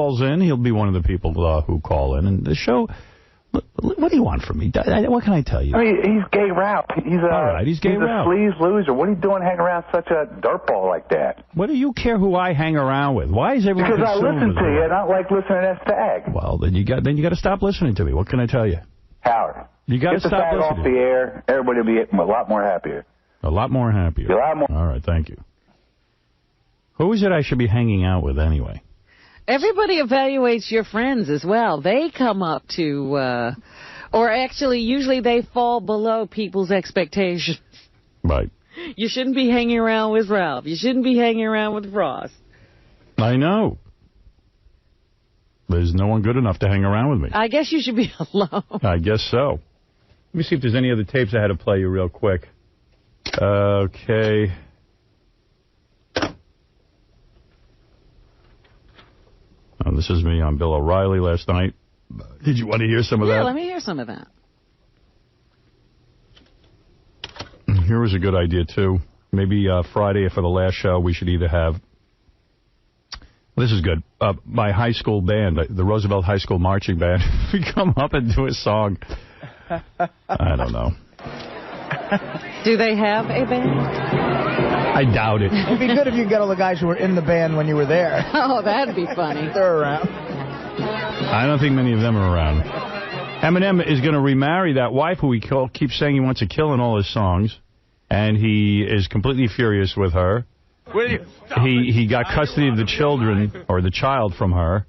calls in. He'll be one of the people who call in. And the show, what do you want from me? What can I tell you? I mean, he's gay Ralph. All right, he's gay Ralph. He's a sleaze loser. What are you doing hanging around such a dirtball like that? What do you care who I hang around with? Why is everyone Because I consumed listen to you, and I don't like listening to that stag. Well, then you got to stop listening to me. What can I tell you? Howard, you got to stop listening. Get the stag off the air. Everybody will be a lot more happier. A lot more happier. A lot more. All right, thank you. Who is it I should be hanging out with anyway? Everybody evaluates your friends as well. They come up to, or actually, usually they fall below people's expectations. Right. You shouldn't be hanging around with Ralph. You shouldn't be hanging around with Ross. I know. There's no one good enough to hang around with me. I guess you should be alone. I guess so. Let me see if there's any other tapes I had to play you real quick. Okay. Oh, this is me on Bill O'Reilly last night. Did you want to hear some of that? Yeah, let me hear some of that. Here was a good idea, too. Maybe Friday for the last show, we should either have... This is good. My high school band, the Roosevelt High School Marching Band, we come up and do a song. I don't know. Do they have a band? I doubt it. It'd be good if you get all the guys who were in the band when you were there. Oh, that'd be funny. They're around. I don't think many of them are around. Eminem is going to remarry that wife who he keeps saying he wants to kill in all his songs. And he is completely furious with her. He got custody of the children, or the child from her.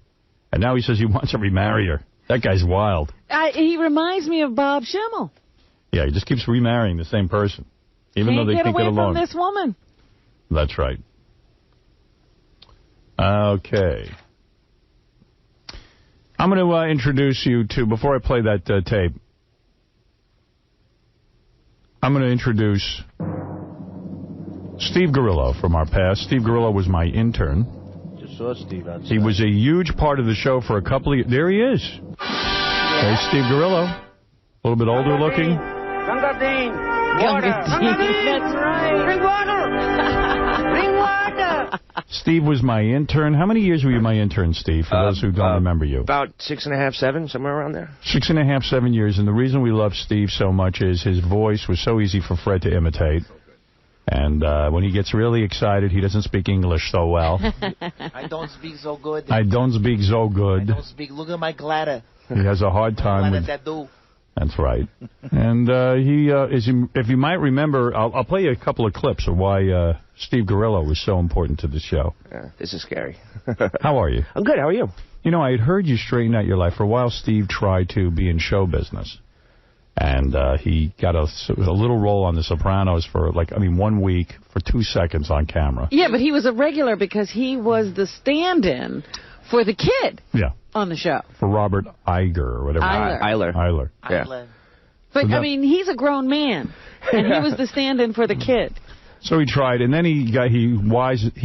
And now he says he wants to remarry her. That guy's wild. He reminds me of Bob Schimmel. Yeah, he just keeps remarrying the same person. Even though they can't get along. From this woman. That's right. Okay. I'm going to introduce you to, before I play that tape, I'm going to introduce Steve Grillo from our past. Steve Grillo was my intern. Just saw Steve outside. He was a huge part of the show for a couple of years. There he is. Yeah. There's Steve Grillo. A little bit older looking. Younger Dean. That's right. Bring water. Bring water. Steve was my intern. How many years were you my intern, Steve, for those who don't remember you? About 6.5, 7, somewhere around there. 6.5, 7 years. And the reason we love Steve so much is his voice was so easy for Fred to imitate. And when he gets really excited, he doesn't speak English so well. I don't speak so good. I don't speak so good. I don't speak. Look at my clatter. He has a hard time with... That's right. And if you might remember, I'll play you a couple of clips of why Steve Grillo was so important to the show. This is scary. How are you? I'm good. How are you? You know, I had heard you straighten out your life. For a while, Steve tried to be in show business. And he got a little role on The Sopranos for, 1 week for 2 seconds on camera. Yeah, but he was a regular because he was the stand-in for the kid. Yeah. On the show. For Robert Iger or whatever. Eyler. Yeah. But, I mean, he's a grown man, and he was the stand-in for the kid. So he tried, and then he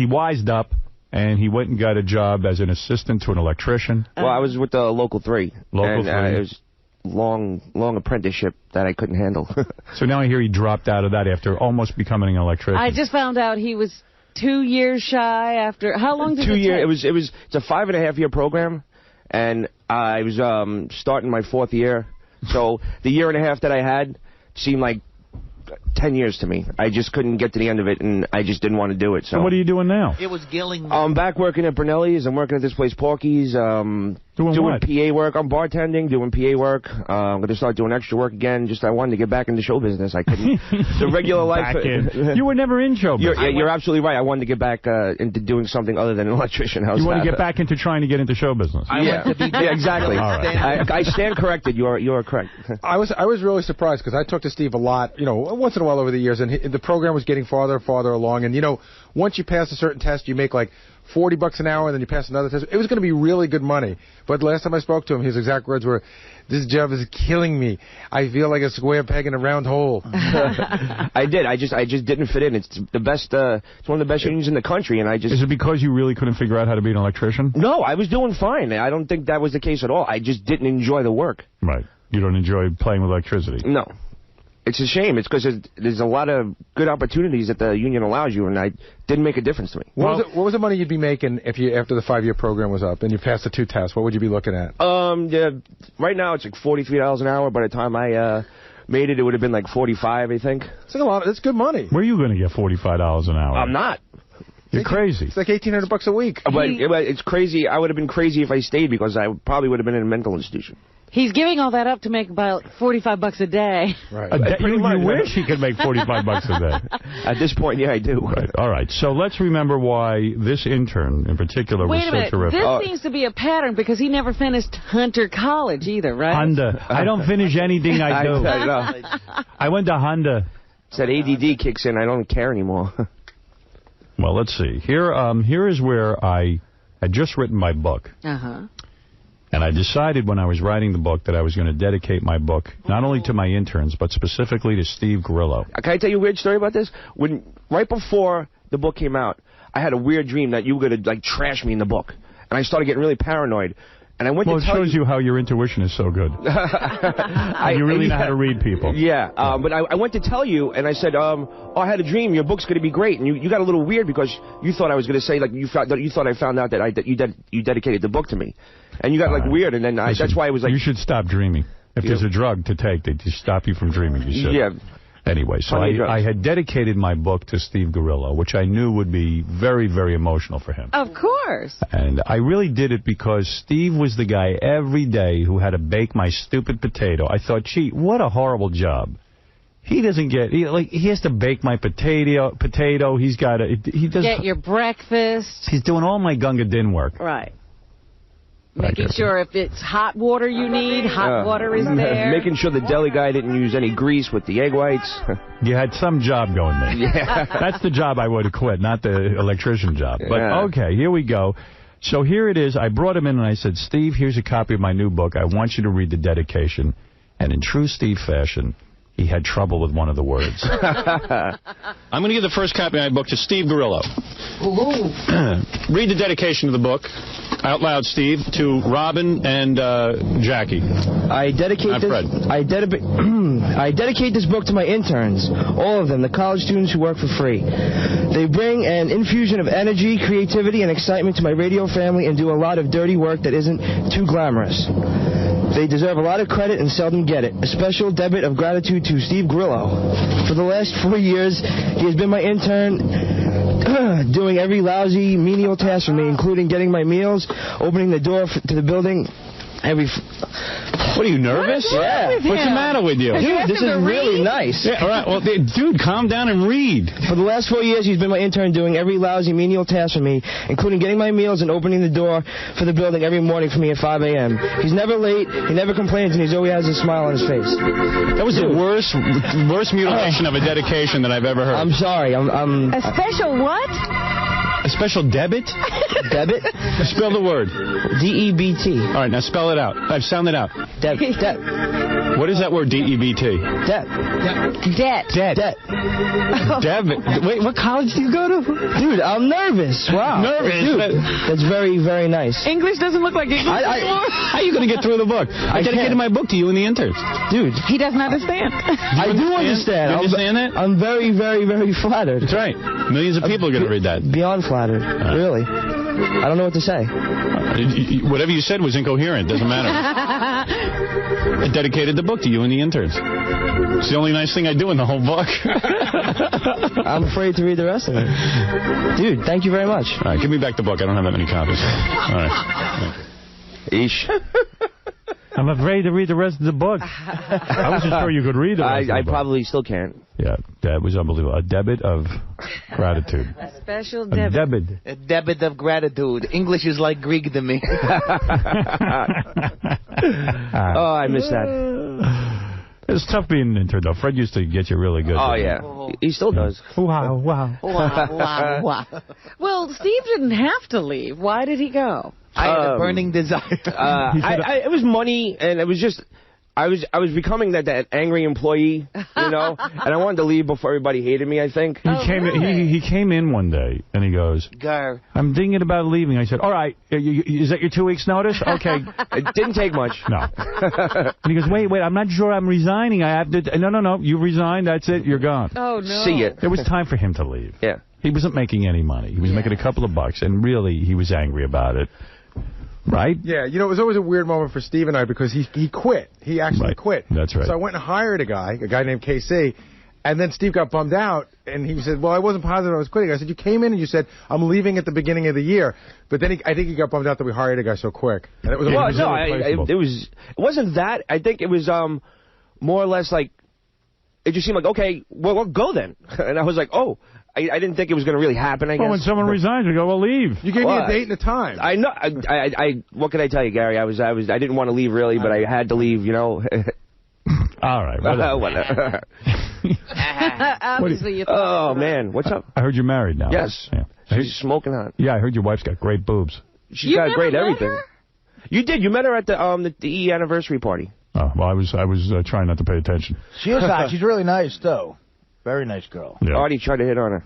wised up, and he went and got a job as an assistant to an electrician. Well, I was with the Local 3. Local 3. It was long apprenticeship that I couldn't handle. So now I hear he dropped out of that after almost becoming an electrician. I just found out he was 2 years shy after... How long did it take? 2 years. It's a 5.5-year program, and I was starting my 4th year. So the year and a half that I had seemed like 10 years to me. I just couldn't get to the end of it, and I just didn't want to do it. So what are you doing now? It was gilling me. I'm back working at Brunelli's. I'm working at this place, Porky's. Doing what? PA work. I'm bartending, doing PA work. I'm going to start doing extra work again. I wanted to get back into show business. I couldn't. The regular life. You were never in show business. You're absolutely right. I wanted to get back into doing something other than an electrician. You want to get back into trying to get into show business. Yeah, exactly. All right. I stand corrected. You are correct. I was really surprised because I talked to Steve a lot, once in a while over the years, and the program was getting farther and farther along. And, once you pass a certain test, you make like $40 an hour, and then you pass another test. It was going to be really good money. But last time I spoke to him, his exact words were, "This job is killing me. I feel like a square peg in a round hole." I did. I just didn't fit in. It's the best. It's one of the best unions in the country, and I just. Is it because you really couldn't figure out how to be an electrician? No, I was doing fine. I don't think that was the case at all. I just didn't enjoy the work. Right. You don't enjoy playing with electricity. No. It's a shame. It's because there's a lot of good opportunities that the union allows you, and I didn't make a difference to me. What was the money you'd be making if you after the 5-year program was up and you passed the 2 tests? What would you be looking at? Yeah, right now it's like $43 an hour. By the time I made it, it would have been like 45, I think. That's a lot. That's good money. Where are you going to get $45 an hour? I'm not. You're crazy. It's like $1,800 a week. But it's crazy. I would have been crazy if I stayed because I probably would have been in a mental institution. He's giving all that up to make about $45 a day. Right. You wish he could make $45 a day. At this point, yeah, I do. Right. All right. So let's remember why this intern in particular was so terrific. This seems to be a pattern because he never finished Hunter College either, right? Honda. I don't finish anything I do. I went to Honda. It's that ADD kicks in. I don't care anymore. Well, let's see. Here is where I had just written my book. Uh-huh. And I decided when I was writing the book that I was going to dedicate my book not only to my interns, but specifically to Steve Grillo. Can I tell you a weird story about this? Right before the book came out, I had a weird dream that you were going to like trash me in the book. And I started getting really paranoid. And I went well, to tell it shows you how your intuition is so good. You really know how to read people. Yeah, but I went to tell you, and I said, oh, I had a dream. Your book's going to be great. And you got a little weird because you thought I was going to say, like, you thought I found out that you dedicated the book to me. And you got, like, weird, and then that's why I was like... You should stop dreaming. If there's a drug to take, they just stop you from dreaming. You should. Yeah. Anyway, so I had dedicated my book to Steve Grillo, which I knew would be very, very emotional for him. Of course. And I really did it because Steve was the guy every day who had to bake my stupid potato. I thought, gee, what a horrible job. He doesn't get, he has to bake my potato. He's got to, he does. Get your breakfast. He's doing all my Gunga Din work. Right. Making sure if it's hot water you need, hot water is there. Making sure the deli guy didn't use any grease with the egg whites. You had some job going there. Yeah. That's the job I would have quit, not the electrician job. But, okay, here we go. So here it is. I brought him in and I said, Steve, here's a copy of my new book. I want you to read the dedication. And in true Steve fashion, he had trouble with one of the words. I'm going to give the first copy of my book to Steve Grillo. Read the dedication of the book. Out loud, Steve, to Robin and Jackie. I dedicate this book to my interns, all of them, the college students who work for free. They bring an infusion of energy, creativity, and excitement to my radio family and do a lot of dirty work that isn't too glamorous. They deserve a lot of credit and seldom get it. A special debit of gratitude to Steve Grillo. For the last 4 years, he has been my intern, doing every lousy, menial task for me, including getting my meals, opening the door to the building. What are you, nervous? Yeah. What's the matter with you? Dude, this is really nice. Yeah, all right. Well, dude, calm down and read. For the last 4 years, he's been my intern doing every lousy, menial task for me, including getting my meals and opening the door for the building every morning for me at 5 a.m. He's never late, he never complains, and he always has a smile on his face. That was the worst mutilation of a dedication that I've ever heard. I'm sorry. A special what? A special debit? Debit? Spell the word. D-E-B-T. All right, now spell it out. Sound it out. Debit. What is that word, D-E-B-T? Debt. Debit. Wait, what college do you go to? Dude, I'm nervous. Wow. Nervous? Dude, that's very, very nice. English doesn't look like English anymore. How are you going to get through the book? I dedicated my book to you and the interns. Dude. He doesn't understand. I do understand. You understand that? I'm very, very, very flattered. That's right. Millions of people are going to read that. Beyond flattered. Really. I don't know what to say. Whatever you said was incoherent. Doesn't matter. I dedicated the book to you and the interns. It's the only nice thing I do in the whole book. I'm afraid to read the rest of it. Dude, thank you very much. All right, give me back the book. I don't have that many copies. All right. Eesh. I'm afraid to read the rest of the book. I wasn't sure you could read the rest of the book. I probably still can't. Yeah, that was unbelievable. A debit of gratitude. A special debit. A debit. A debit of gratitude. English is like Greek to me. Oh, I missed that. It's tough being an intern, though. Fred used to get you really good. Oh, yeah. He still does. Wow. Wow. Well, Steve didn't have to leave. Why did he go? I had a burning desire. It was money, and it was just... I was becoming that angry employee, you know, and I wanted to leave before everybody hated me, I think. He came in one day, and he goes, Gar. I'm thinking about leaving. I said, all right, is that your 2 weeks' notice? Okay. It didn't take much. No. And he goes, wait, I'm not sure I'm resigning. I have to... No, you resigned, that's it, you're gone. Oh, no. See it. It was time for him to leave. Yeah. He wasn't making any money. He was making a couple of bucks, and really, he was angry about it. Right? Yeah, you know, it was always a weird moment for Steve and I because he quit. He actually quit. That's right. So I went and hired a guy named KC, and then Steve got bummed out, and he said, well, I wasn't positive I was quitting. I said, you came in and you said, I'm leaving at the beginning of the year. But then I think he got bummed out that we hired a guy so quick. And it was it wasn't that. I think it was more or less like, it just seemed like, okay, well, go then. And I was like, oh. I didn't think it was going to really happen, I guess. Well, when someone resigns, you go, well, leave. You gave me a date and a time. I know. What can I tell you, Gary? I didn't want to leave, really, but I had to leave, you know. All right. Whatever. Obviously, you oh, man. What's up? I heard you're married now. Yes. Yeah. She's smoking hot. Yeah, I heard your wife's got great boobs. She's got great everything. Her? You did. You met her at the E anniversary party. Oh, well, I was trying not to pay attention. She is hot. She's really nice, though. Very nice girl. Yeah. Artie tried to hit on her.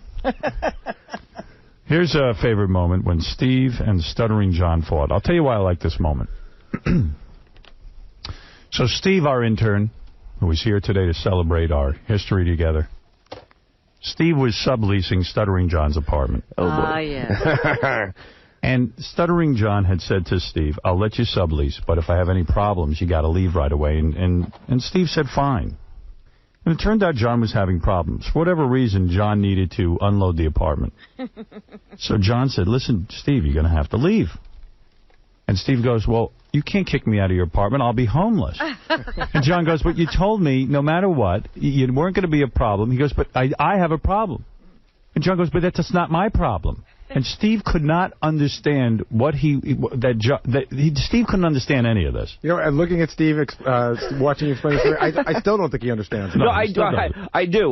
Here's a favorite moment when Steve and Stuttering John fought. I'll tell you why I like this moment. So Steve, our intern, who was here today to celebrate our history together, Steve was subleasing Stuttering John's apartment. Oh, boy. Ah, yeah. And Stuttering John had said to Steve, I'll let you sublease, but if I have any problems, you got to leave right away. And Steve said, fine. And it turned out John was having problems. For whatever reason, John needed to unload the apartment. So John said, listen, Steve, you're going to have to leave. And Steve goes, well, you can't kick me out of your apartment. I'll be homeless. And John goes, but you told me no matter what, you weren't going to be a problem. He goes, but I have a problem. And John goes, but that's just not my problem. And Steve could not understand Steve couldn't understand any of this. You know, and looking at Steve, watching you explain the story, I still don't think he understands. No, I do.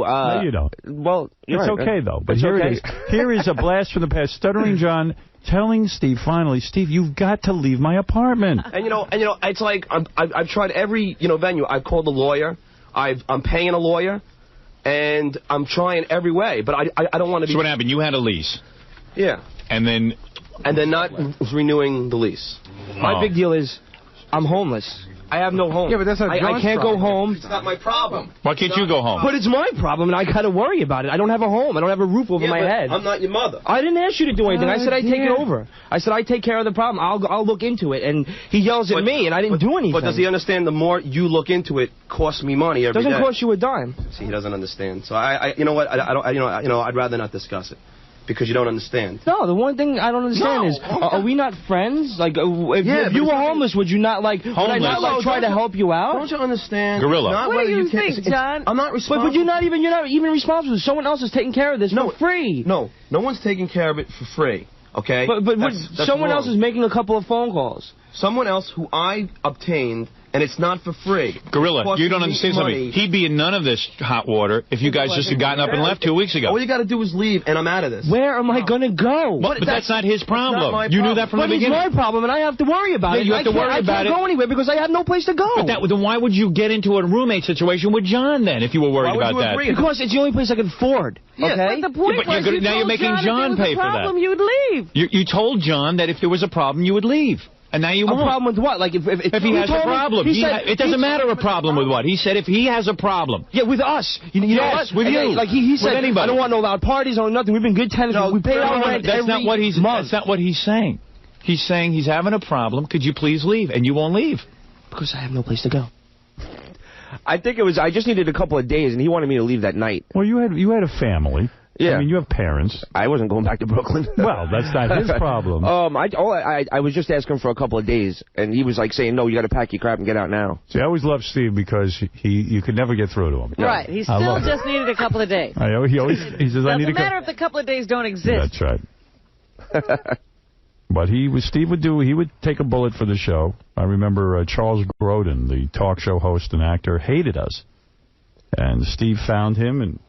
No, you don't. Well, it's okay, though. But here it is. Here is a blast from the past. Stuttering John telling Steve, finally, Steve, you've got to leave my apartment. And you know, it's like I've tried every venue. I've called a lawyer. I'm paying a lawyer, and I'm trying every way. But I don't want to be. So what happened? You had a lease. Yeah. And then not renewing the lease. My big deal is I'm homeless. I have no home. Yeah, but that's not I can't go home. It's not my problem. Why can't you go home? But it's my problem, and I got to worry about it. I don't have a home. I don't have a roof over my head. I'm not your mother. I didn't ask you to do anything. I said I'd take it over. I said I'd take care of the problem. I'll look into it. And he yells at me, and I didn't do anything. But does he understand the more you look into it, costs me money every day? Doesn't cost you a dime. See, he doesn't understand. So you know what? I'd rather not discuss it. Because you don't understand. No, the one thing I don't understand is, are we not friends? Like, if you were homeless, would you not, like, would I not, try to help you out? Don't you understand? Gorilla. What do you think, John? I'm not responsible. But you're not even responsible. Someone else is taking care of this for free. No one's taking care of it for free, okay? But that's someone wrong. else is making a couple of phone calls. Someone else who I obtained, and it's not for free. Gorilla, you don't understand something. He'd be in none of this hot water if you guys just had gotten up and left 2 weeks ago. All you got to do is leave, and I'm out of this. Where am I going to go? But that's not his problem. You knew that from the beginning. But it's my problem, and I have to worry about it. You have to worry about it. I can't go anywhere because I have no place to go. But then why would you get into a roommate situation with John then if you were worried about that? Because it's the only place I can afford. Yeah, okay? But the point was now you're making John pay for that. You'd leave. You told John that if there was a problem, you would leave. And now you won't. A problem with what? Like if he has a problem. It doesn't matter a problem with what. He said if he has a problem. Yeah, with us. You know yes, what? with you. Like he said, with anybody. I don't want no loud parties or nothing. We've been good tenants. We pay our rent that's not what he's. That's not what he's saying. He's saying he's having a problem. Could you please leave? And you won't leave. Because I have no place to go. I think it was. I just needed a couple of days, and he wanted me to leave that night. Well, you had a family. Yeah. I mean, you have parents. I wasn't going back to Brooklyn. Well, that's not his problem. I was just asking for a couple of days, and he was like saying, no, you got to pack your crap and get out now. See, I always loved Steve because you could never get through to him. Right. He still just needed a couple of days. He says, I need a couple. Doesn't matter if the couple of days don't exist. That's right. But Steve would take a bullet for the show. I remember Charles Grodin, the talk show host and actor, hated us. And Steve found him and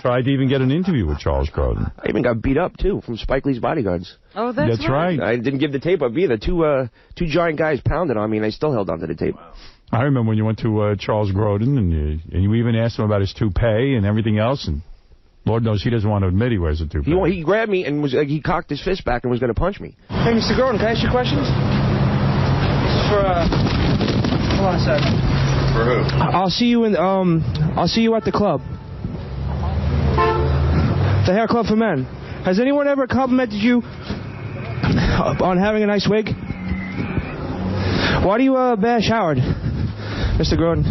tried to even get an interview with Charles Grodin. I even got beat up, too, from Spike Lee's bodyguards. Oh, that's right. I didn't give the tape up either. Two giant guys pounded on me, and I still held onto the tape. I remember when you went to Charles Grodin, and you even asked him about his toupee and everything else, and Lord knows he doesn't want to admit he wears a toupee. He grabbed me and he cocked his fist back and was going to punch me. Hey, Mr. Grodin, can I ask you questions? This is for, hold on a sec. For who? I'll see you at the club. The hair club for men. Has anyone ever complimented you on having a nice wig? Why do you bash Howard, Mr. Grodin?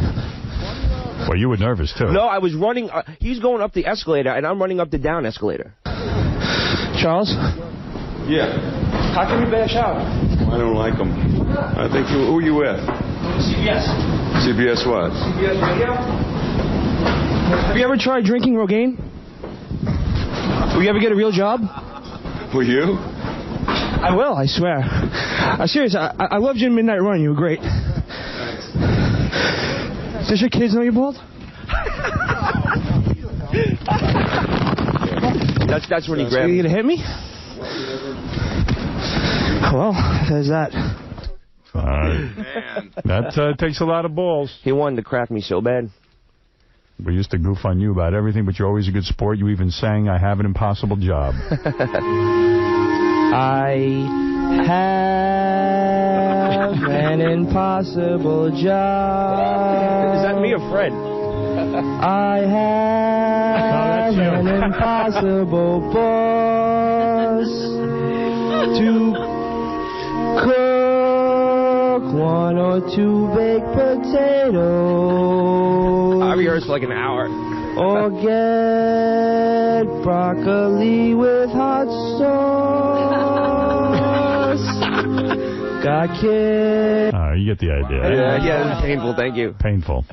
Well, you were nervous, too. No, I was running. He's going up the escalator, and I'm running up the down escalator. Charles? Yeah. How can you bash Howard? I don't like him. I think who are you with? CBS. CBS what? CBS Radio. Have you ever tried drinking Rogaine? Will you ever get a real job? Will you? I will, I swear. I'm serious. I loved you in Midnight Run. You were great. Does your kids know you're bald? That's when he grabbed me. You gonna hit me? Well, there's that. That takes a lot of balls. He wanted to crack me so bad. We used to goof on you about everything, but you're always a good sport. You even sang, "I have an impossible job." I have an impossible job. Is that me or Fred? I have an impossible boss to cook 1 or 2 baked potatoes. I rehearsed for like an hour. Or get broccoli with hot sauce. Got kids. You get the idea. Yeah, it was painful. Thank you. Painful.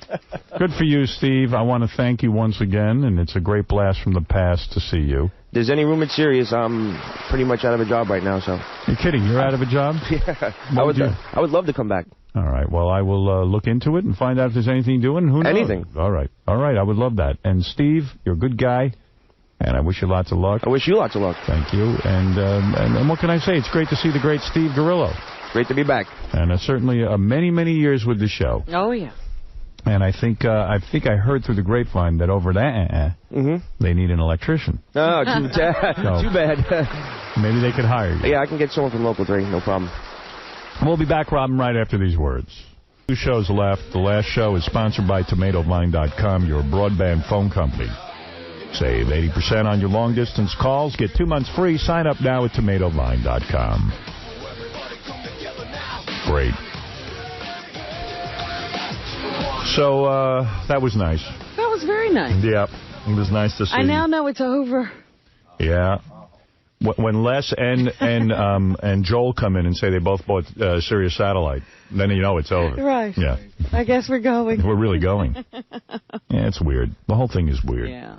Good for you, Steve. I want to thank you once again, and it's a great blast from the past to see you. If there's any room at Sirius, I'm pretty much out of a job right now, so. You're kidding? You're out of a job? Yeah. I would love to come back. All right. Well, I will look into it and find out if there's anything doing. Who knows? Anything. All right. I would love that. And, Steve, you're a good guy, and I wish you lots of luck. I wish you lots of luck. Thank you. And what can I say? It's great to see the great Steve Grillo. Great to be back. And certainly many, many years with the show. Oh, yeah. And I think I heard through the grapevine that over there, they need an electrician. Oh, too bad. Maybe they could hire you. Yeah, I can get someone from Local 3, no problem. We'll be back, Robin, right after these words. 2 shows left. The last show is sponsored by TomatoVine.com, your broadband phone company. Save 80% on your long-distance calls. Get 2 months free. Sign up now at TomatoVine.com. Great. So, that was nice. That was very nice. Yeah, it was nice to see. I now know it's over. Yeah. When Les and Joel come in and say they both bought Sirius Satellite, then you know it's over. Right. Yeah. I guess we're going. We're really going. Yeah, it's weird. The whole thing is weird. Yeah.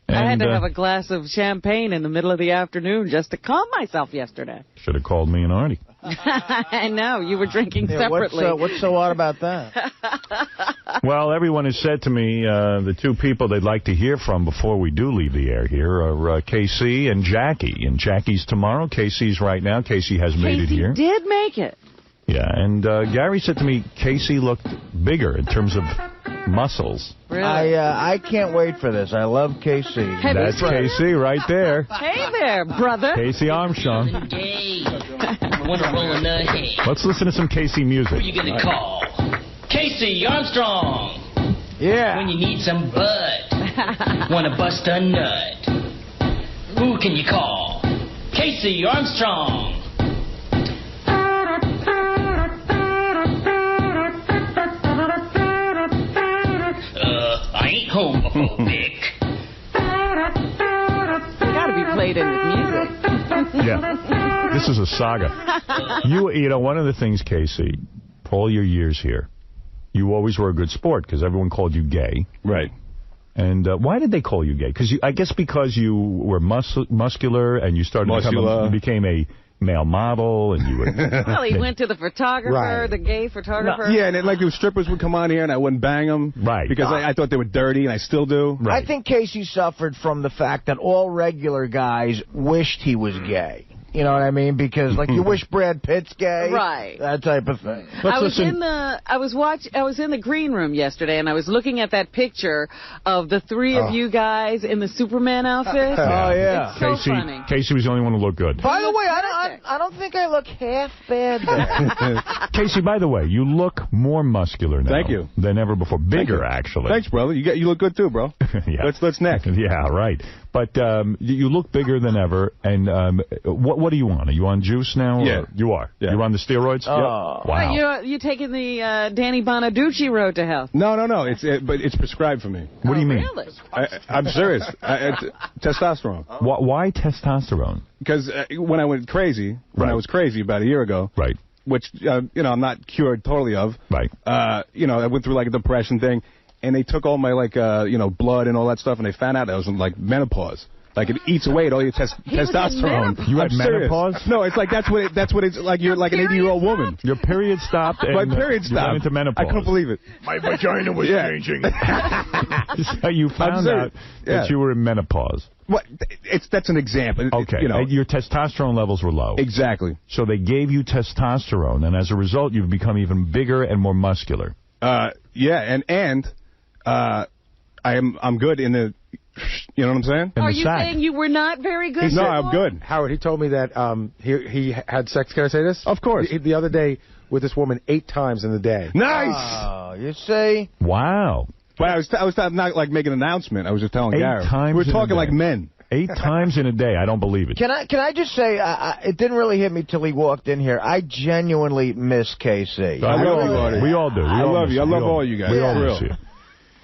And, I had to have a glass of champagne in the middle of the afternoon just to calm myself yesterday. Should have called me and Artie. I know. You were drinking separately. What's so odd about that? Well, everyone has said to me the 2 people they'd like to hear from before we do leave the air here are KC and Jackie. And Jackie's tomorrow. KC's right now. KC has made it here. KC did make it. Yeah, and Gary said to me KC looked bigger in terms of muscles. Really? I can't wait for this. I love KC. Hey, that's KC right there. Hey there, brother. KC Armstrong. Let's listen to some KC music. Who you gonna call? KC Armstrong. Yeah. When you need some bud. Wanna bust a nut. Who can you call? KC Armstrong. I ain't homophobic. Gotta be played in with music. Yeah. This is a saga. You know, one of the things, Casey, all your years here, you always were a good sport because everyone called you gay. Right. And why did they call you gay? Because I guess because you were muscular and you started you became a male model and you were... Well, he went to the photographer, the gay photographer. Yeah, and like the strippers would come on here and I wouldn't bang them. Right. Because I thought they were dirty and I still do. Right. I think Casey suffered from the fact that all regular guys wished he was gay. You know what I mean? Because, like, you wish Brad Pitt's gay. Right. That type of thing. I was in the green room yesterday, and I was looking at that picture of the three of you guys in the Superman outfit. Oh, yeah. It's so funny. Casey was the only one who looked good. By the way, I don't think I look half bad there. Casey, by the way, you look more muscular now. Thank you. Than ever before. Bigger, actually. Thanks, brother. You look good, too, bro. Yeah. Let's neck. Yeah, right. But you look bigger than ever. And what are you on? Are you on juice now? Yeah. You are? Yeah. You're on the steroids? Oh. Yep. Wow. You're taking the Danny Bonaducci road to health. No. But it's prescribed for me. What do you mean? Really? I'm serious. Testosterone. Why testosterone? Because when I went crazy, I was crazy about a year ago, right? Which I'm not cured totally of, right? I went through like a depression thing, and they took all my blood and all that stuff, and they found out I was in like menopause. Like it eats away at all your testosterone. You had menopause? No, it's like that's what it's like. You're like an 80-year-old woman. Your period stopped. And my period stopped. You went into menopause. I couldn't believe it. My vagina was changing. So you found out that you were in menopause. What? That's an example. Okay. Your testosterone levels were low. Exactly. So they gave you testosterone, and as a result, you've become even bigger and more muscular. Yeah, and I'm good in the. You know what I'm saying? Are you saying you were not very good? No, I'm good. Howard, he told me that he had sex. Can I say this? Of course. The other day with this woman 8 times in the day. Nice. Oh, you see? Wow. But I was not like making an announcement. I was just telling 8 Garrett. times. We were talking like men. 8 times in a day. I don't believe it. Can I just say, it didn't really hit me till he walked in here. I genuinely miss KC. I love you, Artie. We all do. I love you. I love all you guys. We all miss you.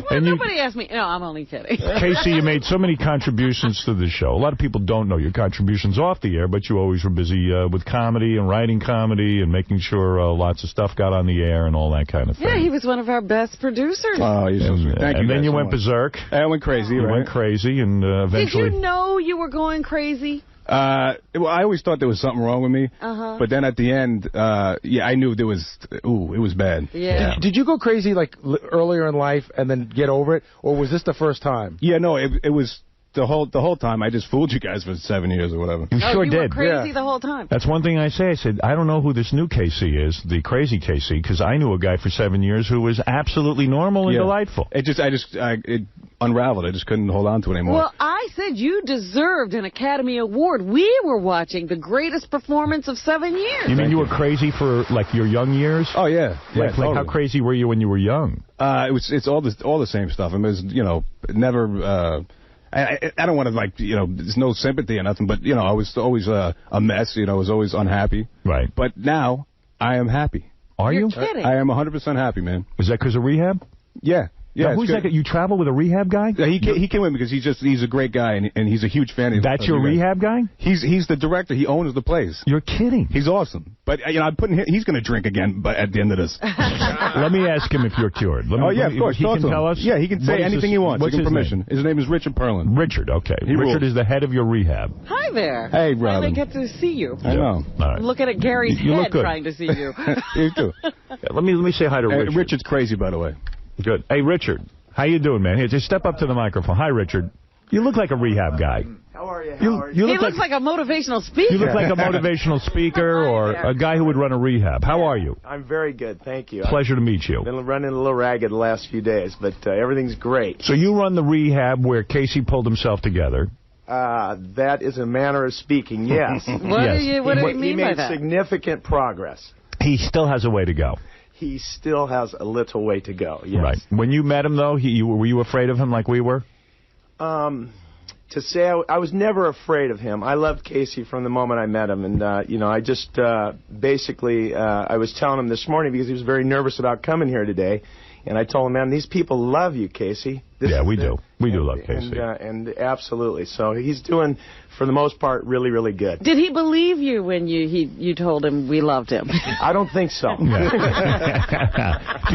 Well, nobody asked me. No, I'm only kidding. Casey, you made so many contributions to the show. A lot of people don't know your contributions off the air, but you always were busy with comedy and writing comedy and making sure lots of stuff got on the air and all that kind of thing. Yeah, he was one of our best producers. Oh, you're so sweet. Thank you. And then you so went much. berserk. I went crazy, You right? went crazy, and eventually... Did you know you were going crazy? Well, I always thought there was something wrong with me. But then at the end, I knew there was, it was bad. Yeah. Did you go crazy like earlier in life and then get over it? Or was this the first time? Yeah, no, it was the whole time. I just fooled you guys for 7 years or whatever. You sure you did. were crazy the whole time. That's one thing I say. I said, I don't know who this new Casey is, the crazy Casey, because I knew a guy for 7 years who was absolutely normal and delightful. It unraveled. I just couldn't hold on to it anymore. Well, I said you deserved an Academy Award. We were watching the greatest performance of 7 years. You mean you were crazy for, like, your young years? Oh, yeah. Like how crazy were you when you were young? It's all the same stuff. I mean, it's, never... I don't want to, there's no sympathy or nothing, but, I was always a mess, I was always unhappy. Right. But now, I am happy. Are you? Kidding. I am 100% happy, man. Is that because of rehab? Yeah. Yeah, now, who's that guy? You travel with a rehab guy? Yeah, he came with me because he's a great guy and he's a huge fan of. That's your rehab guy? He's the director. He owns the place. You're kidding. He's awesome. But I'm putting he's going to drink again. But at the end of this, let me ask him if you're cured. Of course. He can tell us. Yeah, he can say anything he wants. What's his permission? His name is Richard Perlin. Richard. Okay. Richard is the head of your rehab. Hi there. Hey, Robin. Finally get to see you. I know. All right. I'm looking at Gary's head trying to see you. You too. Let me say hi to Richard. Richard's crazy, by the way. Good. Hey, Richard. How you doing, man? Here, just step up to the microphone. Hi, Richard. You look like a rehab guy. How are you? He looks like a motivational speaker. You look like a motivational speaker or a guy who would run a rehab. How are you? I'm very good, thank you. Pleasure to meet you. I've been running a little ragged the last few days, but everything's great. So you run the rehab where Casey pulled himself together. That is a manner of speaking, yes. What do you mean by that? He made significant progress. He still has a way to go. He still has a little way to go, yes. Right. When you met him, though, were you afraid of him like we were? To say I was never afraid of him. I loved Casey from the moment I met him. And, I just basically, I was telling him this morning because he was very nervous about coming here today. And I told him, man, these people love you, Casey. Yeah, we do. We do love Casey. And absolutely. So he's doing, for the most part, really, really good. Did he believe you when you told him we loved him? I don't think so. Do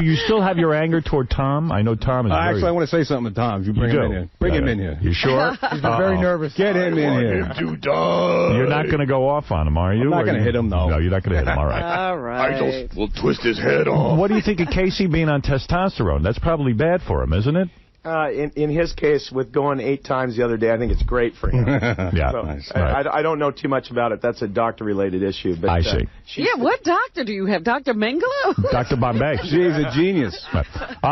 you still have your anger toward Tom? I know Tom is very... Actually, I want to say something to Tom. If you bring him in here. Bring him in here. You sure? He's been very nervous. Get him in here. To die. You're not going to go off on him, are you? I'm not going to hit him, no. No, you're not going to hit him. All right. All right. I just will twist his head off. What do you think of Casey being on testosterone? That's probably bad for him, isn't it? In his case, with going 8 times the other day, I think it's great for him. Yeah, so, nice. I don't know too much about it. That's a doctor-related issue. But, I see. Yeah, what doctor do you have? Dr. Mengele? Dr. Bombay. She's a genius.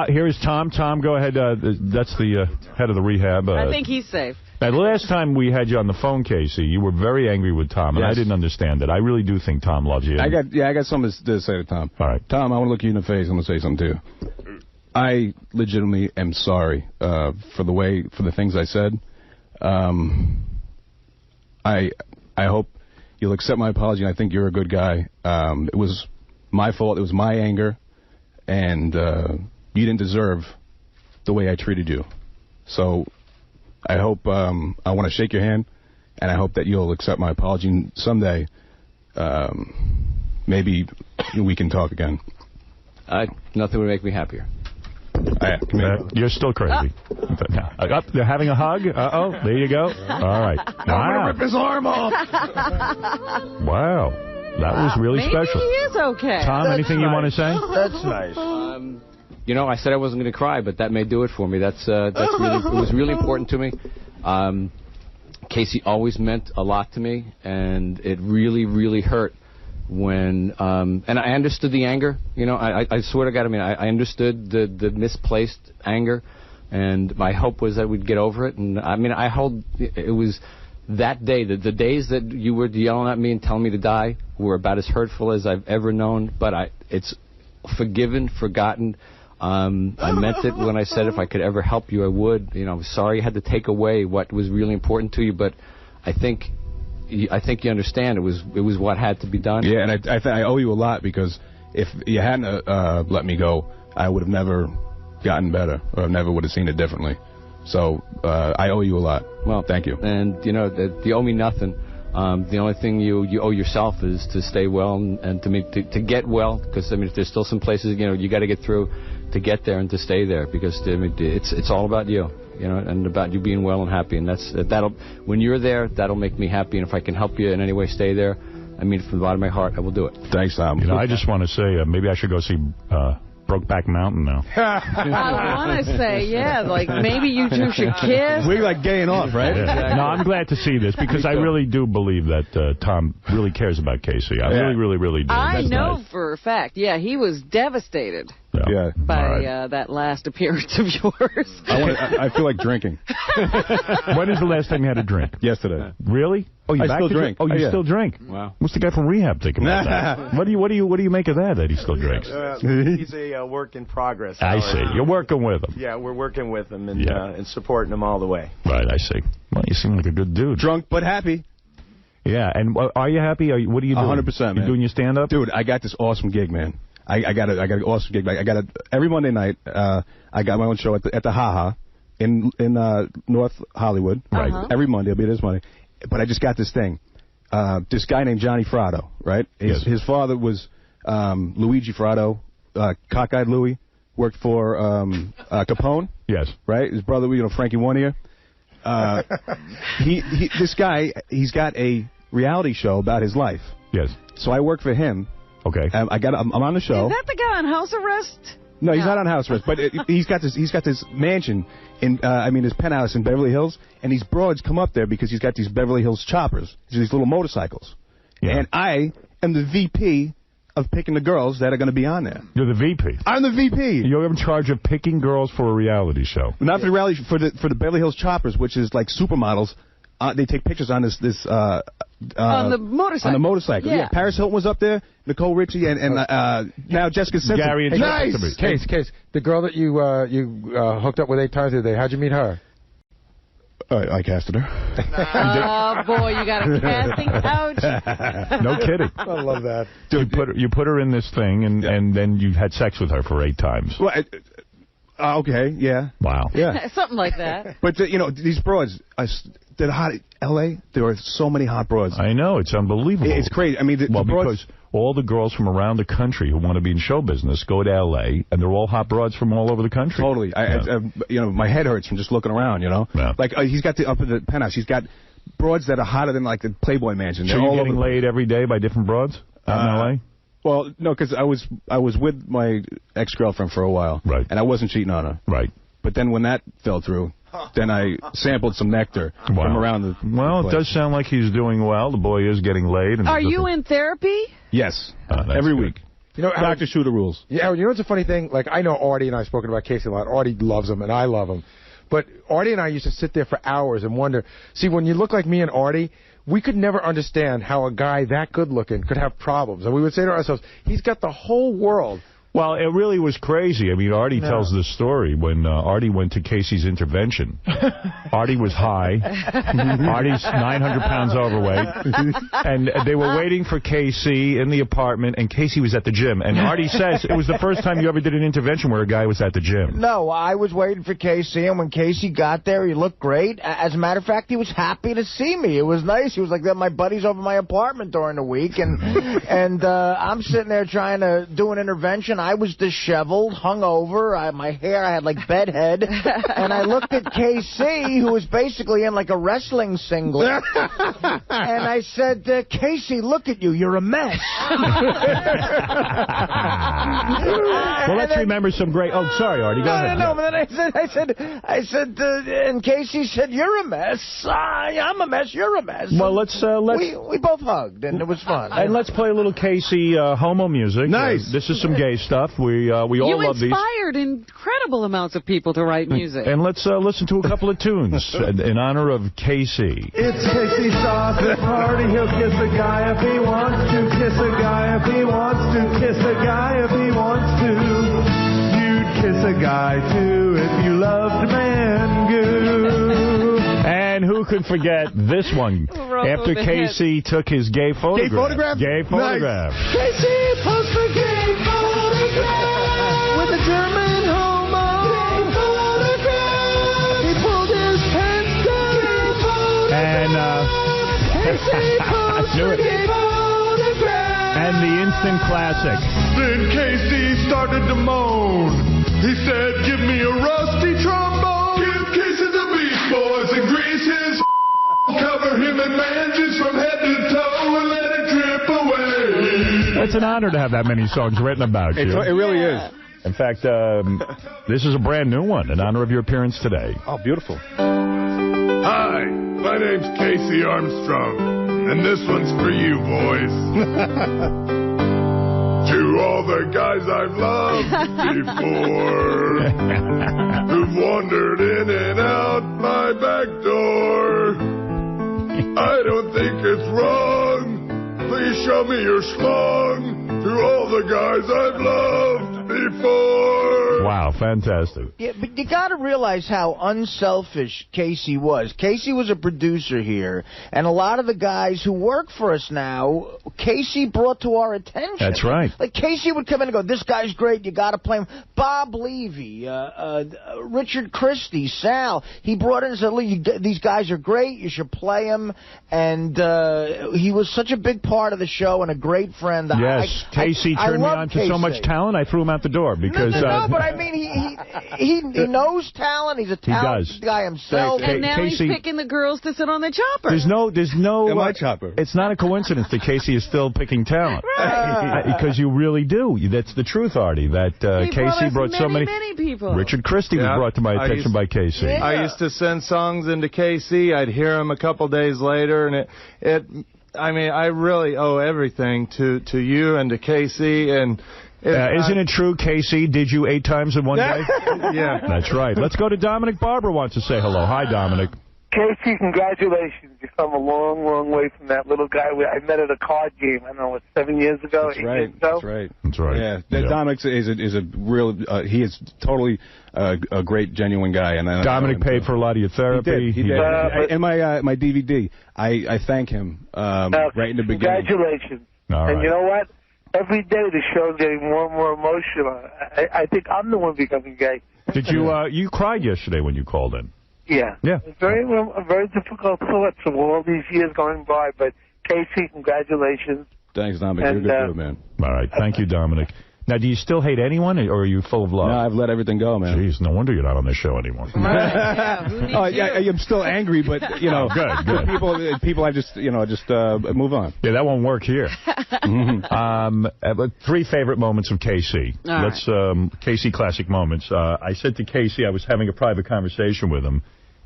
Here is Tom. Tom, go ahead. That's the head of the rehab. I think he's safe. Now, the last time we had you on the phone, Casey, you were very angry with Tom, and I didn't understand it. I really do think Tom loves you. I got something to say to Tom. All right. Tom, I want to look you in the face. I'm going to say something to you. I legitimately am sorry for the things I said. I hope you'll accept my apology, and I think you're a good guy. It was my fault. It was my anger, and you didn't deserve the way I treated you. So I hope I want to shake your hand, and I hope that you'll accept my apology. And someday, maybe we can talk again. Nothing would make me happier. You're still crazy. They're having a hug. Uh-oh. There you go. All right. I'm going to rip his arm off. Wow. That was really Maybe special. he is okay. Tom, anything you want to say? That's nice. You know, I said I wasn't going to cry, but that may do it for me. It was really important to me. Casey always meant a lot to me, and it really, really hurt when, and I understood the anger. You know, I swear to God, I mean, I understood the misplaced anger, and my hope was that we'd get over it. And I mean, it was that day, the days that you were yelling at me and telling me to die were about as hurtful as I've ever known, but it's forgiven, forgotten. I meant it when I said if I could ever help you, I would. You know, I was sorry I had to take away what was really important to you, but I think you understand it was what had to be done. Yeah, and I owe you a lot, because if you hadn't let me go, I would have never gotten better, or never would have seen it differently. So I owe you a lot. Well, thank you. And you know, you owe me nothing. The only thing you owe yourself is to stay well and to get well, because I mean, if there's still some places you got to get through to get there and to stay there, because I mean, it's all about you. You know, and about you being well and happy, and that'll when you're there, that'll make me happy. And if I can help you in any way, stay there. I mean, from the bottom of my heart, I will do it. Thanks, Tom. I just want to say maybe I should go see Brokeback Mountain now. I want to say, yeah, like maybe you two should kiss. We're like gaying off, right? Yeah. No, I'm glad to see this, because I really do believe that Tom really cares about Casey. I really, really, really do. I That's know nice. for a fact. Yeah, he was devastated. Yeah. By that last appearance of yours. I feel like drinking. When is the last time you had a drink? Yesterday. Really? Oh, you I back still to drink. Oh, you yeah. still drink? Wow. What's the guy from rehab think about that? What do you make of that he still drinks? He's a work in progress. I see. You're working with him. Yeah, we're working with him and supporting him all the way. Right, I see. Well, you seem like a good dude. Drunk but happy. Yeah, and are you happy? What are you doing? 100%, man. You doing your stand-up? Dude, I got this awesome gig, man. I got an awesome gig. I got it every Monday night. I got my own show at the Ha Ha in North Hollywood. Right. Every Monday. I'll be there this Monday. But I just got this thing. This guy named Johnny Fratto, right? His father was Luigi Fratto, cockeyed Louie, worked for Capone. Yes. Right? His brother, Frankie Warnier. This guy, he's got a reality show about his life. Yes. So I work for him. Okay. I'm on the show. Is that the guy on house arrest? No, he's not on house arrest, but he's got this mansion his penthouse in Beverly Hills, and these broads come up there because he's got these Beverly Hills choppers, these little motorcycles. Yeah. And I am the VP of picking the girls that are going to be on there. You're the VP. I'm the VP. You're in charge of picking girls for a reality show. Not for the reality, for the Beverly Hills choppers, which is like supermodels. They take pictures on this on the motorcycle. On the motorcycle, yeah. Paris Hilton was up there, Nicole Richie, and now Jessica Simpson. Gary and nice. Case. The girl that you hooked up with 8 times today, how'd you meet her? I casted her. Oh, boy, you got a casting couch? No kidding. I love that. Dude, you put her in this thing, and then you had sex with her for 8 times. Well, okay, yeah. Wow. Yeah. Something like that. But, these broads, they're hot. L.A., there are so many hot broads. I know. It's unbelievable. It's crazy. I mean, the broads... because all the girls from around the country who want to be in show business go to L.A., and they're all hot broads from all over the country. Totally. My head hurts from just looking around, Yeah. Like, he's got up in the penthouse, he's got broads that are hotter than, like, the Playboy Mansion. So you're getting laid every day by different broads out in L.A.? Well, no, because I was with my ex-girlfriend for a while. Right. And I wasn't cheating on her. Right. But then when that fell through, then I sampled some nectar from around the Well, place. it does sound like he's doing well. The boy is getting laid. And Are you in therapy? Yes, every week. You know, Dr. Sue the rules. Yeah, you know what's a funny thing? Like, I know Artie and I have spoken about Casey a lot. Artie loves him, and I love him. But Artie and I used to sit there for hours and wonder, see, when you look like me and Artie, we could never understand how a guy that good-looking could have problems. And we would say to ourselves, he's got the whole world. Well, it really was crazy. I mean, Artie tells this story when Artie went to Casey's intervention. Artie was high. Artie's 900 pounds overweight. And they were waiting for Casey in the apartment, and Casey was at the gym. And Artie says it was the first time you ever did an intervention where a guy was at the gym. No, I was waiting for Casey, and when Casey got there, he looked great. As a matter of fact, he was happy to see me. It was nice. He was like, my buddy's over my apartment during the week, and I'm sitting there trying to do an intervention. I was disheveled, hungover. My hair, I had like bedhead. And I looked at KC, who was basically in like a wrestling singlet. And I said, Casey, look at you. You're a mess. Well, let's remember some great... Oh, sorry, Artie. Go ahead. No, but then I said, and Casey said, you're a mess. I'm a mess. You're a mess. Well, let's... We both hugged, and it was fun. And let's play a little Casey homo music. Nice. This is some gay stuff. We all love these. You inspired incredible amounts of people to write music. And let's listen to a couple of tunes in honor of Casey. It's Casey Sauce at party. He'll kiss a guy if he wants to. Kiss a guy if he wants to. Kiss a guy if he wants to. You'd kiss a guy too if you loved man goo. And who could forget this one? After Casey took his gay photograph. Gay photograph. Nice. Casey posts a gay photograph with a German homo. Gay photograph. He pulled his pants down. Gay photograph. And Casey posts a gay photograph. And the instant classic. Then Casey started to moan. He said, "Give me a rusty trombone. Give Casey the Beast Boys and grease his cover him in manges from head to toe and let it drip away." It's an honor to have that many songs written about you. It really is. In fact, this is a brand new one in honor of your appearance today. Oh, beautiful. Hi, my name's Casey Armstrong, and this one's for you, boys. To all the guys I've loved before, who've wandered in and out my back door, I don't think it's wrong. Please show me your schlong. To all the guys I've loved before. Wow, fantastic. Yeah, but you got to realize how unselfish Casey was. Casey was a producer here, and a lot of the guys who work for us now, Casey brought to our attention. That's right. Like, Casey would come in and go, this guy's great, you got to play him. Bob Levy, Richard Christie, Sal, he brought in and said, look, these guys are great, you should play them. And he was such a big part of the show and a great friend. Yes, Casey turned me on to so much talent, I threw him out the door because... No, but I mean, he knows talent. He's a talented guy himself. And now Casey, he's picking the girls to sit on the chopper. There's no my chopper. It's not a coincidence that Casey is still picking talent. Right. Because you really do. That's the truth, Artie, that Casey brought so many people. Richard Christie was brought to my attention by Casey. Yeah. I used to send songs into Casey. I'd hear them a couple days later, and I mean, I really owe everything to you and to Casey. And isn't it true, Casey did you 8 times in one day? Yeah. That's right. Let's go to Dominic Barber wants to say hello. Hi, Dominic. Casey, congratulations. You've come a long, long way from that little guy I met at a card game, I don't know, 7 years ago, That's 8 right. years ago? That's right. That's right. Yeah. Dominic is a real, he is totally a great, genuine guy. And Dominic paid for a lot of your therapy. He did. And my DVD, I thank him right in the beginning. Congratulations. All right. And you know what? Every day the show's getting more and more emotional. I think I'm the one becoming gay. Did you cried yesterday when you called in? Yeah. Yeah. It's very difficult thoughts of all these years going by. But, Casey, congratulations. Thanks, Dominic. You're a good dude, man. All right. Thank you, Dominic. Now, do you still hate anyone, or are you full of love? No, I've let everything go, man. Jeez, no wonder you're not on this show anymore. I'm still angry, but, good. People, I just move on. Yeah, that won't work here. 3 favorite moments of Casey. Let's Casey classic moments. I said to Casey, I was having a private conversation with him,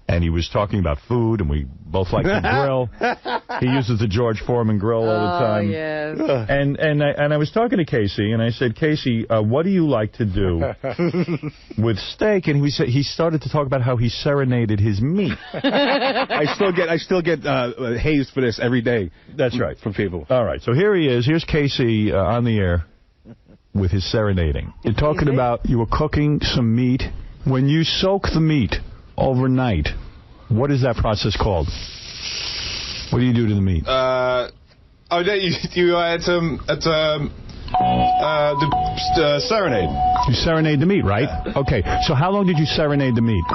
and he was talking about food, and we both like to grill. He uses the George Foreman grill all the time. Yes. And I was talking to Casey, and I said, Casey, what do you like to do with steak? And he started to talk about how he serenaded his meat. I still get hazed for this every day. That's right. From people. All right, so here he is. Here's Casey on the air with his serenading. You're talking about you were cooking some meat. When you soak the meat overnight, what is that process called? What do you do to the meat? You add some serenade. You serenade the meat, right? Yeah. Okay. So how long did you serenade the meat?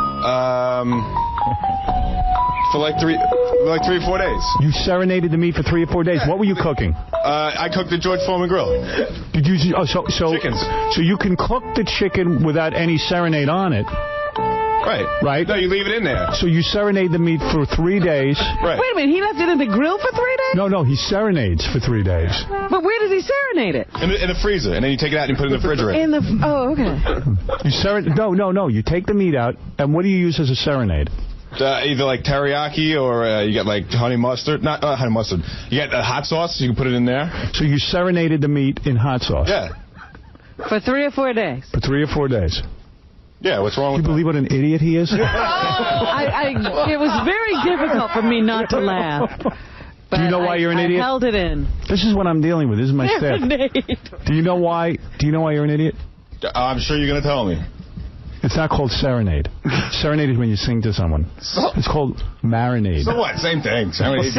For like 3 or 4 days. You serenaded the meat for 3 or 4 days. What were you cooking? I cooked the George Foreman grill. Did you? Chickens. So you can cook the chicken without any serenade on it. Right? No, you leave it in there. So you serenade the meat for 3 days. Right. Wait a minute, he left it in the grill for 3 days? No, he serenades for 3 days. But where does he serenade it? In the freezer, and then you take it out and put it in the refrigerator. Okay. No, you take the meat out, and what do you use as a serenade? Either like teriyaki or you get like honey mustard. Not honey mustard. You get hot sauce, you can put it in there. So you serenaded the meat in hot sauce? Yeah. For 3 or 4 days? For 3 or 4 days. Yeah, what's wrong with you believe what an idiot he is? It was very difficult for me not to laugh. Do you know why you're an idiot? I held it in. This is what I'm dealing with. This is my staff. Do you know why you're an idiot? I'm sure you're going to tell me. It's not called serenade. Serenade is when you sing to someone. It's called marinade. So what? Same thing. Serenade.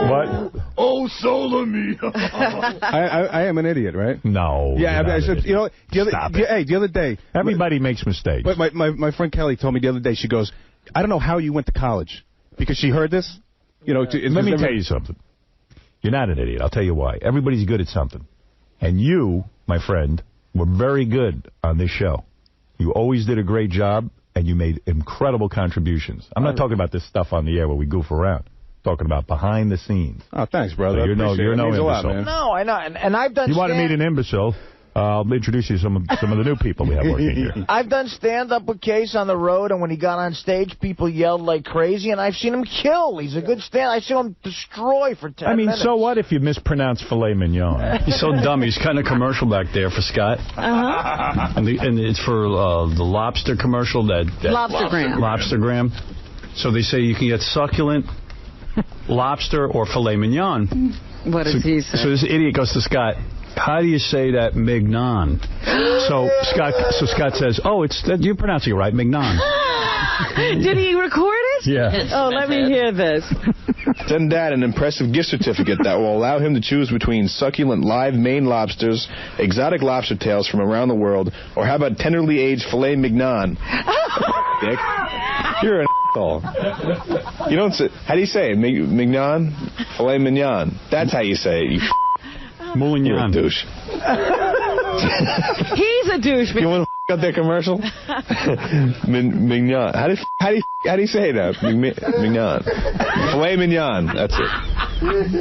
What? Oh, solo me. I am an idiot, right? No. Yeah, the other day. Everybody makes mistakes. But my friend Kelly told me the other day, she goes, I don't know how you went to college. Because she heard this. Let me tell you something. You're not an idiot. I'll tell you why. Everybody's good at something. And you, my friend, were very good on this show. You always did a great job, and you made incredible contributions. I'm not talking about this stuff on the air where we goof around. I'm talking about behind the scenes. Oh, thanks, brother. So you're no imbecile. Lot, no, I know, and I've done. You want to meet an imbecile? I'll introduce you to some of the new people we have working here. I've done stand-up with Case on the road, and when he got on stage, people yelled like crazy, and I've seen him kill. He's a good stand. I've seen him destroy for 10 minutes. So what if you mispronounce filet mignon? He's so dumb. He's cutting a commercial back there for Scott. And it's for the lobster commercial. Lobstergram. So they say you can get succulent lobster or filet mignon. What does he say? So this idiot goes to Scott, how do you say that mignon? So Scott says, you're pronouncing it right, mignon. Did he record it? Yeah. Oh, let me hear this. Send Dad an impressive gift certificate that will allow him to choose between succulent live Maine lobsters, exotic lobster tails from around the world, or how about tenderly aged filet mignon? Dick, you're an asshole. You don't say. How do you say it? Mignon? Filet mignon. That's how you say it. You Moulignon. You're a douche. He's a douche. You want to up their commercial? Mignon. How do you say that? Mignon. Filet mignon. That's it.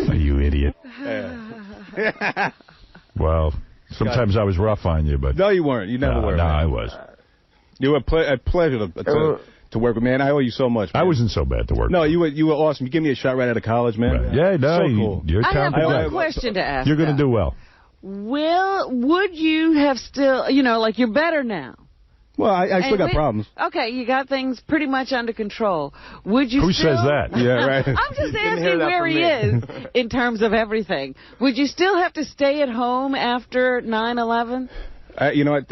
Oh, you idiot. Well, sometimes I was rough on you, but no, you weren't. You never were. No, I was. You were a pleasure to work with, man. I owe you so much, man. I wasn't so bad to work with. No, you were awesome. You gave me a shot right out of college, man. Right. Yeah, no, so cool. You're talented. I have one question to ask. You're going to do well. Would you have still, you're better now? Well, I still got problems. Okay, you got things pretty much under control. Would you Who still... says that? Yeah, right. I'm just asking where he is in terms of everything. Would you still have to stay at home after 9/11? You know what?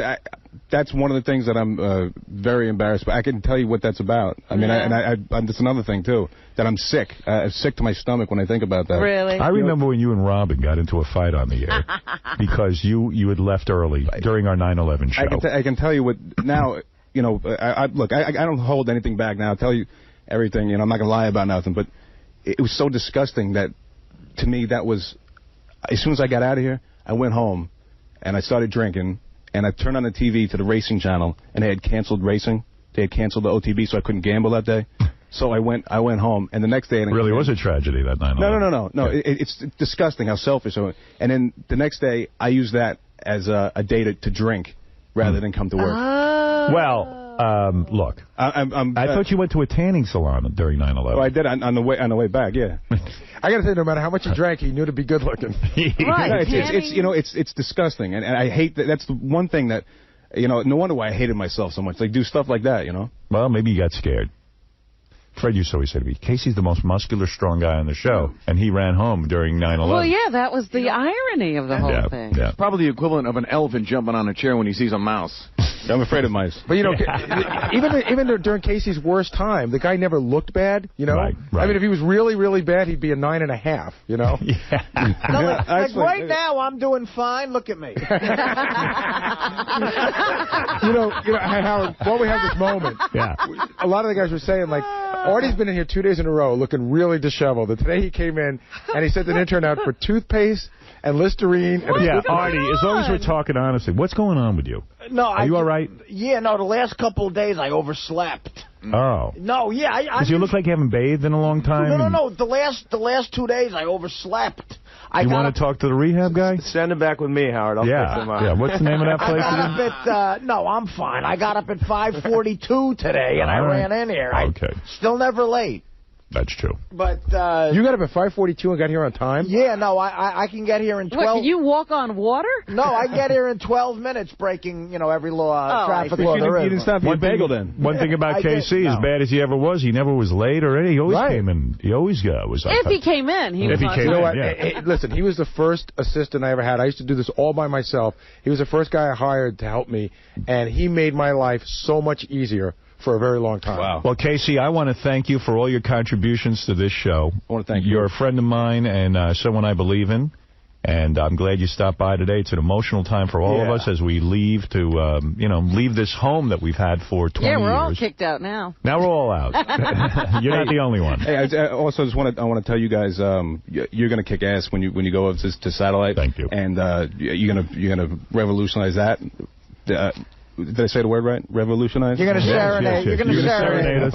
That's one of the things that I'm very embarrassed by. I can tell you what that's about. I mean, that's another thing, too, that I'm sick. I'm sick to my stomach when I think about that. Really? I remember when you and Robin got into a fight on the air because you had left early during our 9/11 show. I can tell you what now, look, I don't hold anything back now. I'll tell you everything, I'm not going to lie about nothing, but it was so disgusting that, to me, that was... as soon as I got out of here, I went home, and I started drinking, and I turned on the TV to the racing channel, and they had canceled racing. They had canceled the OTB, so I couldn't gamble that day. So I went home, and the next day... It really was a tragedy that night. No. Yeah. It's disgusting how selfish I was. And then the next day, I used that as a day to drink rather than come to work. Well... look, I thought you went to a tanning salon during 9/11. Well, I did on the way back. Yeah, I got to say, no matter how much he drank, he knew to be good looking. Right, it's disgusting, and I hate that. That's the one thing that, no wonder why I hated myself so much. Like do stuff like that, Well, maybe you got scared. Fred used to always say to me, Casey's the most muscular, strong guy on the show, and he ran home during 9/11. Well, yeah, that was the irony of the whole thing. Yeah. It's probably the equivalent of an elephant jumping on a chair when he sees a mouse. I'm afraid of mice. But, even during Casey's worst time, the guy never looked bad, Right. I mean, if he was really, really bad, he'd be a 9.5, No, like right now, I'm doing fine. Look at me. Howard, while we have this moment, a lot of the guys were saying, like, Artie's been in here 2 days in a row looking really disheveled. And today he came in and he sent an intern out for toothpaste and Listerine. And Artie, as long as we're talking honestly, what's going on with you? No, Are you all right? Yeah, no, the last couple of days I overslept. Oh. No, yeah. Because you look like you haven't bathed in a long time. No. The last 2 days I overslept. You want to talk to the rehab guy? Send him back with me, Howard. I'll fix him up. Yeah, what's the name of that place again? No, I'm fine. I got up at 5:42 today, and I ran in here. Okay. Still never late. That's true. But you got up at 5:42 and got here on time? Yeah, no, I can get here in 12. What, can you walk on water? No, I get here in 12 minutes, breaking every law, traffic law there is. You didn't stop for your bagel then. One thing about KC, as bad as he ever was, he never was late or anything. He always came in. He always was. If he came in, he was on time. Hey, listen, he was the first assistant I ever had. I used to do this all by myself. He was the first guy I hired to help me, and he made my life so much easier for a very long time. Wow. Well, Casey, I want to thank you for all your contributions to this show. I want to thank you. You're a friend of mine and someone I believe in, and I'm glad you stopped by today. It's an emotional time for all of us as we leave to, leave this home that we've had for 20 years. Yeah, we're all kicked out now. Now we're all out. You're not the only one. Hey, I also just want to tell you guys, you're going to kick ass when you go over to Satellite. Thank you. And you're gonna revolutionize that. Did I say the word right? Revolutionize? You're going to serenade. You're going to serenade us.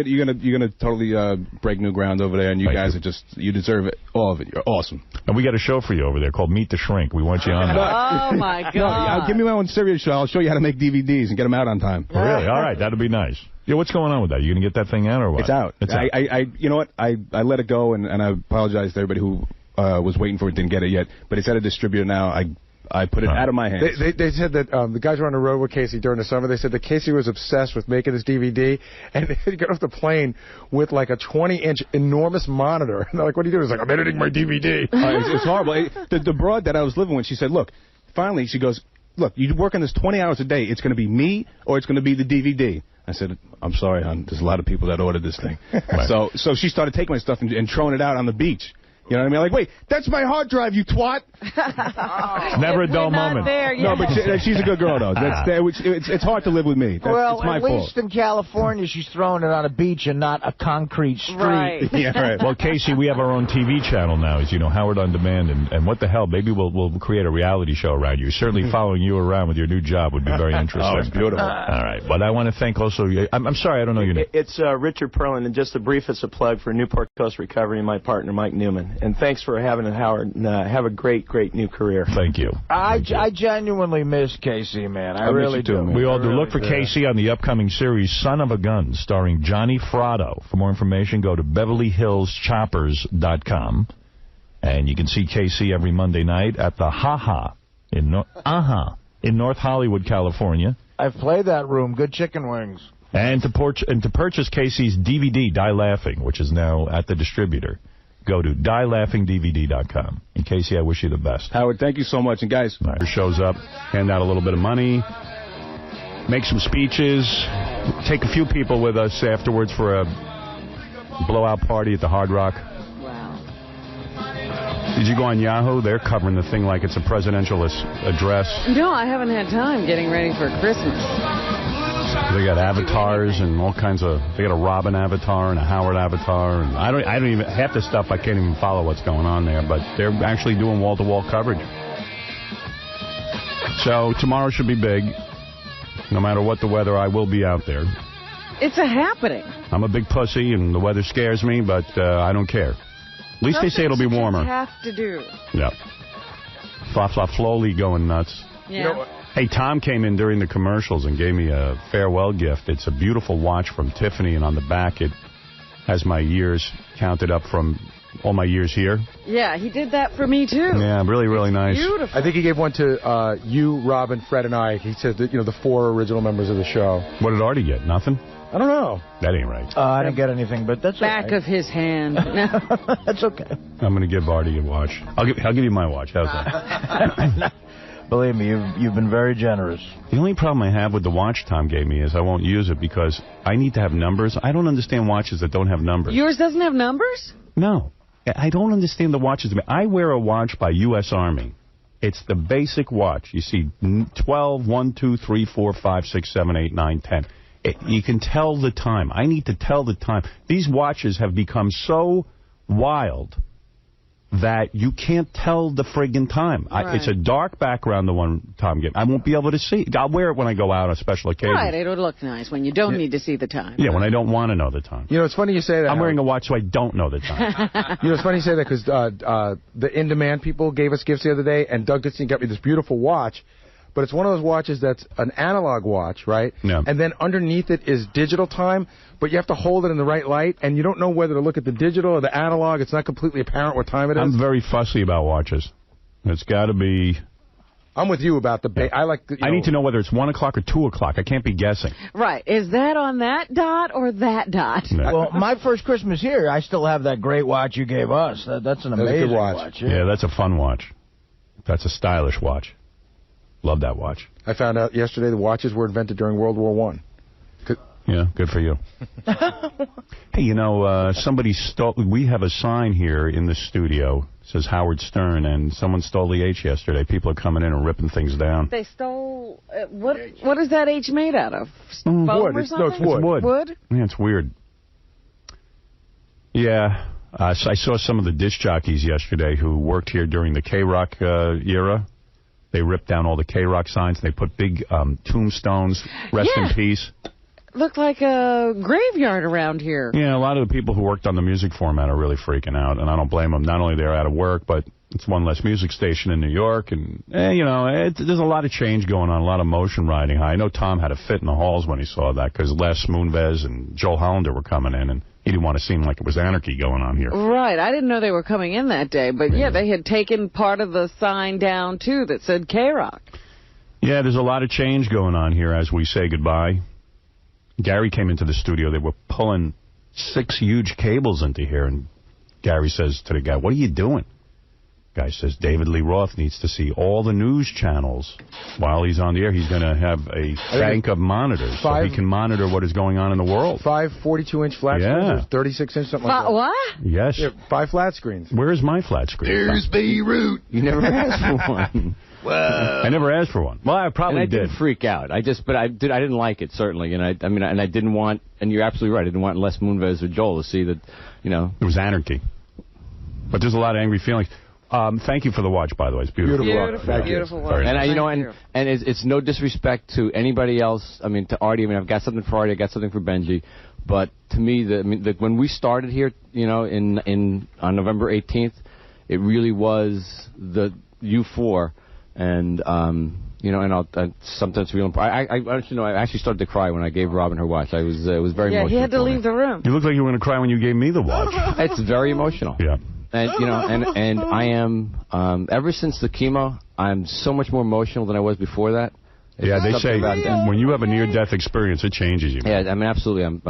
You're going to totally break new ground over there, and you guys you deserve it, all of it. You're awesome. And we got a show for you over there called Meet the Shrink. We want you on there. Oh my God! Give me my own serious show. I'll show you how to make DVDs and get them out on time. Oh, really? All right, that'll be nice. Yeah, what's going on with that? You going to get that thing out or what? It's out. It's out. You know what? I let it go, and I apologize to everybody who was waiting for it, didn't get it yet. But it's at a distributor now. I put it out of my hands. They said that the guys were on the road with Casey during the summer. They said that Casey was obsessed with making this DVD, and he got off the plane with like a 20-inch enormous monitor. And they're like, what are you doing? He's like, I'm editing my DVD. It's horrible. The broad that I was living with, she said, look, finally, she goes, look, you work on this 20 hours a day. It's going to be me or it's going to be the DVD. I said, I'm sorry, hon. There's a lot of people that ordered this thing. Right. So she started taking my stuff and throwing it out on the beach. You know what I mean? Like, wait, that's my hard drive, you twat. Never a dull moment. No, but she's a good girl, though. It's hard to live with me. It's my at least in California, she's throwing it on a beach and not a concrete street. Right. Yeah, right. Well, Casey, we have our own TV channel now, as you know, Howard on Demand. And what the hell, maybe we'll create a reality show around you. Certainly following you around with your new job would be very interesting. Oh, it's beautiful. All right. But I want to thank also, I'm sorry, I don't know your name. It's Richard Perlin, and just the briefest of plug for Newport Coast Recovery and my partner, Mike Newman. And thanks for having it, Howard, and have a great new career. Thank you. I genuinely miss Casey, man. I really do. We all do. Look for Casey on the upcoming series Son of a Gun, starring Johnny Fratto. For more information, go to BeverlyHillsChoppers.com. And you can see Casey every Monday night at the Ha-Ha in North Hollywood, California. I've played that room. Good chicken wings. And to purchase Casey's DVD, Die Laughing, which is now at the distributor, go to dielaughingdvd.com. And Casey, I wish you the best. Howard, thank you so much. And guys, shows up, hand out a little bit of money, make some speeches, take a few people with us afterwards for a blowout party at the Hard Rock. Wow. Did you go on Yahoo? They're covering the thing like it's a presidential address. No, I haven't had time getting ready for Christmas. They got avatars and all kinds of. They got a Robin avatar and a Howard avatar, and I don't even half the stuff I can't even follow what's going on there. But they're actually doing wall-to-wall coverage. So tomorrow should be big. No matter what the weather, I will be out there. It's a happening. I'm a big pussy, and the weather scares me, but I don't care. At least they say it'll be warmer. Have to do. Yeah. Flolly going nuts. Yeah. You know, hey, Tom came in during the commercials and gave me a farewell gift. It's a beautiful watch from Tiffany, and on the back it has my years counted up from all my years here. Yeah, he did that for me, too. Yeah, really, really nice. Beautiful. I think he gave one to you, Robin, Fred, and I. He said that, the 4 original members of the show. What did Artie get? Nothing? I don't know. That ain't right. I didn't get anything, but that's Back okay. of his hand. That's okay. I'm going to give Artie a watch. I'll give you my watch. How's that? Believe me, you've been very generous. The only problem I have with the watch Tom gave me is I won't use it because I need to have numbers. I don't understand watches that don't have numbers. Yours doesn't have numbers? No. I don't understand the watches. I wear a watch by U.S. Army. It's the basic watch. You see 12, 1, 2, 3, 4, 5, 6, 7, 8, 9, 10. You can tell the time. I need to tell the time. These watches have become so wild that you can't tell the friggin' time. Right. It's a dark background, the one Tom gave. I won't be able to see. I'll wear it when I go out on special occasions. Right, it would look nice when you don't need to see the time. Yeah, when I don't want to know the time. It's funny you say that. I'm wearing a watch so I don't know the time. It's funny you say that because the In Demand people gave us gifts the other day, and Doug Goodstein got me this beautiful watch. But it's one of those watches that's an analog watch, right? Yeah. And then underneath it is digital time, but you have to hold it in the right light, and you don't know whether to look at the digital or the analog. It's not completely apparent what time it is. I'm very fussy about watches. It's got to be... I'm with you about the... I like. I need to know whether it's 1 o'clock or 2 o'clock. I can't be guessing. Right. Is that on that dot or that dot? No. Well, my first Christmas here, I still have that great watch you gave us. That's an amazing watch. Yeah, that's a fun watch. That's a stylish watch. Love that watch. I found out yesterday the watches were invented during World War I. Yeah, good for you. Hey, somebody stole... We have a sign here in the studio. It says Howard Stern, and someone stole the H yesterday. People are coming in and ripping things down. They stole... what is that H made out of? Foam wood. or something? No, it's wood. Wood. Wood? Yeah, it's weird. Yeah. I saw some of the disc jockeys yesterday who worked here during the K-Rock era. They ripped down all the K-Rock signs. They put big tombstones, rest in peace. Looked like a graveyard around here. Yeah, a lot of the people who worked on the music format are really freaking out, and I don't blame them. Not only they're out of work, but it's one less music station in New York, and, there's a lot of change going on, a lot of motion riding high. I know Tom had a fit in the halls when he saw that, because Les Moonves and Joel Hollander were coming in, and he didn't want to seem like it was anarchy going on here. Right. I didn't know they were coming in that day. But, yeah, they had taken part of the sign down, too, that said K-Rock. Yeah, there's a lot of change going on here as we say goodbye. Gary came into the studio. They were pulling 6 huge cables into here. And Gary says to the guy, "What are you doing?" Guy says, "David Lee Roth needs to see all the news channels while he's on the air. He's going to have a bank of monitors so he can monitor what is going on in the world." 5 42-inch flat screens, 36-inch, something like that. What? Yes. Yeah, 5 flat screens. Where is my flat screen? There's Beirut. You never asked for one. Well, I never asked for one. Well, I probably did. Didn't freak out. I didn't like it, certainly. And I didn't want, and you're absolutely right, I didn't want Les Moonves or Joel to see that, It was anarchy. But there's a lot of angry feelings. Thank you for the watch, by the way. It's beautiful. Beautiful watch. And it's no disrespect to anybody else. To Artie. I've got something for Artie. I got something for Benji. But to me, when we started here, on November 18th, it really was the U4, and and I'll sometimes feel. I actually started to cry when I gave Robin her watch. It was very emotional. Yeah, he had to leave the room. You look like you were going to cry when you gave me the watch. It's very emotional. Yeah. And and I am ever since the chemo, I'm so much more emotional than I was before that. Yeah, they say when you have a near-death experience, it changes you. Yeah, absolutely.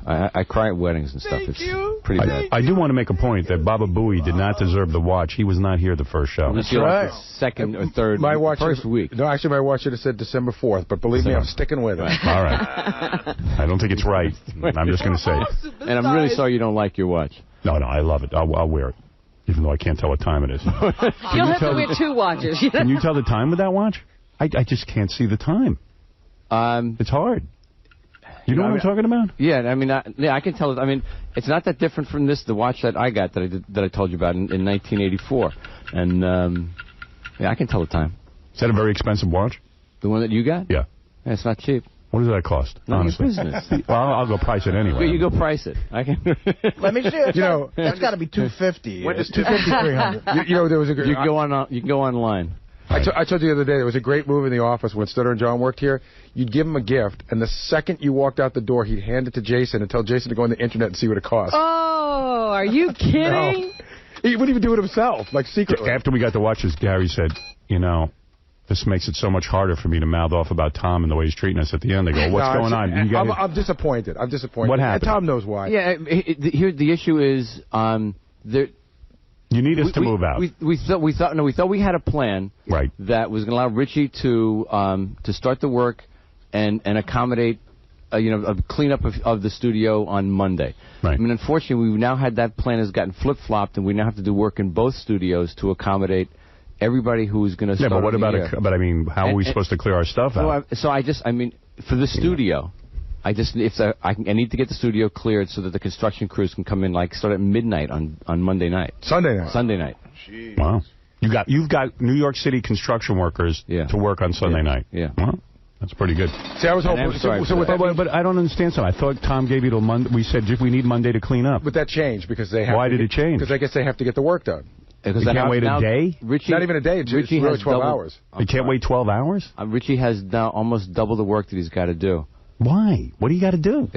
I cry at weddings and stuff. It's pretty bad. I do want to make a point that Baba Booey did not deserve the watch. He was not here the first show. That's right. Second or third, first week. No, actually, my watch should have said December 4th, but believe me, I'm sticking with it. All right. I don't think it's right. I'm just going to say it. And I'm really sorry you don't like your watch. No, I love it. I'll wear it, even though I can't tell what time it is. You'll have to wear 2 watches. Can you tell the time with that watch? I just can't see the time. It's hard. You know what I'm talking about? Yeah, I mean, I can tell. I mean, it's not that different from the watch that I got that I told you about in 1984, and I can tell the time. Is that a very expensive watch? The one that you got? Yeah. It's not cheap. What does that cost? None honestly? of your business. Well, I'll go price it anyway. You go price it. I can. Let me see. That's got to be $250. When does $250, $300? There was a. You can go online. I told you the other day, there was a great move in the office when Stutter and John worked here. You'd give him a gift, and the second you walked out the door, he'd hand it to Jason and tell Jason to go on the internet and see what it cost. Oh, are you kidding? No. He wouldn't even do it himself, like secretly. After we got the watches, Gary said, this makes it so much harder for me to mouth off about Tom and the way he's treating us at the end. They go, what's going on? I'm disappointed. What happened? And Tom knows why. Yeah, here the issue is you need us to move out. We thought we had a plan that was going to allow Richie to start the work and accommodate a cleanup of the studio on Monday. Right. I mean, unfortunately, we've now had that plan has gotten flip-flopped, and we now have to do work in both studios to accommodate everybody who's going to start. Yeah, but what about But I mean, how are we supposed to clear our stuff out? I mean, for the studio, I need to get the studio cleared so that the construction crews can come in, start at midnight on Monday night. Sunday night. Jeez. Wow. You've got New York City construction workers to work on Sunday night. Yeah. Well, that's pretty good. See, I was hoping. But I don't understand something. I thought Tom gave you till Monday. We said we need Monday to clean up. But that changed because they have. Why did it change? Because I guess they have to get the work done. Because you can't wait a day? Not even a day. It's really 12 hours. You can't wait 12 hours? Richie has now almost double the work that he's got to do. Why? What do you got to do?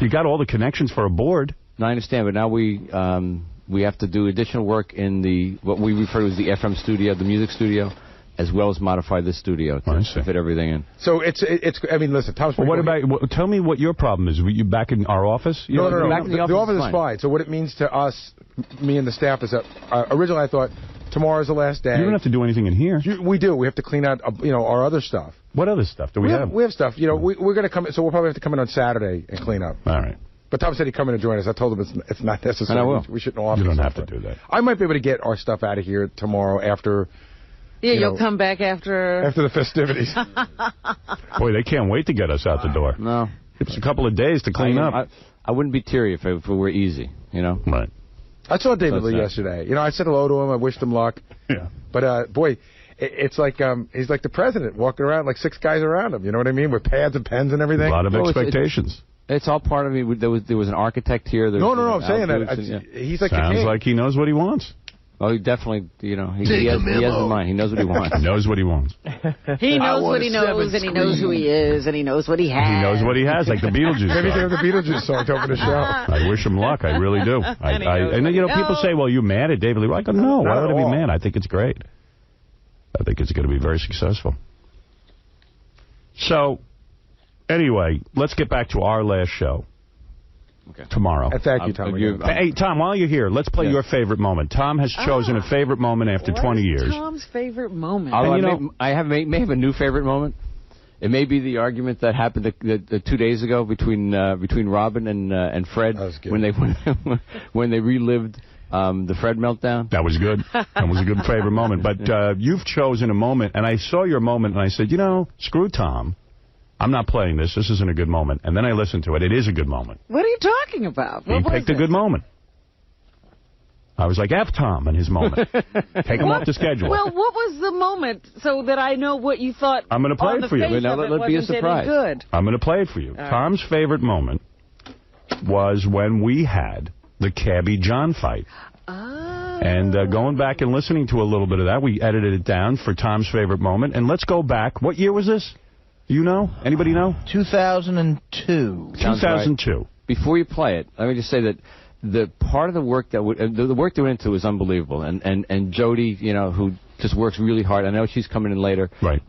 You got all the connections for a board. No, I understand, but now we have to do additional work in what we refer to as the FM studio, the music studio, as well as modify this studio to fit everything in. So it's. I mean, listen, Tom's. Well, tell me what your problem is. Were you back in our office? No. Back in the office is fine. So what it means to us, me and the staff, is that originally I thought tomorrow's the last day. You don't have to do anything in here. We do. We have to clean out, our other stuff. What other stuff do we have? We have stuff. We're going to come. So we'll probably have to come in on Saturday and clean up. All right. But Tom said he'd come in and join us. I told him it's not necessary. And I will. We shouldn't offer. You don't have to do that. I might be able to get our stuff out of here tomorrow after. Yeah, you'll come back after the festivities. Boy, they can't wait to get us out the door. No. It's a couple of days to clean up. I wouldn't be teary if it were easy, Right. I saw David Lee yesterday. I said hello to him. I wished him luck. Yeah. But, boy, it's like he's like the president walking around, like 6 guys around him. You know what I mean? With pads and pens and everything. A lot of expectations. It's all part of me. There was an architect here. No, I'm saying that. He's like Sounds like he knows what he wants. Oh, he definitely, he has the mind. He knows what he wants. He knows what he wants. He knows what he knows, and he knows who he is, and he knows what he has. He knows what he has, like the Beetlejuice song. Maybe they have the Beetlejuice song to open the show. I wish him luck. I really do. And people say, well, you mad at David Lee? I go, no, why would I be mad? I think it's great. I think it's going to be very successful. So, anyway, let's get back to our last show. Okay. Tomorrow. Thank you, Tom. Hey, Tom, while you're here, let's play your favorite moment. Tom has chosen a favorite moment after 20 years. Tom's favorite moment? I may have a new favorite moment. It may be the argument that happened 2 days ago between Robin and Fred when they relived the Fred meltdown. That was good. That was a good favorite moment. But you've chosen a moment, and I saw your moment, and I said, screw Tom. I'm not playing this. This isn't a good moment. And then I listened to it. It is a good moment. What are you talking about? He picked a good moment. I was like, F Tom and his moment. Take him off the schedule. Well, what was the moment so that I know what you thought? I'm going to play it for you. Now, let be a surprise. Good. I'm going to play it for you. Tom's favorite moment was when we had the Cabby John fight. And going back and listening to a little bit of that, we edited it down for Tom's favorite moment. And let's go back. What year was this? You know? Anybody know? 2002. 2002. Right. Before you play it, let me just say that the part of the work that the work they went into was unbelievable, and Jody, who just works really hard. I know she's coming in later, right?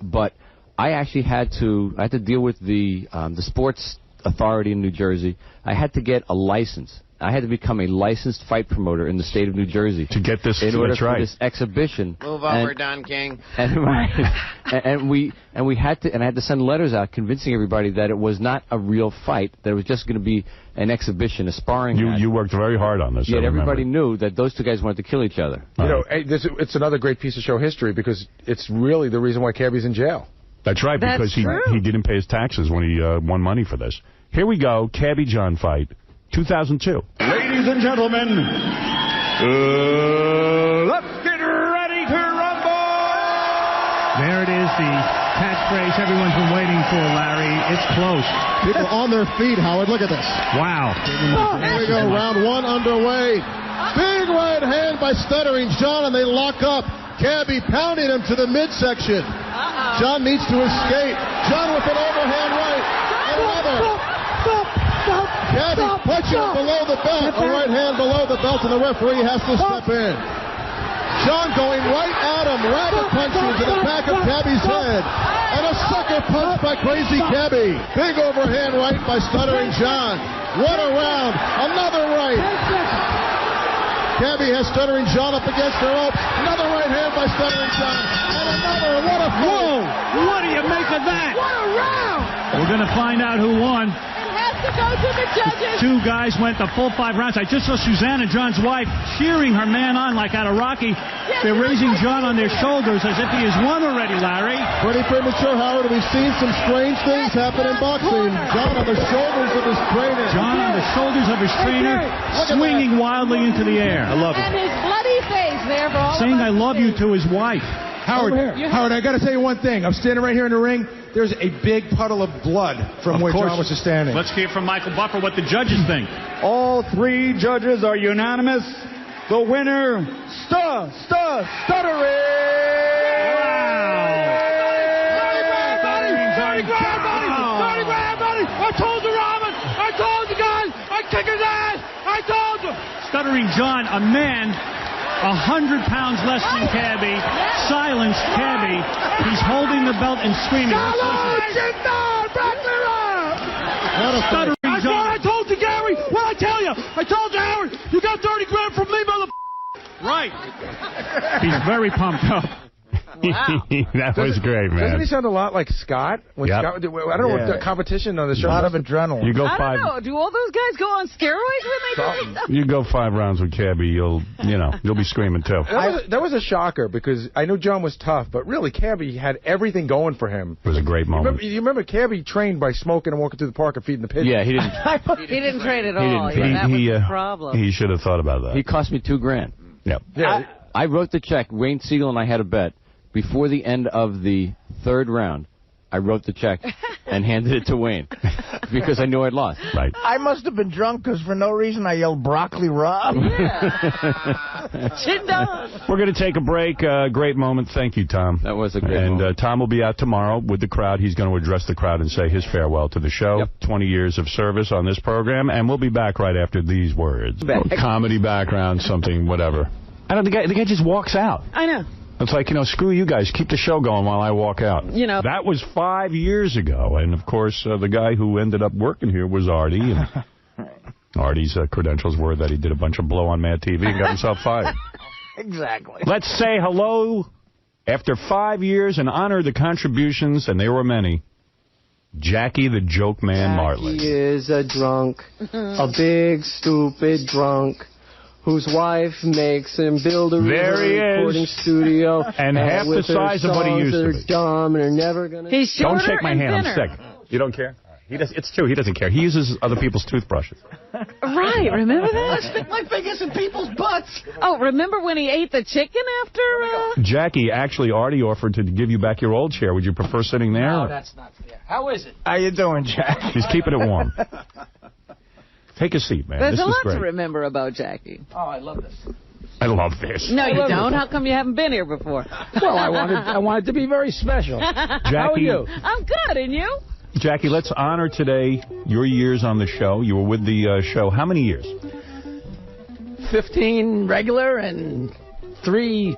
But I actually had to deal with the sports authority in New Jersey. I had to get a license. I had to become a licensed fight promoter in the state of New Jersey to get this. In order for this exhibition. Move over, Don King. And we had to, and I had to send letters out convincing everybody that it was not a real fight. That it was just going to be an exhibition, a sparring match. You worked very hard on this. Yet everybody knew that those two guys wanted to kill each other. It's another great piece of show history because it's really the reason why Cabby's in jail. That's right, because he didn't pay his taxes when he won money for this. Here we go, Cabby John fight, 2002. Ladies and gentlemen, let's get ready to rumble! There it is, the catchphrase everyone's been waiting for, Larry. It's close. People on their feet, Howard. Look at this. Wow. Here we go, round one underway. Big right hand by Stuttering John, and they lock up. Cabby pounding him to the midsection. John needs to escape. John with an overhand right. Another. Cabby punching him below the belt. A right hand below the belt, and the referee has to step in. John going right at him. Rabbit punches to the back of Cabby's head. And a sucker punch by Crazy Cabby. Big overhand right by Stuttering John. What a round. Another right. Cabby has Stuttering John up against the ropes. Another right hand by Stuttering John. And another. What a fight. Whoa! What do you make of that? What a round! We're going to find out who won. To go to the judges. Two guys went the full 5 rounds. I just saw Susanna, John's wife, cheering her man on like out of Rocky. They're raising John on their shoulders as if he has won already, Larry. Pretty premature, Howard. We've seen some strange things happen in boxing. John on the shoulders of his trainer. John on the shoulders of his trainer, swinging wildly into the air. I love it. And his bloody face there for all Saying of us I love you to his wife. Howard, I got to tell you one thing. I'm standing right here in the ring. There's a big puddle of blood from where John was standing. Let's hear from Michael Buffer what the judges think. All 3 judges are unanimous. The winner, Stuttering! I told you, Robin! I told you guys! I kick his ass! I told you! Stuttering John, a man 100 pounds less than Cabby, silenced Cabby. He's holding the belt and screaming. Stuttering John. I told you, Gary. What I tell you? I told you, Howard. You got 30 grand from me, mother. Right. He's very pumped up. Wow. That was great, man. Doesn't he sound a lot like Scott? When Scott, I don't know what the competition on the show. A lot of adrenaline. You go I 5. don't know. Do all those guys go on steroids when they do this? You go 5 rounds with Cabby, you'll be screaming too. That was a shocker because I know John was tough, but really Cabby had everything going for him. It was a great moment. You remember Cabby trained by smoking and walking through the park and feeding the pigeons? Yeah, he didn't. He didn't train at all. That was the problem. He should have thought about that. He cost me $2 grand. Yep. I wrote the check. Wayne Siegel and I had a bet. Before the end of the 3rd round, I wrote the check and handed it to Wayne because I knew I'd lost. Right. I must have been drunk because for no reason I yelled Broccoli Rob. Yeah. We're going to take a break. Great moment. Thank you, Tom. That was a great moment. And Tom will be out tomorrow with the crowd. He's going to address the crowd and say his farewell to the show. 20 years of service on this program. And we'll be back right after these words. Comedy background, something, whatever. I don't. The guy just walks out. I know. It's like, screw you guys. Keep the show going while I walk out. That was 5 years ago. And, of course, the guy who ended up working here was Artie. And Artie's credentials were that he did a bunch of blow on Mad TV and got himself fired. Exactly. Let's say hello after 5 years and honor the contributions, and there were many. Jackie the Joke Man Martley. He is a drunk, a big, stupid drunk, whose wife makes him build a recording studio. And half the size of what he used to be. Dumb and are never gonna... He's shorter. Don't shake my hand, I'm sick. You don't care? It's true, he doesn't care. He uses other people's toothbrushes. Right, remember that? I stick my fingers in people's butts. Oh, remember when he ate the chicken after... Jackie, actually, Artie offered to give you back your old chair. Would you prefer sitting there? No, that's not fair. How is it? How you doing, Jack? He's keeping it warm. Take a seat, man. There's this a lot great. to remember about Jackie. Oh, I love this. I love this. No, you don't. How come you haven't been here before? Well, I wanted to be very special. Jackie, how are you? I'm good, and you? Jackie, let's honor today your years on the show. You were with the show. How many years? 15 regular and 3,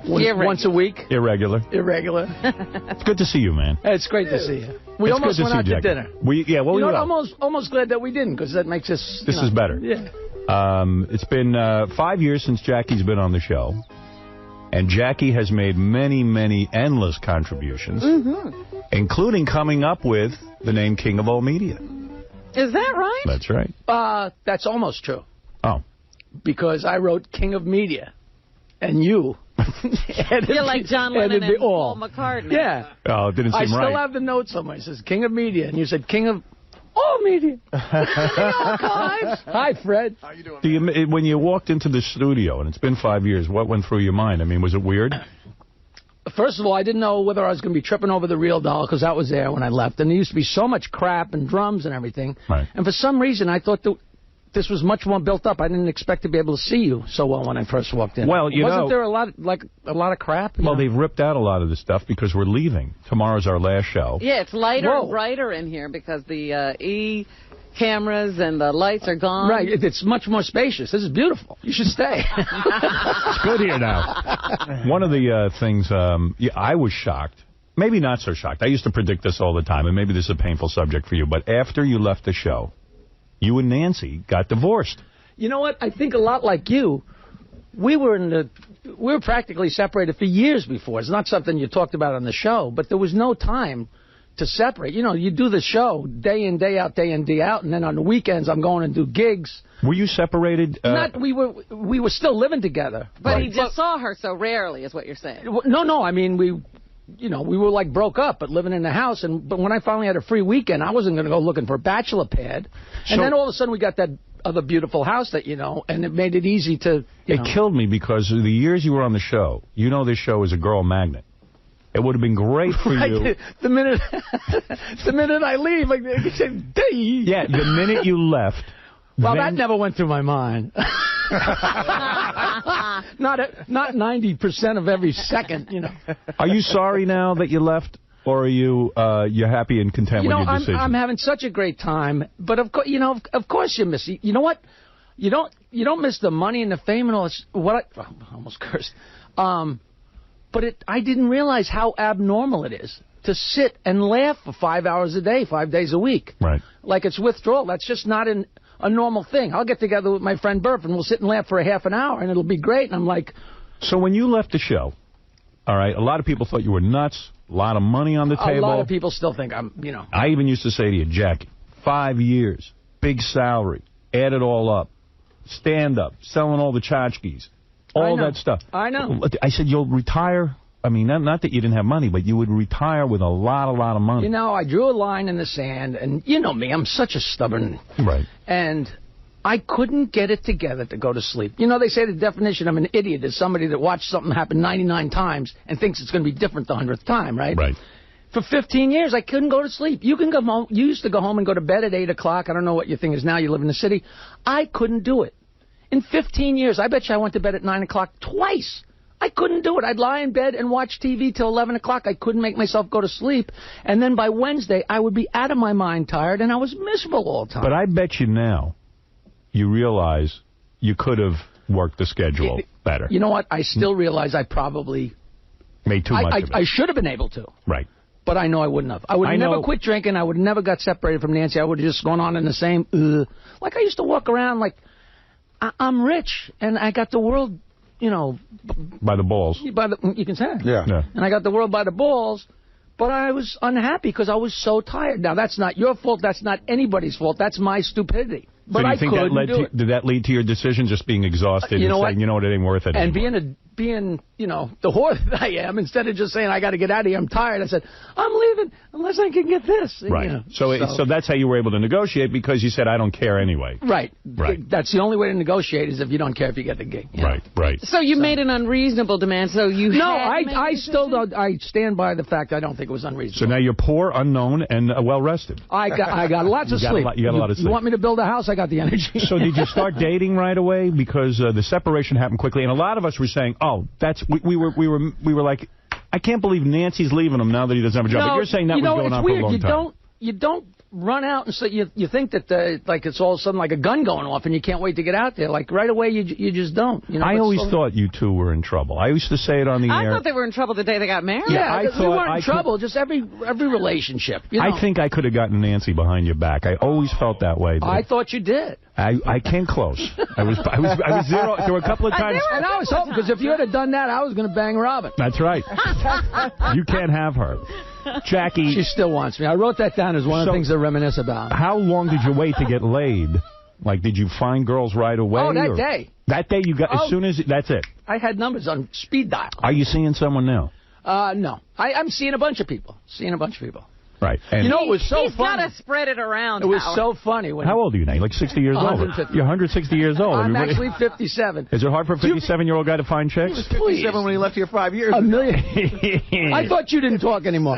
once a week. Irregular. It's good to see you, man. It's great to see you. We almost went out to dinner. We will. Almost glad that we didn't, because that makes us... This is better. Yeah. It's been 5 years since Jackie's been on the show. And Jackie has made many, many endless contributions, including coming up with the name King of All Media. Is that right? That's right. That's almost true. Oh. Because I wrote King of Media. And you You're like John Lennon and Paul McCartney. Yeah. Oh, it didn't seem right. I still have the note somewhere. It says King of Media, and you said King of all media. Hi, Fred. How you doing? When you walked into the studio, and it's been 5 years, what went through your mind? I mean, was it weird? First of all, I didn't know whether I was going to be tripping over the real doll, because that was there when I left. And there used to be so much crap and drums and everything. Right. And for some reason, I thought that this was much more built up. I didn't expect to be able to see you so well when I first walked in. Well, Wasn't there a lot of crap? Well, they've ripped out a lot of the stuff because we're leaving. Tomorrow's our last show. Yeah, it's lighter and brighter in here because the E cameras and the lights are gone. Right, it's much more spacious. This is beautiful. You should stay. It's good here now. One of the things, I was shocked. Maybe not so shocked. I used to predict this all the time, and maybe this is a painful subject for you, but after you left the show, you and Nancy got divorced. You know what? I think a lot like you, we were practically separated for years before. It's not something you talked about on the show, but there was no time to separate. You know, you do the show day in, day out, and then on the weekends I'm going and do gigs. Were you separated? We were still living together. But he just saw her so rarely, is what you're saying. No. I mean, we were like broke up, but living in the house. But when I finally had a free weekend, I wasn't going to go looking for a bachelor pad. And then all of a sudden we got that other beautiful house that and it made it easy to. It killed me because of the years you were on the show. You know, this show is a girl magnet. It would have been great for you. The minute I leave, like, yeah, the minute you left. Well, that never went through my mind. Not 90% of every second, Are you sorry now that you left, or are you're happy and content with your decision? I'm having such a great time, but of course you miss. You know what? You don't miss the money and the fame and all this. I almost cursed. But I didn't realize how abnormal it is to sit and laugh for 5 hours a day, 5 days a week. Right. Like it's withdrawal. That's just not a normal thing. I'll get together with my friend Burp and we'll sit and laugh for a half an hour and it'll be great. And I'm like... So when you left the show, all right, a lot of people thought you were nuts, a lot of money on the table. A lot of people still think I'm, I even used to say to you, Jackie, 5 years, big salary, add it all up, stand up, selling all the tchotchkes. All that stuff. I know. I said, you'll retire. I mean, not that you didn't have money, but you would retire with a lot of money. I drew a line in the sand, and you know me, I'm such a stubborn... Right. And I couldn't get it together to go to sleep. They say the definition of an idiot is somebody that watched something happen 99 times and thinks it's going to be different the 100th time, right? Right. For 15 years, I couldn't go to sleep. You can go home. You used to go home and go to bed at 8 o'clock. I don't know what your thing is now. You live in the city. I couldn't do it. In 15 years, I bet you I went to bed at 9 o'clock twice. I couldn't do it. I'd lie in bed and watch TV till 11 o'clock. I couldn't make myself go to sleep. And then by Wednesday, I would be out of my mind tired, and I was miserable all the time. But I bet you now you realize you could have worked the schedule better. You know what? I still realize I probably... made too much of it. I should have been able to. Right. But I know I wouldn't have. I would have never quit drinking. I would have never got separated from Nancy. I would have just gone on in the same... Like I used to walk around like... I'm rich, and I got the world, by the balls. You can say it. Yeah. And I got the world by the balls, but I was unhappy because I was so tired. Now, that's not your fault. That's not anybody's fault. That's my stupidity. But so do you think did that lead to your decision, just being exhausted and saying, you know what, it ain't worth it anymore? And being the whore that I am, instead of just saying, I got to get out of here, I'm tired, I said, I'm leaving unless I can get this. And, right. So that's how you were able to negotiate, because you said, I don't care anyway. Right. That's the only way to negotiate is if you don't care if you get the gig. Right. So you made an unreasonable demand, so you I still don't. I stand by the fact I don't think it was unreasonable. So now you're poor, unknown, and well-rested. I got lots of sleep. You got a lot of sleep. You want me to build a house? I got the energy. So did you start dating right away? Because the separation happened quickly, and a lot of us were saying, "Oh, that's we were like, I can't believe Nancy's leaving him now that he doesn't have a job." No, but you're saying that was going on for a long time. You don't run out and say you think that like it's all of a sudden like a gun going off and you can't wait to get out there. Like right away you just don't. I always thought you two were in trouble. I used to say it on the air. I thought they were in trouble the day they got married. Yeah, you weren't in trouble. Just every relationship. I think I could have gotten Nancy behind your back. I always felt that way. I thought you did. I came close. I was zero. There were a couple of times. And I was hoping, because if you had done that, I was going to bang Robin. That's right. You can't have her. Jackie. She still wants me. I wrote that down as one of the things to reminisce about. How long did you wait to get laid? Like, did you find girls right away? Oh, that day. That day you got, as soon as, that's it. I had numbers on speed dial. Are you seeing someone now? No. I'm seeing a bunch of people. Right. And you know, it was so He's funny. got to spread it around. It was Howard. so funny. How old are you now? You're like 60 years old. 150. You're 160 years old. I'm Everybody- actually 57. Is it hard for a 57-year-old guy to find chicks? He was 57 when he left here 5 years A ago. million. I thought you didn't talk anymore.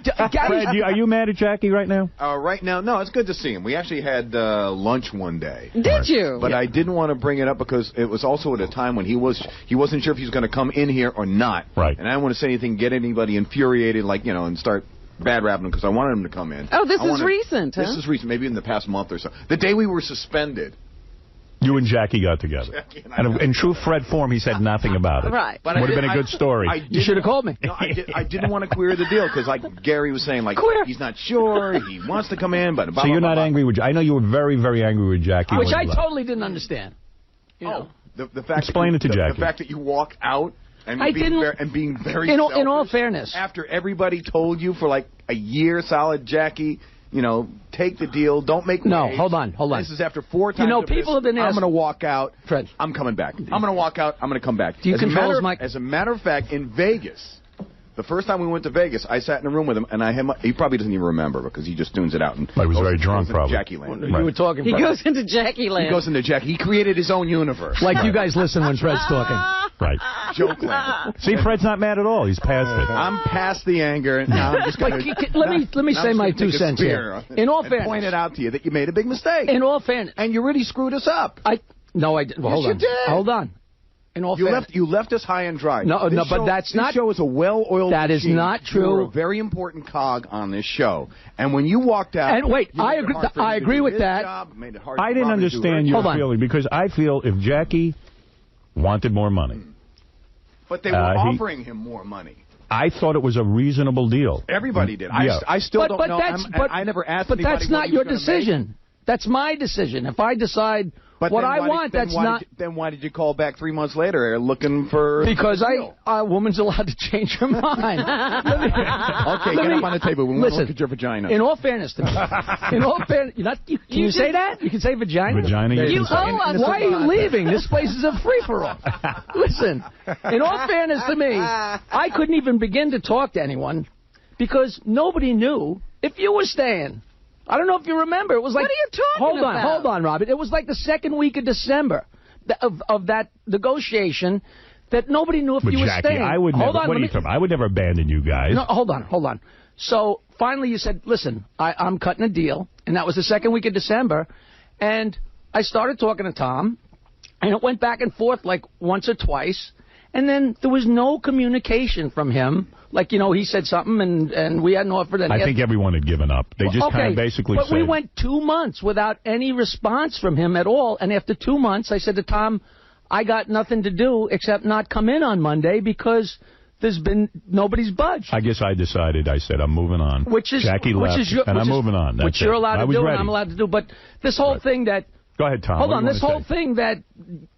Fred, are you mad at Jackie right now? Right now, no, it's good to see him. We actually had lunch one day. Did you? But I didn't want to bring it up because it was also at a time when he wasn't sure if he was going to come in here or not. Right. And I didn't want to say anything, get anybody infuriated, and start bad rapping him because I wanted him to come in. Oh, this is recent, huh? This is recent, maybe in the past month or so. The day we were suspended. You and Jackie got together. And in true Fred form, he said nothing about it. Right. But would have been a good story. You should have called me. No, I didn't want to queer the deal because, Gary was saying, he's not sure, he wants to come in, but blah, So you're blah, not blah, angry with... I know you were very, very angry with Jackie. Which when I you left. totally didn't understand. You know. The fact Explain it to Jackie. The fact that you walk out and I being didn't- being very in selfish, all fairness. after everybody told you for a year solid, Jackie, take the deal, don't make No, waves. hold on. This is after 4 times. People have been I'm asking. going to walk out. Fred. I'm coming back. I'm going to walk out. I'm going to come back. Do you control his mic? As a matter of fact, in Vegas, the first time we went to Vegas, I sat in a room with him, and he probably doesn't even remember because he just tunes it out. And He was very drunk, goes into probably. Jackie Land. You were talking. He goes into Jackie Land. He goes into Jackie. He created his own universe. Like you guys listen when Fred's talking. Right. Joke Land. See, Fred's not mad at all. He's past it. I'm past the anger. Now I'm just gonna, Let me say my 2 cents here. In all fairness, point it out to you that you made a big mistake. In all fairness, and you really screwed us up. No, I didn't. Well, Yes, hold on. you did. Hold on. In all fairness, You left us high and dry. No, This but show- that's not. This show is a well-oiled That is machine. not true. You were a very important cog on this show. And when you walked out, And wait, you I made it agree. hard for him I to agree do with his that. job, made it hard I for didn't Robin to do understand her your job. feeling because I feel if Jackie wanted more money, But they were offering him more money. I thought it was a reasonable deal. Everybody did. Yeah. I still don't know. But I never asked But anybody that's what not he your was gonna make. decision. That's my decision. If I decide But what then I why want, did, then that's why not. Did you, then why did you call back 3 months later looking for? Because the deal? a woman's allowed to change her mind. Okay, get up on the table. We want to look at your vagina. In all fairness to me, in all fairness, can you say that? You can say vagina. Vagina. You owe us. Why are you leaving? This place is a free for all. Listen, in all fairness to me, I couldn't even begin to talk to anyone because nobody knew if you were staying. I don't know if you remember. It was like, what are you talking about? Hold on, Robert. It was like the second week of December of that negotiation that nobody knew if With you were Jackie, staying. I would Hold never. on, What are let you me- talking about? I would never abandon you guys. No, hold on. So finally you said, listen, I'm cutting a deal. And that was the second week of December. And I started talking to Tom. And it went back and forth like once or twice. And then there was no communication from him. Like, he said something and we hadn't offered any. I think everyone had given up. They just kind of basically but said. we went 2 months without any response from him at all. And after 2 months, I said to Tom, I got nothing to do except not come in on Monday because there's been nobody's budged. I guess I decided. I said I'm moving on. Jackie left, and I'm moving on. That's which you're it. allowed I to was do ready. and I'm allowed to do. But this whole thing that. Go ahead, Tom. Hold What on. do you This wanna whole say? thing that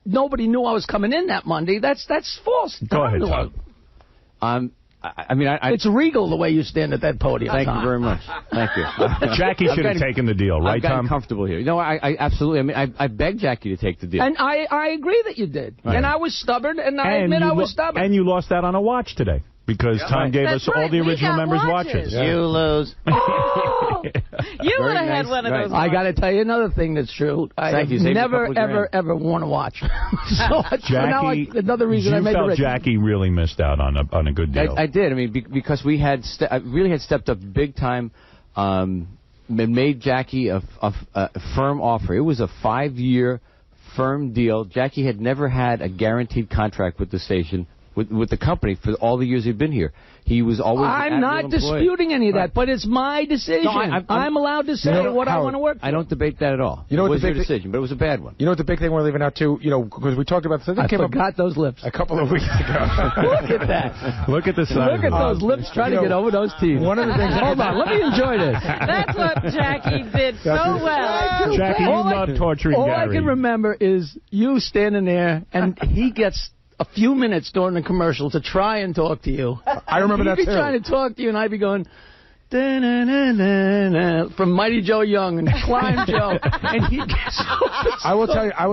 nobody knew I was coming in that Monday, that's false. Go ahead, Tom. It's regal the way you stand at that podium. Thank you Tom. very much. Thank you. Jackie should have taken the deal, right, I've gotten Tom? comfortable here. No, I absolutely. I mean, I begged Jackie to take the deal. And I agree that you did. Right. And I was stubborn, and I admit you I was stubborn. And you lost out on a watch today because Tom gave us all the original members' watches. You lose. You would have had one of those. I got to tell you another thing that's true. I Thank you. have Saved a never, couple of grand. ever worn a watch. so Jackie, another reason you I made felt the Jackie really missed out on a good deal. I did. I mean, because we had I really had stepped up big time, and made Jackie a firm offer. It was a 5-year firm deal. Jackie had never had a guaranteed contract with the station, with the company for all the years he'd been here. He was always. I'm not disputing any of that, but it's my decision. No, I'm allowed to say what I want to work for. I don't debate that at all. You know it what was the your big decision, but it was a bad one. You know what the big thing we're leaving out too? Because we talked about I forgot those lips. a couple of weeks ago. Look at that. Look at the size. Look at those lips trying to get over those teeth. One of the things. Hold on, let me enjoy this. That's what Jackie did so well. Jackie, you love torturing All Gary. I can remember is you standing there, and he gets a few minutes during the commercial to try and talk to you. I remember He'd that be too. trying to talk to you, and I'd be going, from Mighty Joe Young and Climb Joe, and he gets I will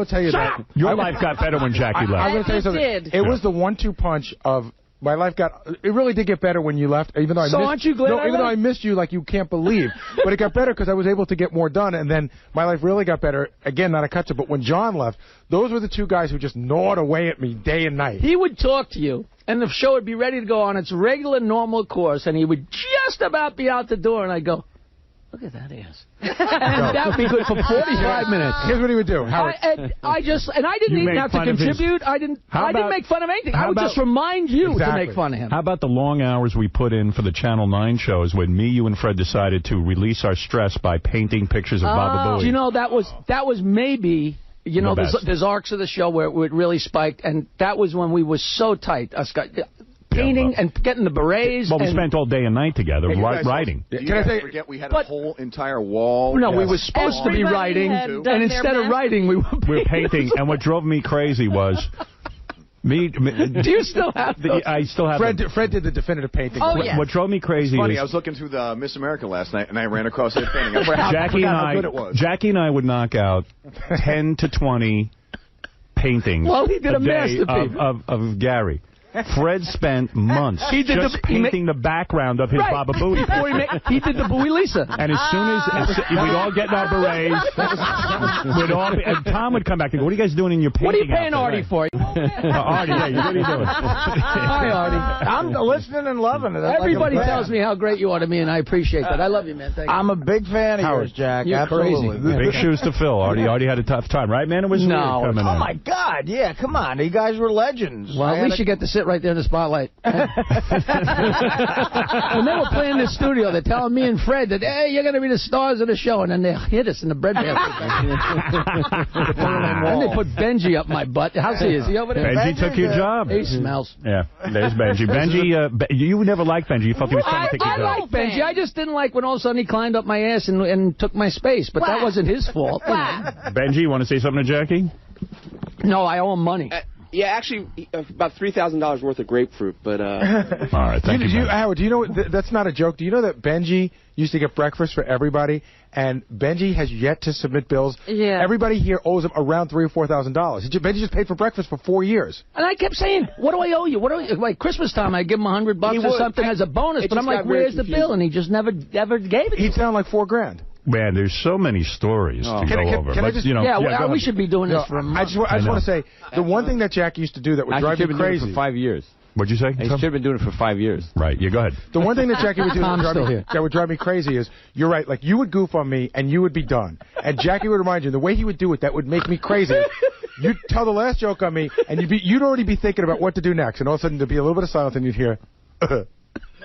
tell you that your life got better when Jackie left. I'm going to tell you something. It was the 1-2 punch of my life it really did get better when you left, even though aren't you glad even though I missed you like you can't believe. But it got better because I was able to get more done, and then my life really got better. Again, not a cut to, but when John left, those were the two guys who just gnawed away at me day and night. He would talk to you, and the show would be ready to go on its regular, normal course, and he would just about be out the door, and I'd go, look at that ass. And that would be good for 45 minutes. Here's what he would do, Howard. I didn't even have to contribute. I didn't make fun of anything. I would just remind you to make fun of him. How about the long hours we put in for the Channel 9 shows when me, you, and Fred decided to release our stress by painting pictures of Baba Booey? You know, that was maybe... You know, there's arcs of the show where it really spiked, and that was when we were so tight. Us guys, painting and getting the berets. Well, we spent all day and night together writing. Can I forget we had a whole entire wall? No, we were supposed to be writing, and instead of writing, we were painting. And what drove me crazy was... Do you still have those? I still have Fred did the definitive painting. Oh, yes. What drove me crazy it's funny, is... I was looking through the Miss America last night, and I ran across that painting. Jackie and I would knock out 10 to 20 paintings he did a masterpiece of Gary. Fred spent months painting the background of his Baba Booey. He did the Bowie Lisa. And as soon as we'd all get in our berets, and Tom would come back and go, what are you guys doing in your painting? What are you paying Artie for? Artie, what are you doing? Hi, Artie. I'm listening and loving it. Everybody tells me how great you are to me, and I appreciate that. I love you, man. Thank you. I'm a big fan of yours, Jack. You're Absolutely. crazy. Big shoes to fill. Artie had a tough time, right, man? It was weird coming in. Oh, my God. Yeah, come on. You guys were legends. Well, at least you get to sit right there in the spotlight. When they were playing this studio, they're telling me and Fred that, hey, you're going to be the stars of the show, and then they hit us in the breadbasket. And they put Benji up my butt. How's he? Is he over there? Benji took your job. He smells. Yeah, there's Benji. Benji, you never liked Benji. You felt he was trying to take your job. I like Benji. I just didn't like when all of a sudden he climbed up my ass and took my space, but that wasn't his fault. Benji, you want to say something to Jackie? No, I owe him money. Yeah, actually, about $3,000 worth of grapefruit, but... All right, thank you, Howard, do you know, that's not a joke. Do you know that Benji used to get breakfast for everybody, and Benji has yet to submit bills? Yeah. Everybody here owes him around $3,000 or $4,000. Benji just paid for breakfast for 4 years. And I kept saying, what do I owe you? What do I, like Christmas time, I give him $100 or something as a bonus, but I'm like, where's the bill? And he just never ever gave it. He'd sound like $4,000. Man, there's so many stories to go over. Can I just, we should be doing this for a month. I just want to say, the one thing that Jack used to do that would drive me crazy. Doing it for 5 years. What'd you say? He should have been doing it for 5 years. Right, go ahead. The one thing that Jackie would do that would drive me crazy is, you're right, like you would goof on me and you would be done. And Jackie would remind you, the way he would do it, that would make me crazy. You'd tell the last joke on me, and you'd already be thinking about what to do next. And all of a sudden there'd be a little bit of silence and you'd hear,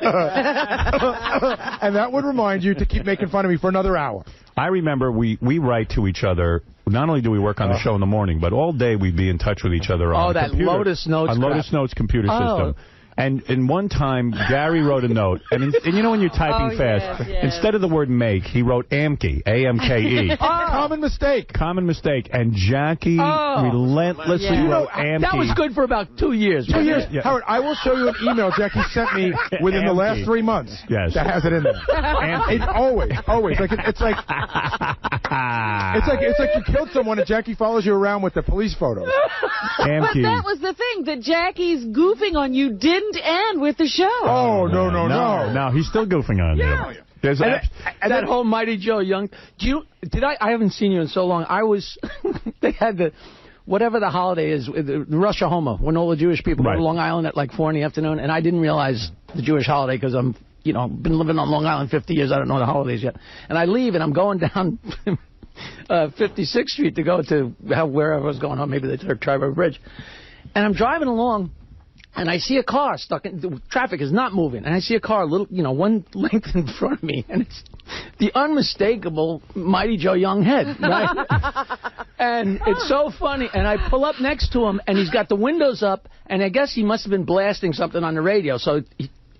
and that would remind you to keep making fun of me for another hour. I remember we write to each other. Not only do we work on the show in the morning, but all day we'd be in touch with each other on that computer, Lotus Notes on Lotus Notes computer system. And in one time, Gary wrote a note, and you know when you're typing fast, instead of the word make, he wrote AMKE, A-M-K-E. Common mistake. Common mistake. And Jackie relentlessly wrote AMKE. That was good for about 2 years. 2 years. Yeah. Howard, I will show you an email Jackie sent me within the last 3 months. Yes. That has it in there. It always. Like it's like you killed someone and Jackie follows you around with the police photos. But that was the thing, that Jackie's goofing on you didn't end with the show. Oh, no. No, he's still goofing on you. There's that whole Mighty Joe Young. I haven't seen you in so long. They had whatever the holiday is, the Rosh Hashanah, when all the Jewish people go to Long Island at like 4 in the afternoon, and I didn't realize the Jewish holiday because I'm, been living on Long Island 50 years. I don't know the holidays yet. And I leave, and I'm going down 56th Street to go to wherever I was going home, maybe the Tri-River Bridge. And I'm driving along, and I see a car stuck in... The traffic is not moving. And I see a car one length in front of me. And it's the unmistakable Mighty Joe Young head, right? And it's so funny. And I pull up next to him, and he's got the windows up. And I guess he must have been blasting something on the radio. So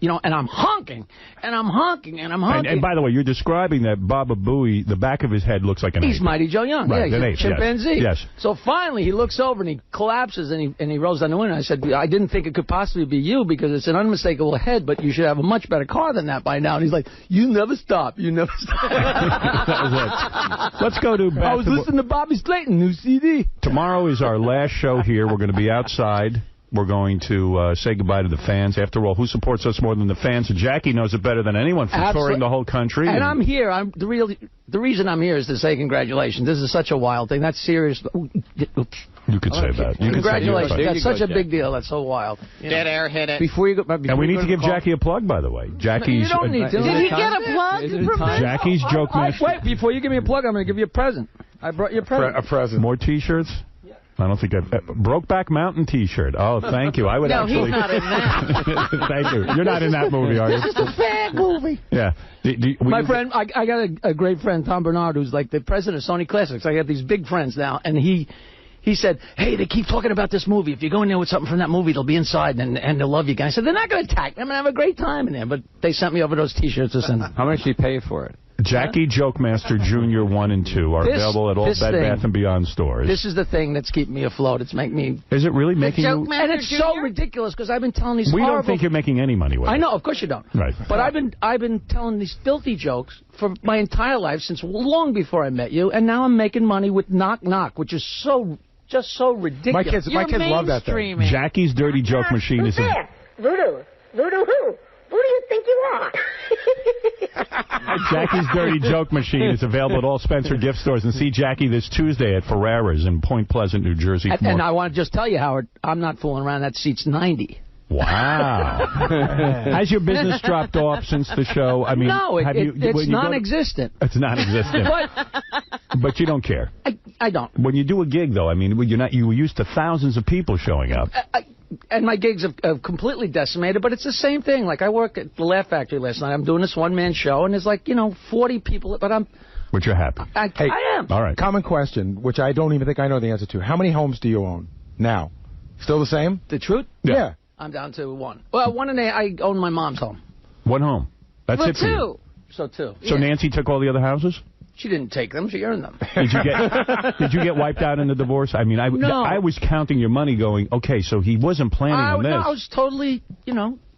and I'm honking, and I'm honking, and I'm honking. And by the way, you're describing that Baba Booey, the back of his head looks like an ape. He's Mighty Joe Young. Right, Yeah, an he's ape, a chimpanzee. Yes. So finally, he looks over and he collapses and he rolls down the window. I said, I didn't think it could possibly be you because it's an unmistakable head, but you should have a much better car than that by now. And he's like, you never stop. You never stop. That was it. Let's go to Beth. I was listening to Bobby Slayton, new CD. Tomorrow is our last show here. We're going to be outside. We're going to say goodbye to the fans. After all, who supports us more than the fans? And Jackie knows it better than anyone from touring the whole country. And I'm here. The reason I'm here is to say congratulations. This is such a wild thing. That's serious. You could say that. Congratulations. That's such a big deal. That's so wild. Dead air hit it. Before you go, and we need to give Jackie a plug, by the way. Jackie's. You don't need to. Did he get a plug? Jackie's joke master. Wait, before you give me a plug, I'm going to give you a present. I brought you a present. A present. More T-shirts? I don't think I've... Brokeback Mountain T-shirt. Oh, thank you. I would actually... he's not in that. Thank you. You're not in that movie, are you? It's just a fag movie. Yeah. My friend, I got a great friend, Tom Bernard, who's like the president of Sony Classics. I got these big friends now, and he said, hey, they keep talking about this movie. If you go in there with something from that movie, they'll be inside, and they'll love you guys. I said, they're not going to attack me. I'm going to have a great time in there. But they sent me over those T-shirts to send them. How much did you pay for it? Jackie Joke Master Jr. 1 and 2 are available at all Bed Bath & Beyond stores. This is the thing that's keeping me afloat. It's making me... Is it really making you... And it's so ridiculous because I've been telling these horrible... We don't think you're making any money with it. I know, of course you don't. Right. But I've been telling these filthy jokes for my entire life since long before I met you, and now I'm making money with Knock Knock, which is just so ridiculous. My kids love that thing. Jackie's Dirty Joke Machine is... Voodoo. Voodoo who? Who do you think you are? Jackie's Dirty Joke Machine is available at all Spencer gift stores. And see Jackie this Tuesday at Ferrera's in Point Pleasant, New Jersey. And I want to just tell you, Howard, I'm not fooling around. That seat's 90. Wow. Has your business dropped off since the show? I mean, no, it's non-existent. It's non-existent. But you don't care. I don't. When you do a gig, though, I mean, you were used to thousands of people showing up. And my gigs have completely decimated, but it's the same thing. Like, I work at the Laugh Factory last night. I'm doing this one-man show, and there's like, 40 people, but But you're happy. I am. All right. Common question, which I don't even think I know the answer to. How many homes do you own now? Still the same? The truth? Yeah. I'm down to one. Well, I own my mom's home. One home. That's it for you. So two. So Nancy took all the other houses? She didn't take them. She earned them. Did you get wiped out in the divorce? I mean, No. I was counting your money going, okay, so he wasn't planning on this. No, I was totally,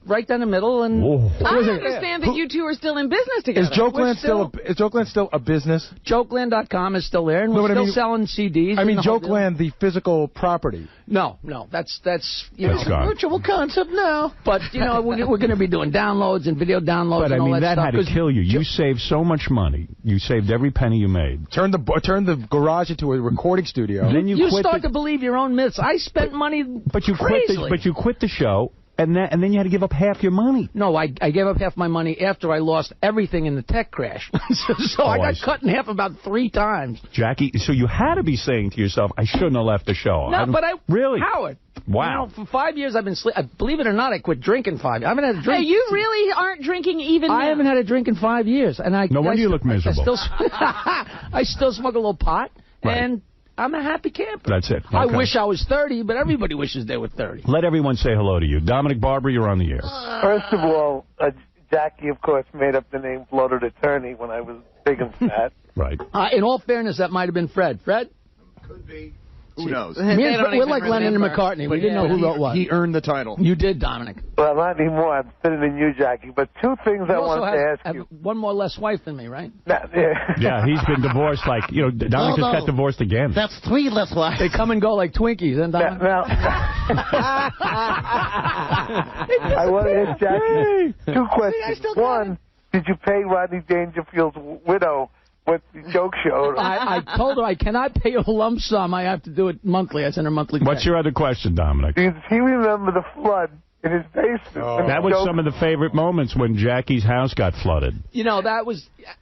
right down the middle. And I understand that you two are still in business together. Is Jokeland still a business? Jokeland.com is still there, and we're still selling CDs. I mean, Jokeland, the physical property. No, that's That's a gone. virtual concept now. But we're going to be doing downloads and video downloads. But and I all mean, that stuff, had to kill you. You saved so much money. You saved every penny you made. Turn the garage into a recording studio. Then you start to believe your own myths. I spent money. But you quit the show. And then you had to give up half your money. No, I gave up half my money after I lost everything in the tech crash. so I got cut in half about 3 times. Jackie, so you had to be saying to yourself, I shouldn't have left the show. No, but Really? Howard. Wow. For 5 years I've been believe it or not, I quit drinking 5 years. I haven't had a drink. Hey, you really aren't drinking even now? I haven't had a drink in 5 years. And no wonder you look miserable. I still smoke a little pot. Right. And I'm a happy camper. That's it. Okay. I wish I was 30, but everybody wishes they were 30. Let everyone say hello to you. Dominic Barber, you're on the air. First of all, Jackie, of course, made up the name Bloated Attorney when I was big and fat. Right. In all fairness, that might have been Fred. Fred? Could be. Who knows? We're like Lennon and McCartney. We didn't know who wrote what. He earned the title. You did, Dominic. Well, not anymore. I'm thinner than you, Jackie. But 2 things I wanted to ask you. One more less wife than me, right? Yeah, he's been divored Dominic just got divorced again. That's 3 less wives. They come and go like Twinkies. And I want to ask Jackie 2 questions. One, did you pay Rodney Dangerfield's widow with the joke show? I told her I cannot pay a lump sum. I have to do it monthly. I send her monthly check. What's your other question, Dominic? Does he remember the flood in his basement? That was some of the favorite moments when Jackie's house got flooded.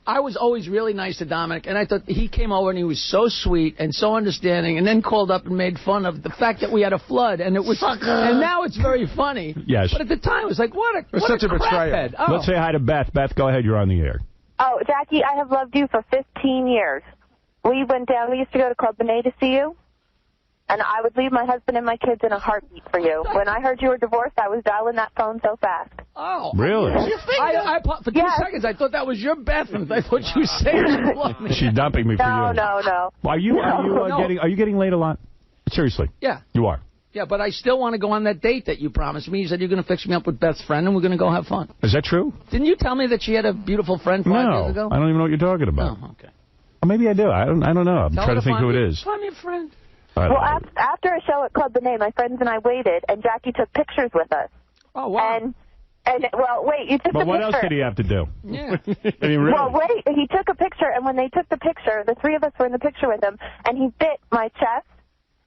I was always really nice to Dominic, and I thought he came over and he was so sweet and so understanding, and then called up and made fun of the fact that we had a flood, and it was, and now it's very funny. Yes. But at the time, it was like, what a such a betrayal. craphead. Oh. Let's say hi to Beth. Beth, go ahead. You're on the air. Oh, Jackie, I have loved you for 15 years. We used to go to Club Benet to see you, and I would leave my husband and my kids in a heartbeat for you. When I heard you were divorced, I was dialing that phone so fast. Oh. Really? For 2 seconds, I thought that was your bathroom. I thought you were saying you loved me. She's dumping me for you. No. Are you getting laid a lot? Seriously? Yeah. You are? Yeah, but I still want to go on that date that you promised me. You said you're going to fix me up with Beth's friend, and we're going to go have fun. Is that true? Didn't you tell me that she had a beautiful friend 5 years ago? I don't even know what you're talking about. Oh, okay. Or maybe I do. I don't know. I'm trying to think who it is. Find me a friend. Well, after a show at Club Benet, my friends and I waited, and Jackie took pictures with us. Oh, wow. And well, wait, you took the picture. But what else did he have to do? Yeah. I mean, really? Well, wait, he took a picture, and when they took the picture, the three of us were in the picture with him, and he bit my chest.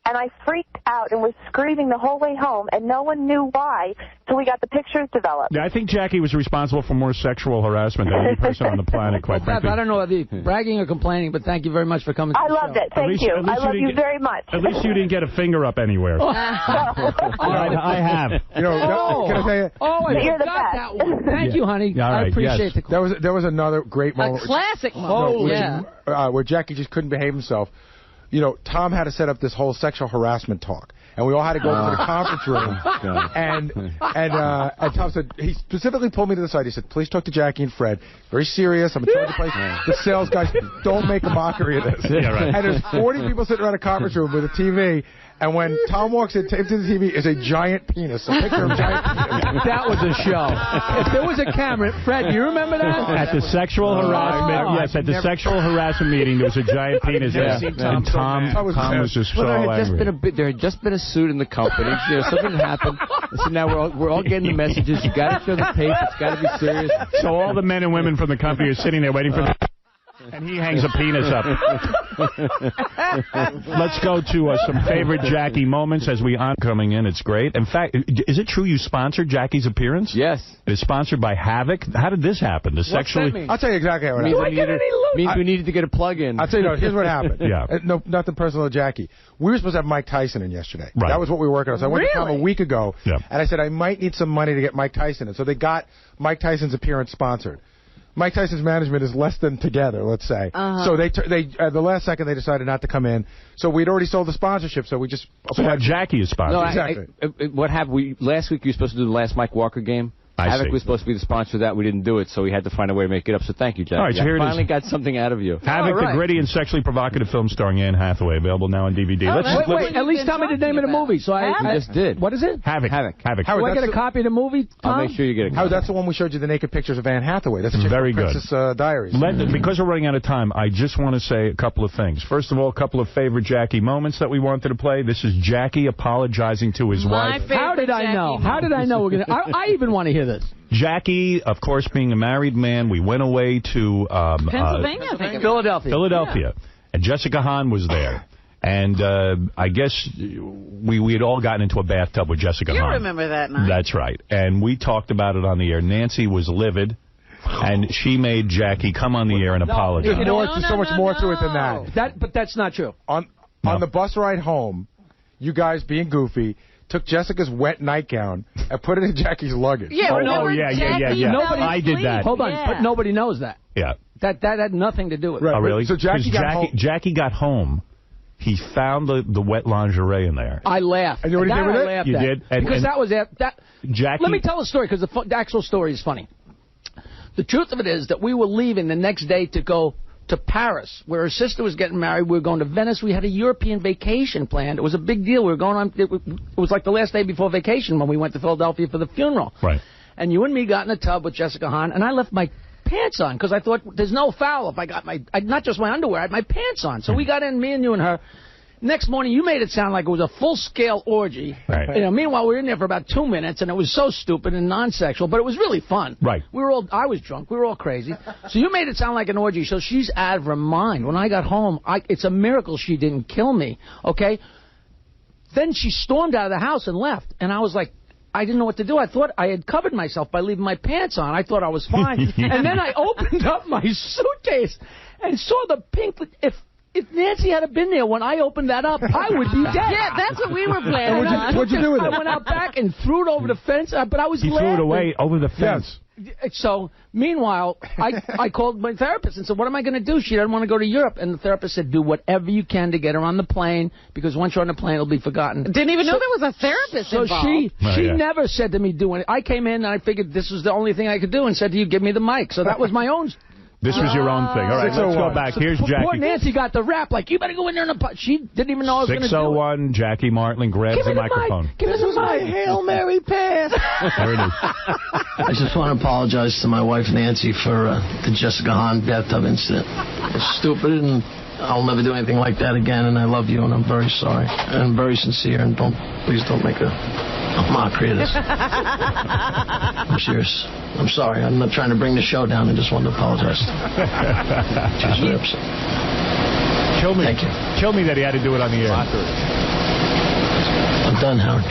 And I freaked out and was screaming the whole way home, and no one knew why till we got the pictures developed. Yeah, I think Jackie was responsible for more sexual harassment than any person on the planet, quite frankly. I don't know whether you're bragging or complaining, but thank you very much for coming to the show. I loved it. Thank you. I love you very much. At least you didn't get a finger up anywhere. I have. You know, can I tell you? You're the got best. that one. Thank you, honey. All right, I appreciate the call. There was another great moment. A classic moment. Where Jackie just couldn't behave himself. You know, Tom had to set up this whole sexual harassment talk, and we all had to go into the conference room. And Tom said, he specifically pulled me to the side. He said, "Please talk to Jackie and Fred. Very serious. I'm in charge of the place. The sales guys, don't make a mockery of this." Yeah, right. And there's 40 people sitting around a conference room with a TV. And when Tom walks in, taped to the TV is a giant penis. A picture of a giant penis. That was a show. If there was a camera, Fred, do you remember that? At the sexual harassment, yes, at the sexual harassment meeting, there was a giant penis there. And Tom was just so angry. There had just been a suit in the company. You know, something happened. So now we're all getting the messages. You got to show the tape. It's got to be serious. So all the men and women from the company are sitting there waiting for the... And he hangs a penis up. Let's go to some favorite Jackie moments as we on coming in. It's great. In fact, is it true you sponsored Jackie's appearance? Yes. It is sponsored by Havoc. How did this happen? What's that mean? I'll tell you exactly how it happened. We needed to get a plug in. I'll tell you, here's what happened. Yeah. No, nothing personal to Jackie. We were supposed to have Mike Tyson in yesterday. Right. That was what we were working on. So I went to Tom a week ago, yeah. And I said, I might need some money to get Mike Tyson in. So they got Mike Tyson's appearance sponsored. Mike Tyson's management is less than together, let's say. So they at the last second, they decided not to come in. So we'd already sold the sponsorship, so we just... So now Jackie is sponsored. No, exactly. What happened? Last week you were supposed to do the last Mike Walker game. Havoc was supposed to be the sponsor of that. We didn't do it, so we had to find a way to make it up. So thank you, Jackie. All right, so here finally it is. Got something out of you. Havoc, the gritty and sexually provocative film starring Anne Hathaway, available now on DVD. Wait, at least tell me the name of the movie. So I just did. What is it? Havoc. Howard, do I get a copy of the movie, Tom? I'll make sure you get a copy. Howard, that's the one we showed you the naked pictures of Anne Hathaway. That's a very good. Princess Diaries. Because we're running out of time, I just want to say a couple of things. First of all, a couple of favorite Jackie moments that we wanted to play. This is Jackie apologizing to his wife. How did I know? How did I know we're gonna? I even want to hear this. Jackie, of course, being a married man, we went away to Pennsylvania, I think. Philadelphia. And Jessica Hahn was there. And I guess we had all gotten into a bathtub with Jessica Hahn. You remember that night. That's right. And we talked about it on the air. Nancy was livid. And she made Jackie come on the air and apologize. You know what? There's so much more to it than that. But that's not true. On the bus ride home, you guys being goofy... took Jessica's wet nightgown and put it in Jackie's luggage. Yeah, Nobody, I did that. Hold on, but nobody knows that. Yeah. That had nothing to do with it. Oh, really? So Jackie got home. He found the wet lingerie in there. I laughed. And you know what he did with it? Laughed you at. did? Because that was that. Jackie. Let me tell a story, because the actual story is funny. The truth of it is that we were leaving the next day to go to Paris, where her sister was getting married. We were going to Venice. We had a European vacation planned. It was a big deal. We were going on. It was like the last day before vacation when we went to Philadelphia for the funeral. Right. And you and me got in a tub with Jessica Hahn, and I left my pants on because I thought there's no foul if I got not just my underwear, I had my pants on. So we got in, me and you and her. Next morning, you made it sound like it was a full-scale orgy. Right. You know, meanwhile, we were in there for about 2 minutes, and it was so stupid and non-sexual, but it was really fun. Right. I was drunk. We were all crazy. So you made it sound like an orgy. So she's out of her mind. When I got home, it's a miracle she didn't kill me. Okay. Then she stormed out of the house and left, and I was like, I didn't know what to do. I thought I had covered myself by leaving my pants on. I thought I was fine. And then I opened up my suitcase and saw the pink. If Nancy had been there when I opened that up, I would be dead. Yeah, that's what we were planning. What'd you do with it? I went out back and threw it over the fence, but I was laughing. Threw it away over the fence. Yes. So, meanwhile, I called my therapist and said, what am I going to do? She doesn't want to go to Europe. And the therapist said, do whatever you can to get her on the plane, because once you're on the plane, it'll be forgotten. Didn't even know there was a therapist involved. So she never said to me, do anything. I came in and I figured this was the only thing I could do and said to you, give me the mic. So that was my own... This was your own thing. All right, let's go back. Here's Jackie. Poor Nancy got the rap, like, you better go in there and... She didn't even know I was going to do it. 601, Jackie Martling grabs the microphone. Give me my Hail Mary pass. There it is. I just want to apologize to my wife, Nancy, for the Jessica Hahn bathtub incident. It's stupid, and I'll never do anything like that again, and I love you, and I'm very sorry. And I'm very sincere, and please don't make a mockery of this. I'm serious. I'm sorry. I'm not trying to bring the show down. I just wanted to apologize. She's very upset. Thank you. Show me that he had to do it on the air. I'm done, Howard.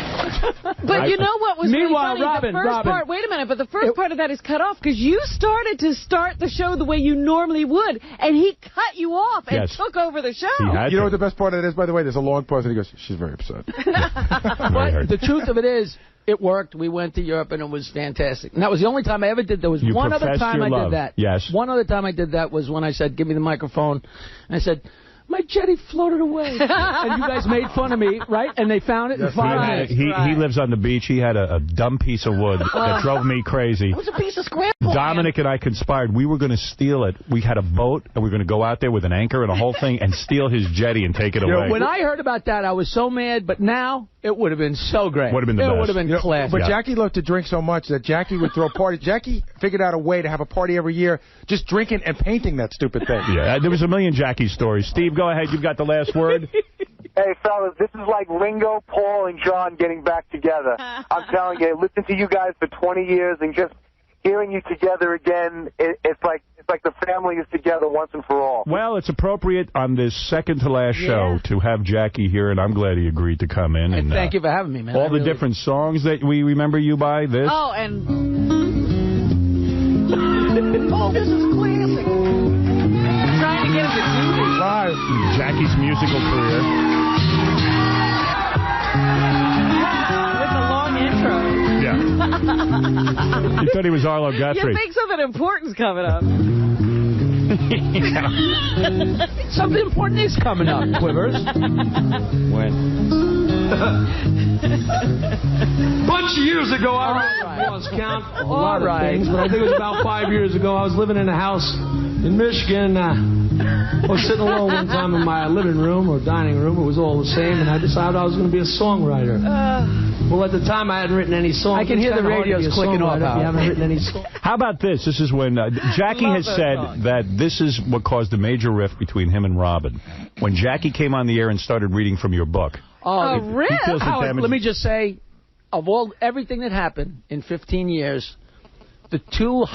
But you know what was Meanwhile, really funny? Robin, Part, wait a minute, but the first part of that is cut off because you started to start the show the way you normally would, and he cut you off and took over the show. You know what the best part of it is, by the way? There's a long pause, and he goes, she's very upset. But the truth of it is, it worked. We went to Europe, and it was fantastic. And that was the only time I ever did. There was one other time I did that. Yes. One other time I did that was when I said, give me the microphone. And I said, my jetty floated away. And you guys made fun of me, right? And they found it in 5 minutes. He lives on the beach. He had a dumb piece of wood that drove me crazy. It was a piece of scramble. Dominic and I conspired. We were going to steal it. We had a boat, and we were going to go out there with an anchor and a whole thing and steal his jetty and take it away. When I heard about that, I was so mad, but now it would have been so great. Would have been the best. It would have been classic. But Jackie loved to drink so much that Jackie would throw parties. Jackie figured out a way to have a party every year, just drinking and painting that stupid thing. Yeah, there was a million Jackie stories. Steve, go ahead. You've got the last word. Hey, fellas, this is like Ringo, Paul, and John getting back together. I'm telling you, listen to you guys for 20 years and just hearing you together again, it's like the family is together once and for all. Well, it's appropriate on this second-to-last show to have Jackie here, and I'm glad he agreed to come in. And thank you for having me, man. All the different songs that we remember you by, this. Oh, and... oh, this is classic. I'm trying to get him to do this. Live. Jackie's musical career. With the long intro. Yeah. You thought he was Arlo Guthrie. You think something important's coming up. Something important is coming up, Quivers. When? Bunch of years ago, I lost count of a lot of things, but I think it was about 5 years ago. I was living in a house in Michigan. I was sitting alone one time in my living room or dining room. It was all the same, and I decided I was going to be a songwriter. Well, at the time, I hadn't written any songs. I can hear the radios clicking off. You haven't written any songs. How about this? This is when Jackie has said that this is what caused a major rift between him and Robin. When Jackie came on the air and started reading from your book. Oh, really? Howard, let me just say, of everything that happened in 15 years, the two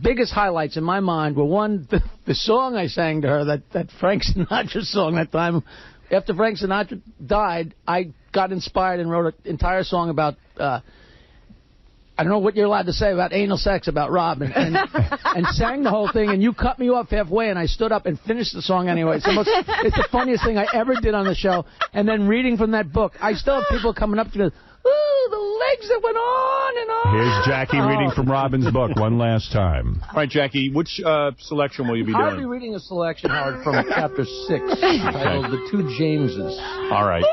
biggest highlights in my mind were, one, the song I sang to her, that Frank Sinatra song that time. After Frank Sinatra died, I got inspired and wrote an entire song about, I don't know what you're allowed to say about anal sex, about Robin, and sang the whole thing, and you cut me off halfway, and I stood up and finished the song anyway. It's the funniest thing I ever did on the show. And then reading from that book, I still have people coming up to me, ooh, the legs that went on and on. Here's Jackie reading from Robin's book one last time. All right, Jackie, which selection will you be doing? I'll be reading a selection, Howard, from chapter 6, titled The Two Jameses. All right.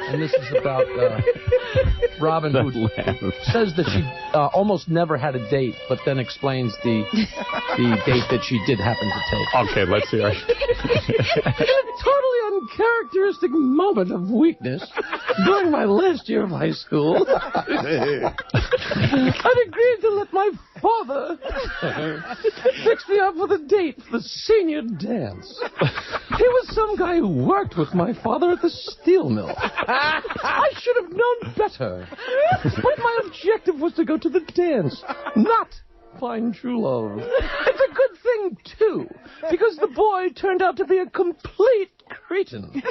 And this is about Robin, who says that she almost never had a date, but then explains the date that she did happen to take. Okay, let's hear it. In a totally uncharacteristic moment of weakness during my last year of high school, I'd agreed to let my father fix me up with a date for the senior dance. He was some guy who worked with my father at the steel mill. I should have known better. But my objective was to go to the dance, not find true love. It's a good thing, too, because the boy turned out to be a complete cretin. I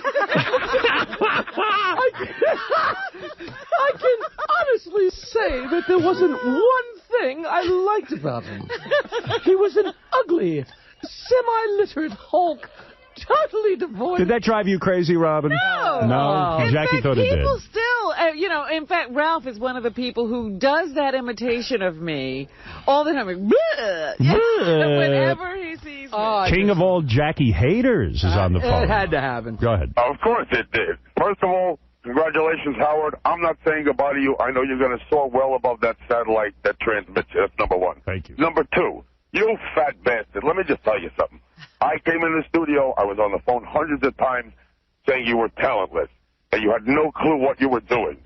can honestly say that there wasn't one thing I liked about him. He was an ugly, semi-literate hulk, totally devoid. Did that drive you crazy, Robin? No. No? In Jackie fact, thought it did. People still, you know, in fact, Ralph is one of the people who does that imitation of me all the time. Like, whenever he sees me. King of all Jackie haters is on the phone. It had to happen. Go ahead. Of course it did. First of all, congratulations, Howard. I'm not saying goodbye to you. I know you're going to soar well above that satellite that transmits you. That's number one. Thank you. Number two, you fat bastard. Let me just tell you something. I came in the studio. I was on the phone hundreds of times saying you were talentless and you had no clue what you were doing.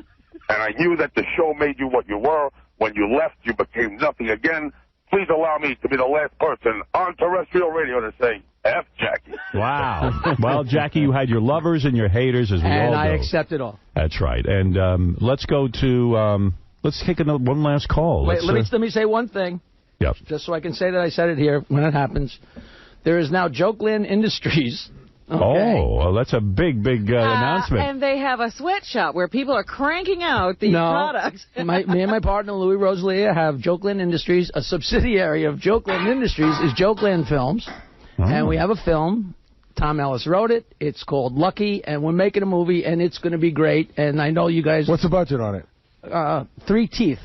And I knew that the show made you what you were. When you left, you became nothing again. Please allow me to be the last person on terrestrial radio to say, F Jackie. Wow. Well, Jackie, you had your lovers and your haters, as we all do. And I accept it all. That's right. And let's go to, let's take one last call. Wait, let me say one thing. Yep. Just so I can say that I said it here when it happens. There is now Jokeland Industries. Okay. Oh, well, that's a big announcement. And they have a sweatshop where people are cranking out these products. Me and my partner, Louis Rosalia, have Jokeland Industries. A subsidiary of Jokeland Industries is Jokeland Films. Oh. And we have a film. Tom Ellis wrote it. It's called Lucky, and we're making a movie, and it's going to be great. And I know you guys... What's the budget on it? 3 teeth.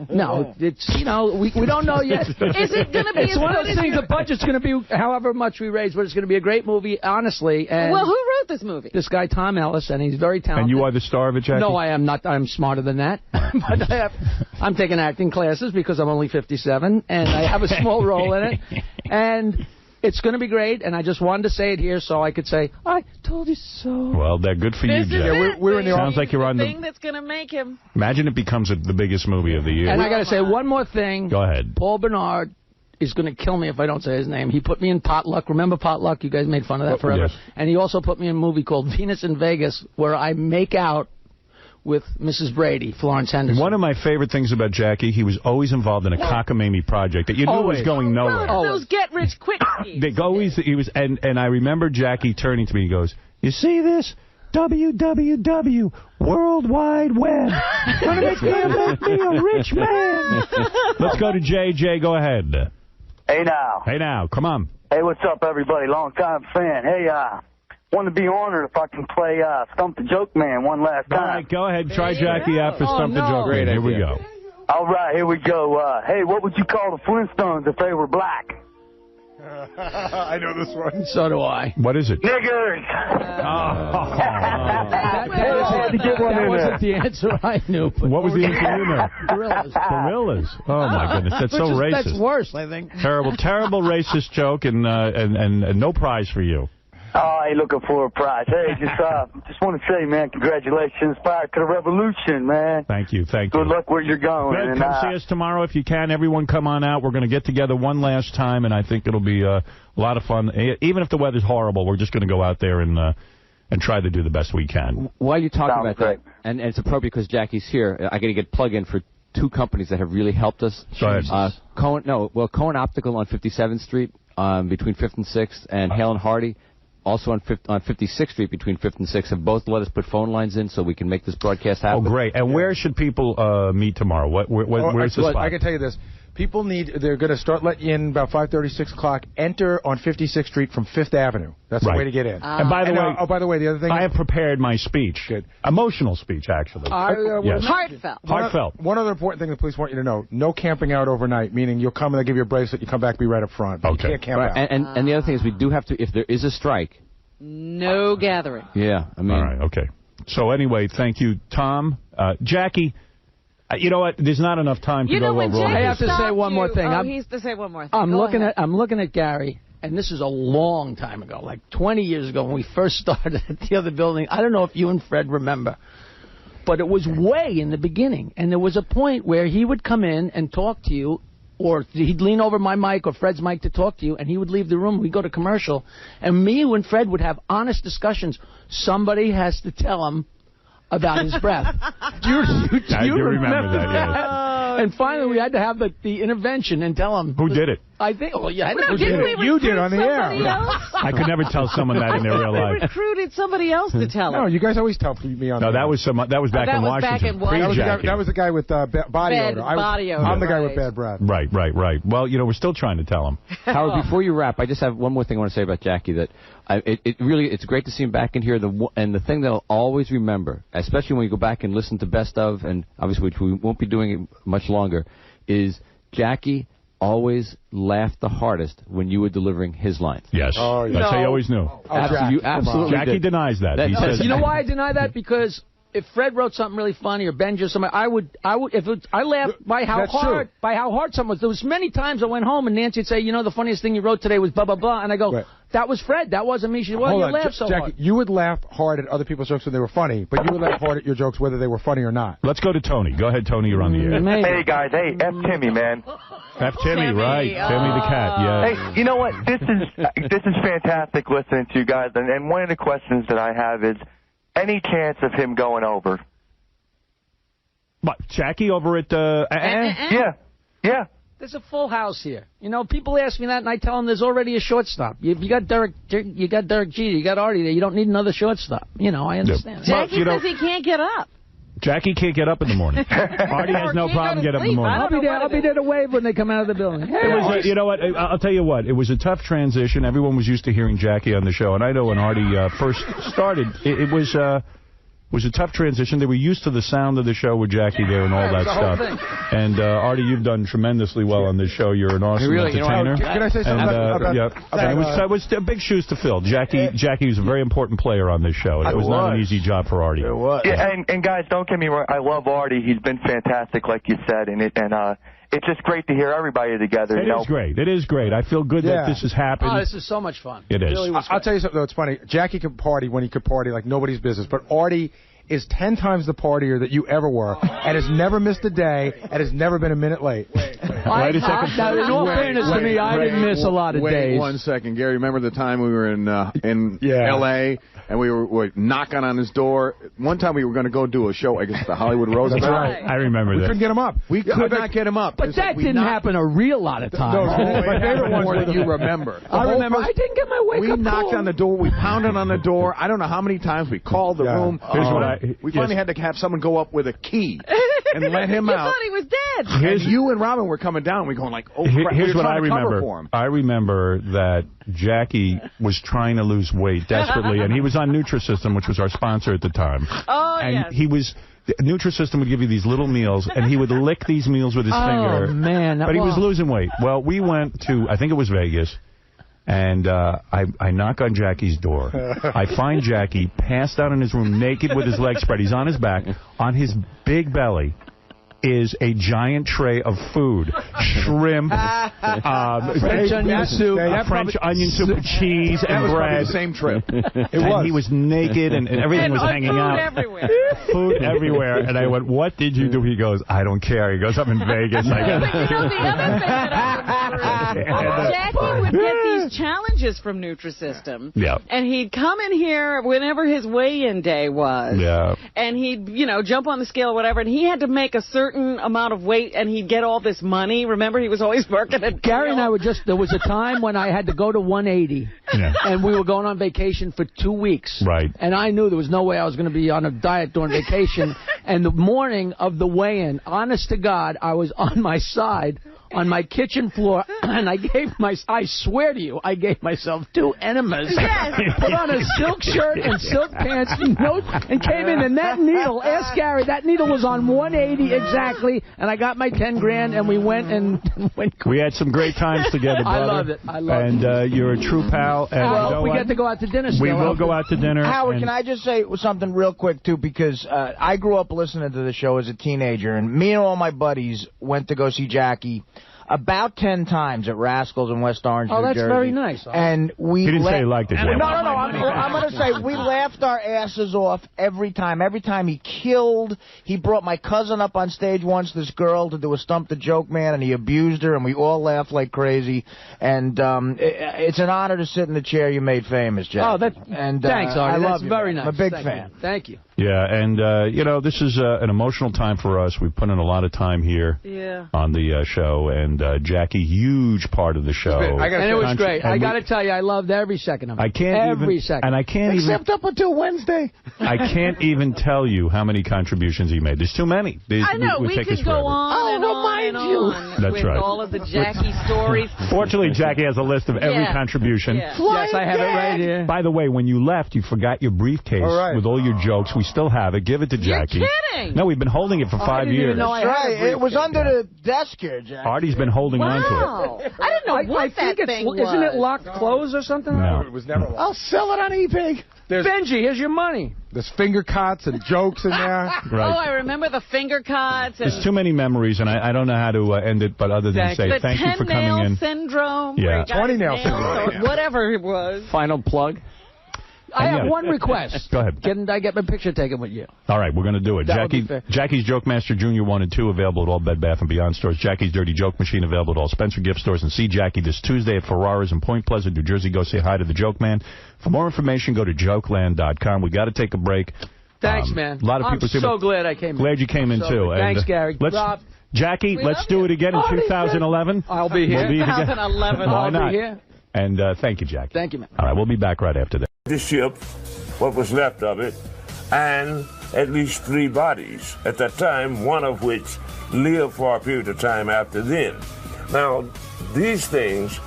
No, it's, you know, we don't know yet. Is it going to be... It's one of those things, the budget's going to be however much we raise, but it's going to be a great movie, honestly. And well, who wrote this movie? This guy, Tom Ellis, and he's very talented. And you are the star of it, Jackie? No, I am not. I'm smarter than that. But I'm taking acting classes because I'm only 57, and I have a small role in it. And... it's going to be great, and I just wanted to say it here so I could say, I told you so. Well, they're good for you, Jack. We're in the Sounds like you're on the thing that's going to make him. Imagine it becomes the biggest movie of the year. And I got to say one more thing. Go ahead. Paul Bernard is going to kill me if I don't say his name. He put me in Potluck. Remember Potluck? You guys made fun of that forever. Yes. And he also put me in a movie called Venus in Vegas, where I make out with Mrs. Brady, Florence Henderson. One of my favorite things about Jackie, he was always involved in a cockamamie project that you knew was going nowhere. Those get-rich-quick schemes. He was, and I remember Jackie turning to me and goes, you see this? WWW, World Wide Web. Gonna make me a rich man. Let's go to Jay. Jay, go ahead. Hey, now. Hey, now. Come on. Hey, what's up, everybody? Long-time fan. Hey, want to be honored if I can play Stump the Joke Man one last time. All right, go ahead. Try Jackie out for Stump the Joke Man. Here we go. All right, here we go. Hey, what would you call the Flintstones if they were black? I know this one. So do I. What is it? Niggers! That wasn't the answer I knew. What was the answer you knew? Gorillas. Gorillas. Oh, my goodness. That's so racist. That's worse, I think. Terrible racist joke, and no prize for you. Oh, I ain't looking for a prize. Hey, just want to say, man, congratulations. Inspired to the revolution, man. Thank you. Good luck where you're going. Good. And, come see us tomorrow if you can. Everyone come on out. We're going to get together one last time, and I think it'll be a lot of fun. Even if the weather's horrible, we're just going to go out there and try to do the best we can. While you're talking about that, and it's appropriate because Jackie's here, I got to get plugged in for 2 companies that have really helped us. Go ahead. Cohen Optical on 57th Street between 5th and 6th, and Hale and Hardy. Also on 56th Street between 5th and 6th, have both let us put phone lines in so we can make this broadcast happen. Oh, great. And where should people meet tomorrow? Where's the spot? I can tell you this. People they're going to start letting you in about 5:30, 6 o'clock. Enter on 56th Street from 5th Avenue. That's the way to get in. And by the way, the other thing. I have prepared my speech. Good. Emotional speech, actually. Yes. Heartfelt. One other important thing the police want you to know, no camping out overnight, meaning you'll come and they'll give you a bracelet, you come back, be right up front. Okay. You can't camp out. And the other thing is we do have to, if there is a strike. No gathering. Yeah, I mean. All right, okay. So anyway, thank you, Tom. Jackie. You know what? There's not enough time to go over all I have to say one more thing. Oh, he's to say one more thing. I'm looking at Gary, and this is a long time ago, like 20 years ago when we first started at the other building. I don't know if you and Fred remember, but it was way in the beginning, and there was a point where he would come in and talk to you, or he'd lean over my mic or Fred's mic to talk to you, and he would leave the room. We'd go to commercial, and me and Fred would have honest discussions. Somebody has to tell him about his breath. Do you remember that? Yes. And finally, we had to have the intervention and tell him. Who did it? I think. Oh, yeah. No, You did on the air. I could never tell someone that in their real We life. recruited somebody else to tell him. No, you guys always tell me on. No, that was back in Washington. That was the guy with body odor. I'm the guy with bad breath. Right. Well, we're still trying to tell him. Howard, before you wrap, I just have one more thing I want to say about Jackie. That it's great to see him back in here. And the thing that I'll always remember, especially when you go back and listen to Best of, and obviously which we won't be doing it much longer, is Jackie always laughed the hardest when you were delivering his lines. Yes. Oh, That's how he always knew. You absolutely Jackie did. denies that. He says, You know why I deny that? Because if Fred wrote something really funny or Benji or somebody, I laughed by how hard something was. There was many times I went home and Nancy would say, the funniest thing you wrote today was blah, blah, blah. And I go, that was Fred. That wasn't me. She said, well, you laughed so Jackie, hard. you would laugh hard at other people's jokes when they were funny, but you would laugh hard at your jokes whether they were funny or not. Let's go to Tony. Go ahead, Tony. You're on the air. Hey, guys. Hey, F. Timmy, man. F. Timmy, right. Timmy the cat, yeah. Hey, you know what? This is fantastic listening to you guys. And one of the questions that I have is, any chance of him going over? What, Jackie over at Yeah. There's a full house here. People ask me that, and I tell them there's already a shortstop. You got Derek Jeter, you got Artie there. You don't need another shortstop. I understand. Jackie says he can't get up. Jackie can't get up in the morning. Artie has no problem getting up in the morning. I'll be there to wave when they come out of the building. Hey, it was you know what? I'll tell you what. It was a tough transition. Everyone was used to hearing Jackie on the show, and I know when Artie first started, it was a tough transition. They were used to the sound of the show with Jackie there and all that stuff. And Artie, you've done tremendously well on this show. You're an awesome entertainer. Can I say something it was big shoes to fill. Jackie was a very important player on this show. It was not an easy job for Artie. It was. Yeah, and guys, don't get me wrong. I love Artie. He's been fantastic, like you said, and it's just great to hear everybody together. It is great. It is great. I feel good that this has happened. Oh, this is so much fun. It is. Really I'll tell you something, though. It's funny. Jackie could party when he could party like nobody's business, but Artie is 10 times the partier that you ever were, and has never missed a day, and has never been a minute late. Wait a second. Now, in all fairness to me, I didn't miss a lot of days. Wait 1 second, Gary. Remember the time we were in L.A. and we were knocking on his door? One time we were going to go do a show, I guess, at the Hollywood Roosevelt. That's right. I remember that. We couldn't get him up. We could not get him up. But that didn't happen a real lot of times. My favorite ones were you remember. I remember. I didn't get my wake-up call. We knocked on the door. We pounded on the door. I don't know how many times we called the room. We finally had to have someone go up with a key and let him out. You thought he was dead. And you and Robin were coming down. We're going like, oh, crap. Here's what I remember. I remember that Jackie was trying to lose weight desperately, and he was on Nutrisystem, which was our sponsor at the time. Oh, and he was... Nutrisystem would give you these little meals, and he would lick these meals with his finger. Oh, man. But he was losing weight. Well, we went to, I think it was Vegas, and I knock on Jackie's door. I find Jackie passed out in his room naked with his legs spread. He's on his back. On his big belly is a giant tray of food. Shrimp, French onion soup, French onion soup, cheese, and bread. The same trip. He was naked, and everything was hanging out. Everywhere. Food everywhere. And I went, what did you do? He goes, I don't care. He goes, I'm in Vegas. The other thing that I remember, Jackie would get these challenges from Nutrisystem. Yeah. And he'd come in here whenever his weigh-in day was. Yeah. And he'd, jump on the scale or whatever, and he had to make a certain amount of weight, and he'd get all this money. Remember, he was always working at Gary and I were there was a time when I had to go to 180, and we were going on vacation for 2 weeks. Right. And I knew there was no way I was going to be on a diet during vacation. And the morning of the weigh-in, honest to God, I was on my side on my kitchen floor, and I swear to you, I gave myself 2 enemas. Yes. Put on a silk shirt and silk pants, and came in, and that needle, ask Gary, that needle was on 180 exactly, and I got my 10 grand, and we went We had some great times together, brother. I love it. And you're a true pal. And we get to go out to dinner still. We will go out to dinner. Howard, can I just say something real quick, too, because I grew up listening to the show as a teenager, and me and all my buddies went to go see Jackie about 10 times at Rascals in West Orange, New Jersey. Oh, that's very nice. And we he didn't say he liked it. No. I'm going to say we laughed our asses off every time. Every time he brought my cousin up on stage once, this girl, to do a Stump the Joke Man, and he abused her, and we all laughed like crazy. And it's an honor to sit in the chair you made famous, Jack. Oh, thanks, Artie. I love that's you. very nice. I'm a big fan. Thank you. Yeah, and, you know, this is an emotional time for us. We've put in a lot of time here on the show, and Jackie, huge part of the show. And it was great. I got to tell you, I loved every second of it. I can't every second. And I can't Except up until Wednesday. I can't even tell you how many contributions he made. There's too many. I know. We could go on and on and on That's with right. all of the Jackie stories. Fortunately, Jackie has a list of every contribution. Yeah. Yes, I have it right here. By the way, when you left, you forgot your briefcase with all your jokes. We still have it. Give it to Jackie. You're kidding. No, we've been holding it for 5 years. That's right. It was under the desk here, Jackie. Artie's been holding on to it. I didn't know what that thing was. Isn't it locked closed or something? No. It was never locked. I'll sell it on eBay. Benji, here's your money. There's finger cuts and jokes in there. Oh, I remember the finger cuts. And There's too many memories, and I don't know how to end it, but other than say thank you for coming in. The 10-nail syndrome. Yeah. 20-nail syndrome. Whatever it was. Final plug. I have one request. Go ahead. Can I get my picture taken with you? All right, we're going to do it. That would be fair. Jackie's Joke Master Jr. 1 and 2 available at all Bed Bath & Beyond stores. Jackie's Dirty Joke Machine available at all Spencer Gift stores. And see Jackie this Tuesday at Ferrara's in Point Pleasant, New Jersey. Go say hi to the Joke Man. For more information, go to jokeland.com. We got to take a break. Thanks, man. A lot of people I'm so glad I came in. Glad you came in, too. Thanks, and, Gary. Rob. Jackie, let's do it again in 2011. I'll be here. We'll be 2011. Why not? I'll be here. And thank you, Jackie. Thank you, man. All right, we'll be back right after that. The ship, what was left of it, and at least 3 bodies at that time, one of which lived for a period of time after then. Now, these things,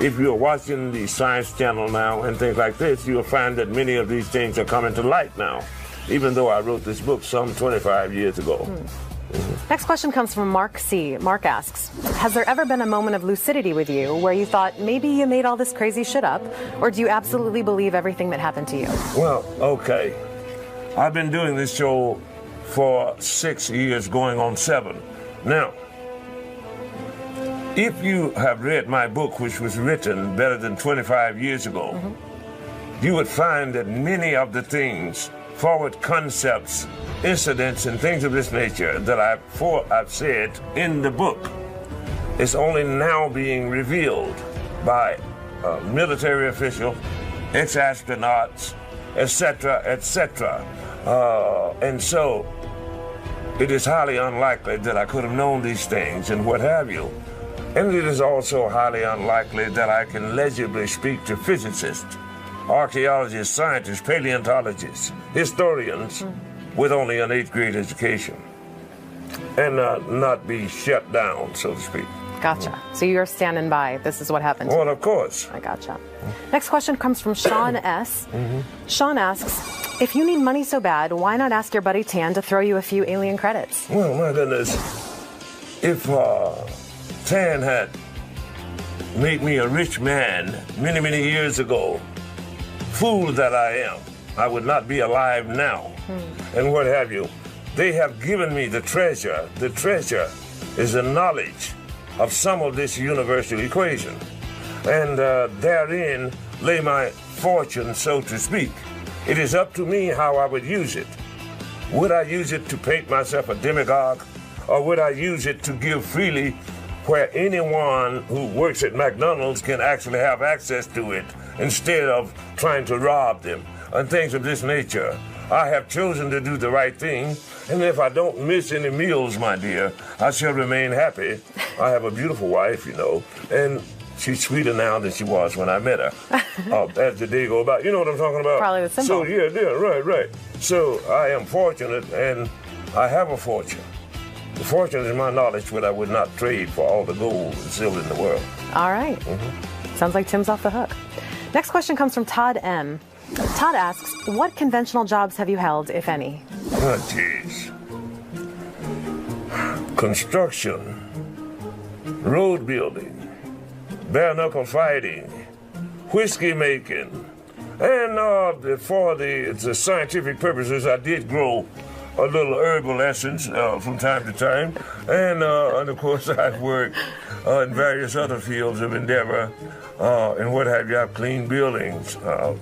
if you're watching the Science Channel now and things like this, you'll find that many of these things are coming to light now, even though I wrote this book some 25 years ago. Next question comes from Mark C. Mark asks, has there ever been a moment of lucidity with you where you thought maybe you made all this crazy shit up, or do you absolutely believe everything that happened to you? Well, okay. I've been doing this show for 6 years, going on 7. Now, if you have read my book, which was written better than 25 years ago, you would find that many of the things, forward concepts, incidents, and things of this nature that I've said in the book is only now being revealed by military officials, ex-astronauts, etc., etc. And so it is highly unlikely that I could have known these things and what have you. And it is also highly unlikely that I can legibly speak to physicists, archaeologists, scientists, paleontologists, historians with only an 8th grade education and not be shut down, so to speak. Gotcha. So you're standing by. This is what happened. Well, of course. I gotcha. Next question comes from Sean S. Sean asks, if you need money so bad, why not ask your buddy Tan to throw you a few alien credits? Well, my goodness, if Tan had made me a rich man many, many years ago, fool that I am, I would not be alive now, and what have you. They have given me the treasure. The treasure is the knowledge of some of this universal equation, and therein lay my fortune, so to speak. It is up to me how I would use it. Would I use it to paint myself a demagogue, or would I use it to give freely where anyone who works at McDonald's can actually have access to it instead of trying to rob them and things of this nature? I have chosen to do the right thing, and if I don't miss any meals, my dear, I shall remain happy. I have a beautiful wife, you know, and she's sweeter now than she was when I met her. As the day go by, you know what I'm talking about? Probably the symbol. So yeah, right. So I am fortunate, and I have a fortune. The fortune is my knowledge, which I would not trade for all the gold and silver in the world. All right. Sounds like Tim's off the hook. Next question comes from Todd M. Todd asks, what conventional jobs have you held, if any? Oh, jeez. Construction, road building, bare-knuckle fighting, whiskey making, and for the scientific purposes, I did grow a little herbal essence from time to time, and of course I've worked in various other fields of endeavor, and what have you. I've cleaned buildings, I've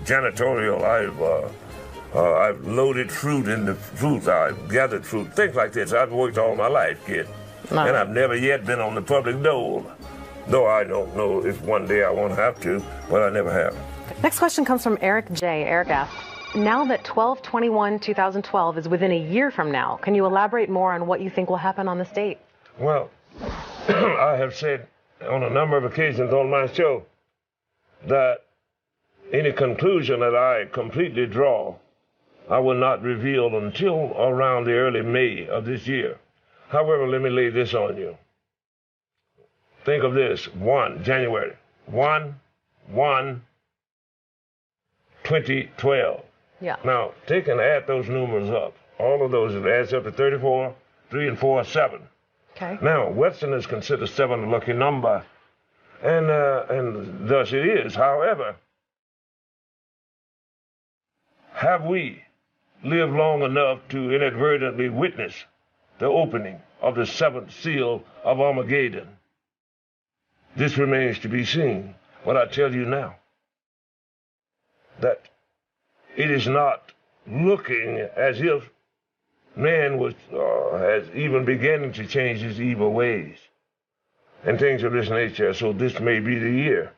janitorial, I've loaded fruit in the fruit, I've gathered fruit, things like this. I've worked all my life, kid, and I've never yet been on the public dole, though I don't know if one day I won't have to, but I never have. Next question comes from Eric J. Eric asks, now that 12/21/2012 is within a year from now, can you elaborate more on what you think will happen on this date? Well, I have said on a number of occasions on my show that any conclusion that I completely draw, I will not reveal until around the early May of this year. However, let me lay this on you. Think of this, January 1/1/2012. Yeah. Now, take and add those numbers up. All of those, it adds up to 34, 3 and 4, 7. Okay. Now, Westerners consider 7 a lucky number, and thus it is. However, have we lived long enough to inadvertently witness the opening of the 7th seal of Armageddon? This remains to be seen. But I tell you now that it is not looking as if man has even beginning to change his evil ways and things of this nature. So this may be the year.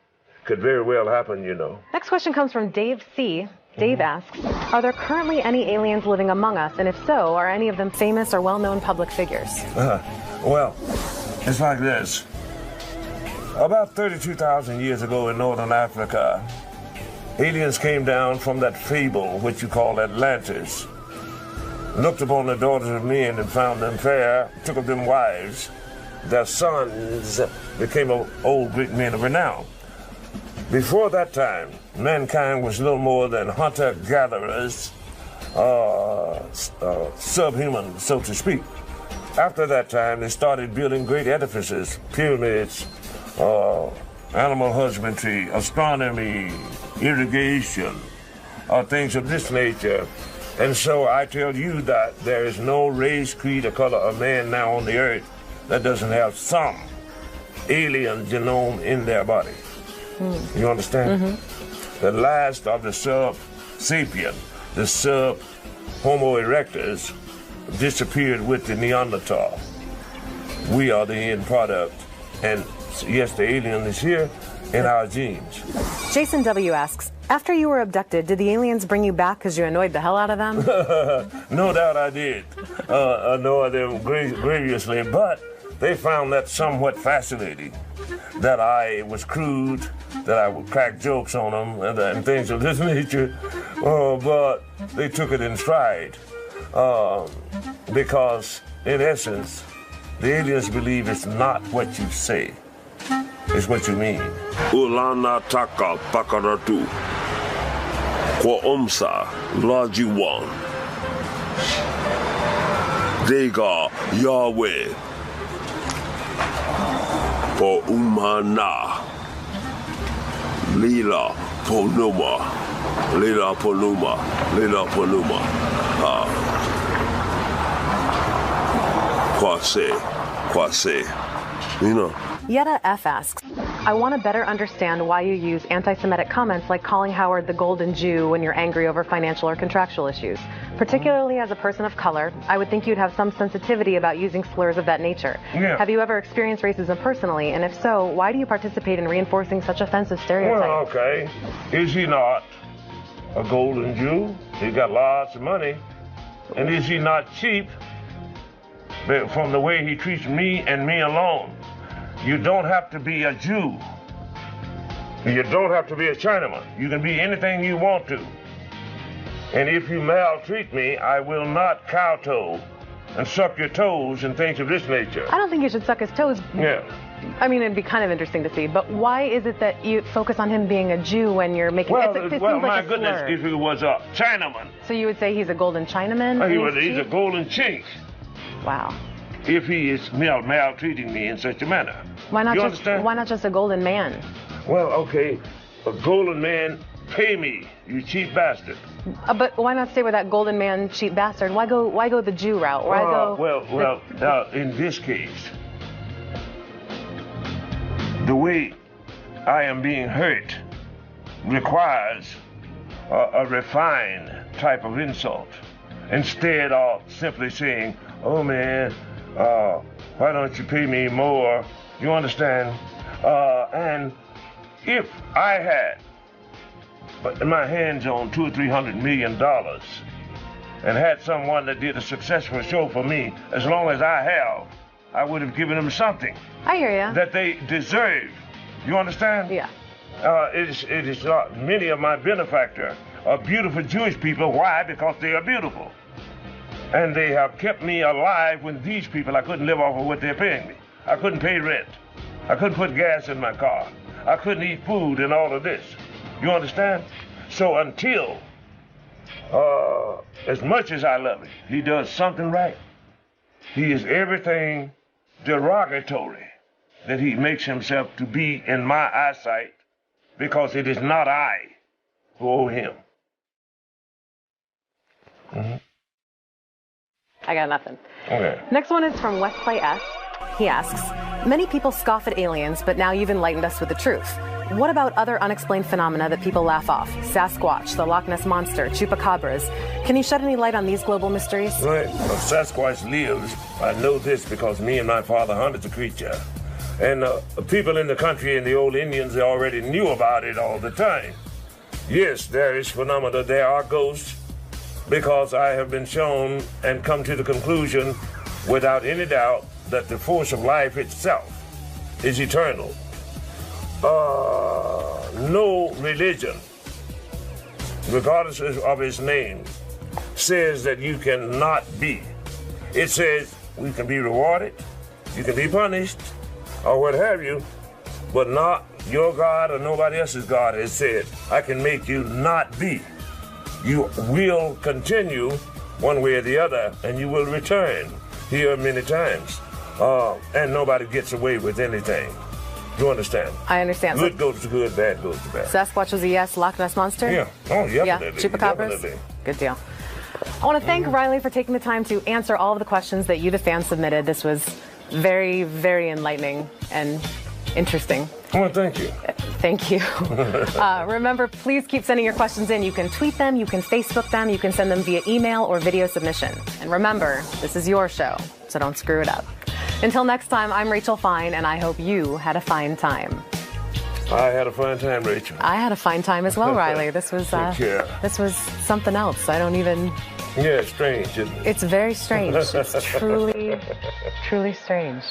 Could very well happen, you know. Next question comes from Dave C. Dave asks, are there currently any aliens living among us? And if so, are any of them famous or well-known public figures? Well, it's like this. About 32,000 years ago in northern Africa, aliens came down from that fable, which you call Atlantis, looked upon the daughters of men and found them fair, took of them wives. Their sons became old great men of renown. Before that time, mankind was little more than hunter-gatherers, subhuman, so to speak. After that time, they started building great edifices, pyramids, animal husbandry, astronomy, irrigation, things of this nature. And so I tell you that there is no race, creed, or color of man now on the earth that doesn't have some alien genome in their body. You understand? Mm-hmm. The last of the sub-sapien, the sub-homo erectors, disappeared with the Neanderthal. We are the end product. And yes, the alien is here in our genes. Jason W. asks, after you were abducted, did the aliens bring you back because you annoyed the hell out of them? No doubt I did. Annoy them grievously, but they found that somewhat fascinating, that I was crude, that I would crack jokes on them and things of this nature, but they took it in stride because, in essence, the aliens believe it's not what you say, it's what you mean. Ulana taka pakaratu. Kwa omsa lajiwan. Dega Yahweh. Po umana. Lila ponuma. Lila ponuma. Lila ponuma. Kwase. You know. Yetta F. asks, I want to better understand why you use anti-Semitic comments like calling Howard the Golden Jew when you're angry over financial or contractual issues. Particularly as a person of color, I would think you'd have some sensitivity about using slurs of that nature. Yeah. Have you ever experienced racism personally? And if so, why do you participate in reinforcing such offensive stereotypes? Well, okay. Is he not a golden Jew? He got lots of money. And is he not cheap from the way he treats me and me alone? You don't have to be a Jew. You don't have to be a Chinaman. You can be anything you want to. And if you maltreat me, I will not kowtow and suck your toes and things of this nature. I don't think you should suck his toes. Yeah. I mean, it'd be kind of interesting to see, but why is it that you focus on him being a Jew when you're making... Well, like my goodness, if he was a Chinaman... So you would say he's a golden Chinaman? He's a golden chink. Wow. If he is maltreating me in such a manner. Why not just a golden man? Well, okay, a golden man, pay me, you cheap bastard. But why not stay with that golden man, cheap bastard? Why go the Jew route? Why go? Well, in this case, the way I am being hurt requires a refined type of insult, instead of simply saying, "Oh man, why don't you pay me more?" You understand? And if I had my hands on $200 or $300 million and had someone that did a successful show for me, as long as I have, I would have given them something. I hear you. That they deserve. You understand? Yeah. It is many of my benefactors are beautiful Jewish people. Why? Because they are beautiful. And they have kept me alive when these people, I couldn't live off of what they're paying me. I couldn't pay rent. I couldn't put gas in my car. I couldn't eat food and all of this. You understand? So until, as much as I love him, he does something right. He is everything derogatory that he makes himself to be in my eyesight, because it is not I who owe him. Mm-hmm. I got nothing. Okay. Next one is from Westplay S. He asks, many people scoff at aliens, but now you've enlightened us with the truth. What about other unexplained phenomena that people laugh off? Sasquatch, the Loch Ness Monster, chupacabras. Can you shed any light on these global mysteries? Right. Well, Sasquatch lives. I know this because me and my father hunted the creature. And people in the country and the old Indians, they already knew about it all the time. Yes, there is phenomena. There are ghosts, because I have been shown and come to the conclusion without any doubt that the force of life itself is eternal. No religion, regardless of its name, says that you cannot be. It says we can be rewarded, you can be punished, or what have you, but not your God or nobody else's God has said, I can make you not be. You will continue one way or the other, and you will return here many times. And nobody gets away with anything. You understand? I understand. Good goes to good, bad goes to bad. Sasquatch was a yes. Loch Ness Monster? Yeah. Oh, definitely. Yeah. Chupacabras? Definitely. Good deal. I want to thank Riley for taking the time to answer all of the questions that you, the fans, submitted. This was very, very enlightening and interesting. Well, thank you. Thank you. Remember, please keep sending your questions in. You can tweet them, you can Facebook them, you can send them via email or video submission. And remember, this is your show, so don't screw it up. Until next time, I'm Rachel Fine, and I hope you had a fine time. I had a fine time, Rachel. I had a fine time as well, Riley. This was this was something else. I don't even... Yeah, it's strange, isn't it? It's very strange. It's truly, truly strange.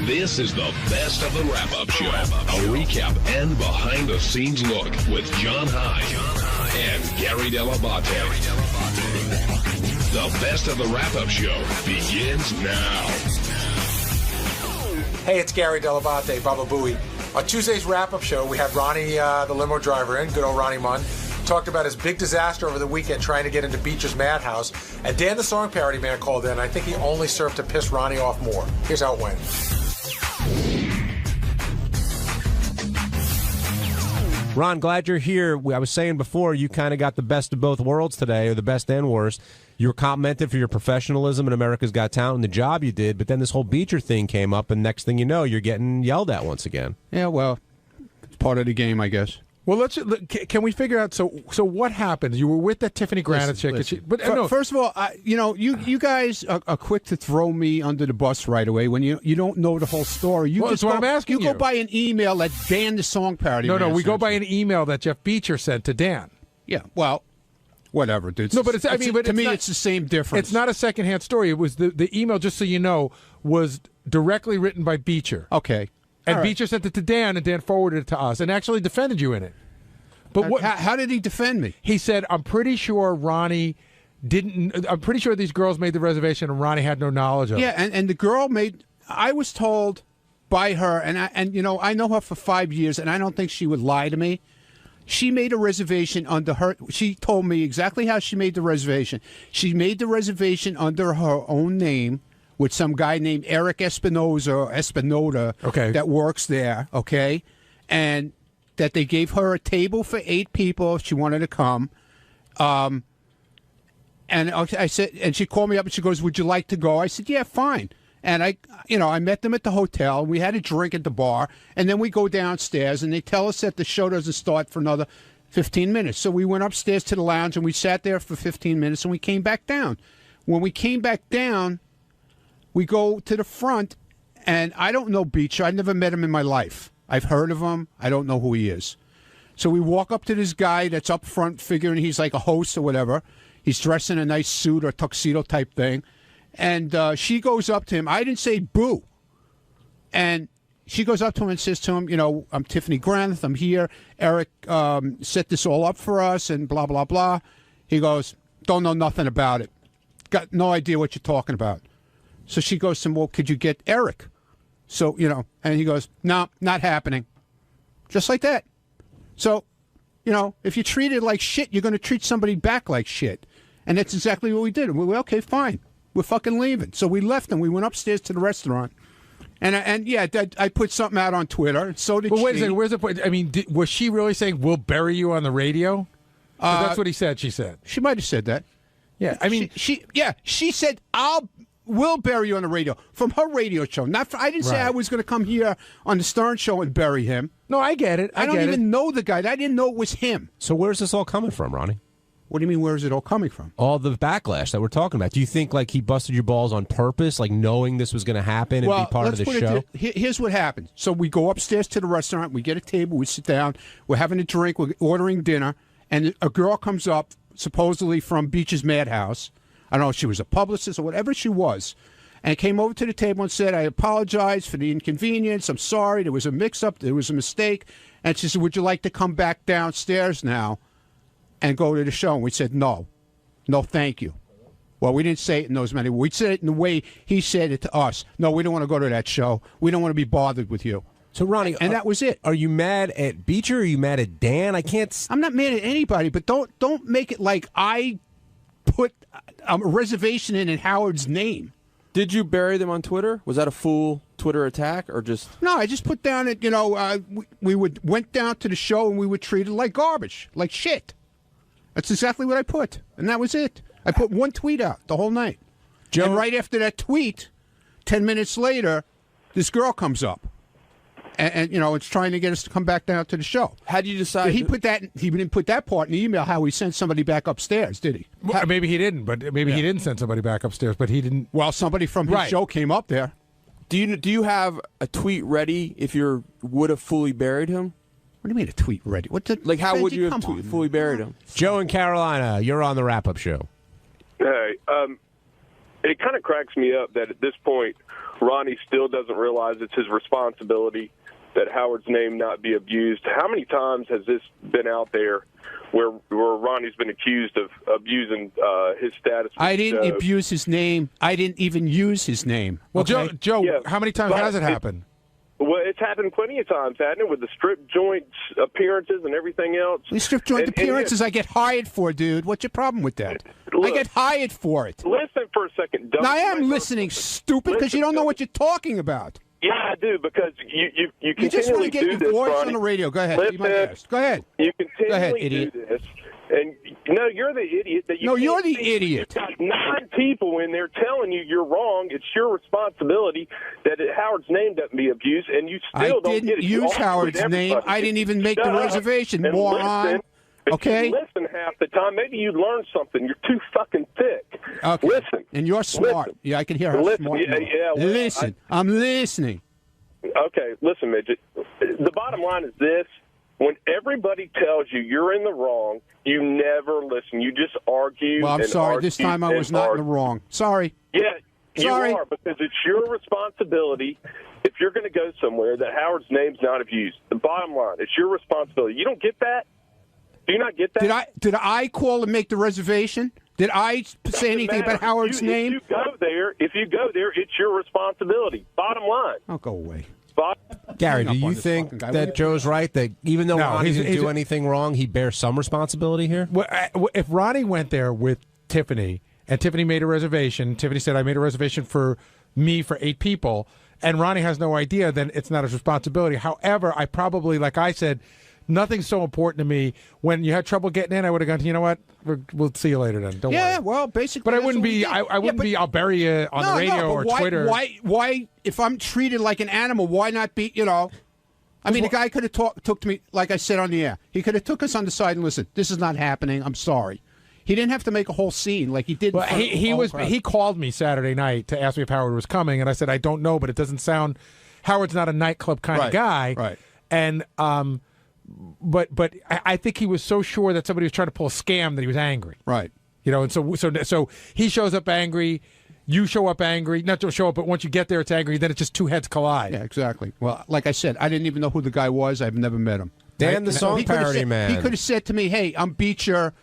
This is the best of the wrap-up show. A recap and behind-the-scenes look with John High and Gary Dell'Abate. The best of the wrap-up show begins now. Hey, it's Gary Dell'Abate, Baba Booey. On Tuesday's wrap-up show, we had Ronnie, the limo driver, in, good old Ronnie Munn. Talked about his big disaster over the weekend trying to get into Beecher's Madhouse. And Dan the Song Parody Man called in. I think he only served to piss Ronnie off more. Here's how it went. Ron, glad you're here. I was saying before, you kind of got the best of both worlds today, or the best and worst. You were complimented for your professionalism in America's Got Talent and the job you did, but then this whole Beecher thing came up, and next thing you know, you're getting yelled at once again. Yeah, well, it's part of the game, I guess. Well, can we figure out, so what happened? You were with that Tiffany Granite chick. First of all, you guys are quick to throw me under the bus right away when you don't know the whole story. That's what I'm asking you. You go by an email that Dan the Song Parody Man we go sent by you. an email that Jeff Beecher sent to Dan. Yeah, well, Whatever, dude. No, but it's, I mean, but to me, not, it's the same difference. It's not a secondhand story. It was the email, just so you know, was directly written by Beecher. Okay. And All right. Beecher sent it to Dan, and Dan forwarded it to us, and actually defended you in it. But how did he defend me? He said, I'm pretty sure Ronnie didn't. I'm pretty sure these girls made the reservation, and Ronnie had no knowledge of it. Yeah, and the girl made. I was told by her, and you know, I know her for 5 years, and I don't think she would lie to me. She made a reservation under her. She told me exactly how she made the reservation. She made the reservation under her own name with some guy named Eric Espinoza or Espinoda that works there, okay? And that they gave her a table for 8 people if she wanted to come. And I said, and she called me up and she goes, "Would you like to go?" I said, "Yeah, fine." And I met them at the hotel. We had a drink at the bar, and then we go downstairs, and they tell us that the show doesn't start for another 15 minutes. So we went upstairs to the lounge, and we sat there for 15 minutes, and we came back down. When we came back down, we go to the front, and I don't know Beecher. I never met him in my life. I've heard of him. I don't know who he is. So we walk up to this guy that's up front, figuring he's like a host or whatever. He's dressed in a nice suit or tuxedo type thing. And she goes up to him. I didn't say boo. And she goes up to him and says to him, you know, "I'm Tiffany Granth. I'm here. Eric set this all up for us and blah, blah, blah." He goes, "Don't know nothing about it. Got no idea what you're talking about." So she goes to him, "Well, could you get Eric?" So, you know, and he goes, "No, not happening." Just like that. So, you know, if you treat it like shit, you're going to treat somebody back like shit. And that's exactly what we did. We went, okay, fine. We're fucking leaving. So we left and we went upstairs to the restaurant. And I put something out on Twitter. And so did she. But wait a second. Where's the point? I mean, was she really saying, "We'll bury you on the radio"? That's what he said. She said. She might have said that. Yeah. I mean, she said, "We'll bury you on the radio," from her radio show. Not. I didn't say I was going to come here on the Stern Show and bury him. No, I get it. I don't even know the guy. I didn't know it was him. So where's this all coming from, Ronnie? What do you mean, where is it all coming from? All the backlash that we're talking about. Do you think like he busted your balls on purpose, like knowing this was going to happen and be part of the show? Here's what happened. So we go upstairs to the restaurant. We get a table. We sit down. We're having a drink. We're ordering dinner. And a girl comes up, supposedly from Beach's Madhouse. I don't know if she was a publicist or whatever she was. And came over to the table and said, "I apologize for the inconvenience. I'm sorry. There was a mix-up. There was a mistake." And she said, "Would you like to come back downstairs now and go to the show?" And we said, "No. No, thank you." Well, we didn't say it in those many words. We said it in the way he said it to us. "No, we don't want to go to that show. We don't want to be bothered with you." So, Ronnie, and that was it. Are you mad at Beecher or are you mad at Dan? I'm not mad at anybody, but don't make it like I put a reservation in Howard's name. Did you bury them on Twitter? Was that a full Twitter attack or just... No, I just put down that, we went down to the show and we were treated like garbage, like shit. That's exactly what I put, and that was it. I put one tweet out the whole night. And right after that tweet, 10 minutes later, this girl comes up. And it's trying to get us to come back down to the show. How do you decide? He didn't put that part in the email, how he sent somebody back upstairs, did he? Well, maybe he didn't, but maybe he didn't send somebody back upstairs, but he didn't. Well, somebody from his show came up there. Do you have a tweet ready if you would have fully buried him? What do you mean a tweet ready? How would you have fully buried him? Joe in Carolina, you're on the wrap-up show. Hey, it kind of cracks me up that at this point, Ronnie still doesn't realize it's his responsibility that Howard's name not be abused. How many times has this been out there where Ronnie's been accused of abusing his status? I didn't abuse his name. I didn't even use his name. Well, okay? Joe, how many times has it happened? Well, it's happened plenty of times, hasn't it, with the strip joint appearances and everything else? These strip joint appearances I get hired for, dude. What's your problem with that? Look, I get hired for it. Listen for a second. Now, I am listening, stupid, because you don't know what you're talking about. Yeah, I do, because you You just want to get your voice Ronnie. on the radio. Go ahead. Listen, Be my guest. Go ahead. You continually Go ahead, idiot. do this. And no, you're the idiot. You're the idiot. You've got 9 people in there telling you you're wrong. It's your responsibility that Howard's name doesn't be abused, and you still don't get it. I didn't use Howard's name. I didn't even make the reservation, moron. Listen, okay? If you listen half the time, maybe you'd learn something. You're too fucking thick. Okay. Listen. And you're smart. Listen. Yeah, I can hear how Listen. smart you are. Yeah, well, listen. I'm listening. Okay, listen, midget. The bottom line is this. when everybody tells you you're in the wrong, you never listen. You just argue. Well, I'm and sorry. argue This time I was and not in argue. the wrong. Sorry. Yeah, Sorry. you are, because it's your responsibility. If you're going to go somewhere, that Howard's name's not abused. The bottom line, it's your responsibility. You don't get that? Do you not get that? Did I call and make the reservation? Did I say anything about Howard's name? If you go there, it's your responsibility. Bottom line. I'll go away. Gary, Hang do up on you this think fucking guy. that Joe's right, that even though No, Ronnie didn't he's- do anything wrong, he bears some responsibility here? If Ronnie went there with Tiffany, and Tiffany made a reservation, Tiffany said, I made a reservation for me for 8 people, and Ronnie has no idea, then it's not his responsibility. However, I probably, like I said, nothing's so important to me. When you had trouble getting in, I would have gone, you know what, we'll see you later then. Don't worry. Yeah, well, basically. But I that's wouldn't what we be. did. I wouldn't be. I'll bury you on the radio or but why, Twitter. Why? If I'm treated like an animal, why not be? You know, I mean, the guy could have took to me, like I said on the air. He could have took us on the side and listen. This is not happening. I'm sorry. He didn't have to make a whole scene like he did. Well, he called me Saturday night to ask me if Howard was coming, and I said I don't know, but it doesn't sound. Howard's not a nightclub kind of guy, right? And but I think he was so sure that somebody was trying to pull a scam that he was angry, right? You know, and so he shows up angry. You show up angry, not to show up, but once you get there, it's angry. Then it's just two heads collide. Yeah, exactly. Well, like I said, I didn't even know who the guy was. I've never met him. Dan, the song parody man. He could have said to me, "Hey, I'm Beecher.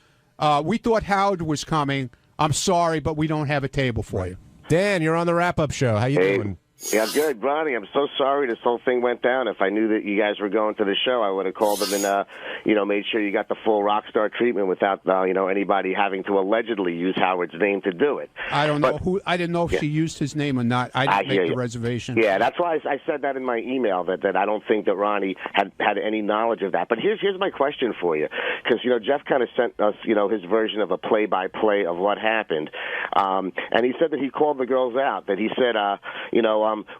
We thought Howard was coming. I'm sorry, but we don't have a table for you." Dan, you're on the wrap-up show. How you doing? Yeah, good, Ronnie. I'm so sorry this whole thing went down. If I knew that you guys were going to the show, I would have called them and, made sure you got the full rock star treatment without, anybody having to allegedly use Howard's name to do it. I don't know who. I didn't know if she used his name or not. I didn't make the reservation. Yeah, that's why I said that in my email that I don't think that Ronnie had any knowledge of that. But here's my question for you, because Jeff kind of sent us his version of a play-by-play of what happened, and he said that he called the girls out. That he said,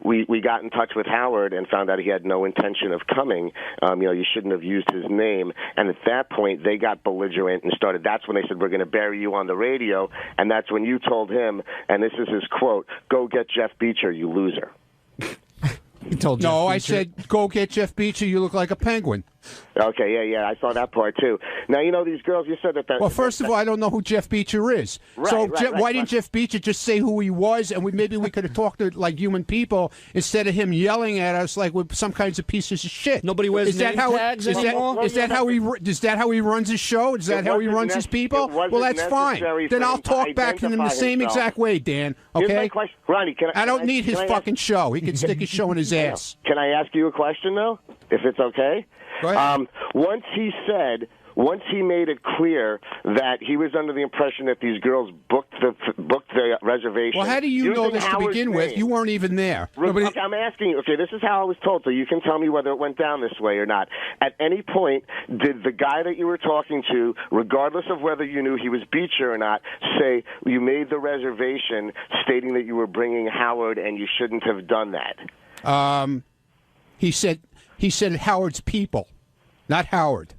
we got in touch with Howard and found out he had no intention of coming. You shouldn't have used his name. And at that point, they got belligerent and started. That's when they said, we're going to bury you on the radio. And that's when you told him, and this is his quote, "Go get Jeff Beecher, you loser." He told Jeff No, Beecher. I said, "Go get Jeff Beecher. You look like a penguin." Okay, yeah, I saw that part too. Now, these girls, you said that. Well, first of all, I don't know who Jeff Beecher is. So why didn't Jeff Beecher just say who he was, and maybe we could have talked to like human people instead of him yelling at us like we're some kinds of pieces of shit? Nobody wears name tags anymore? Is that how he runs his show? Is that how he runs his people? Well, that's fine. Then I'll talk back to him the same exact way, Dan. Here's Okay? my question. Ronnie, I don't need his fucking show. He can stick his show in his ass. Can I ask you a question, though, if it's okay? Go ahead. Once he made it clear that he was under the impression that these girls booked the reservation. Well, how do you know using this to Howard's begin with? name. You weren't even there. Okay, I'm asking you. Okay, this is how I was told, so you can tell me whether it went down this way or not. At any point, did the guy that you were talking to, regardless of whether you knew he was Beecher or not, say you made the reservation stating that you were bringing Howard and you shouldn't have done that? He said Howard's people, not Howard.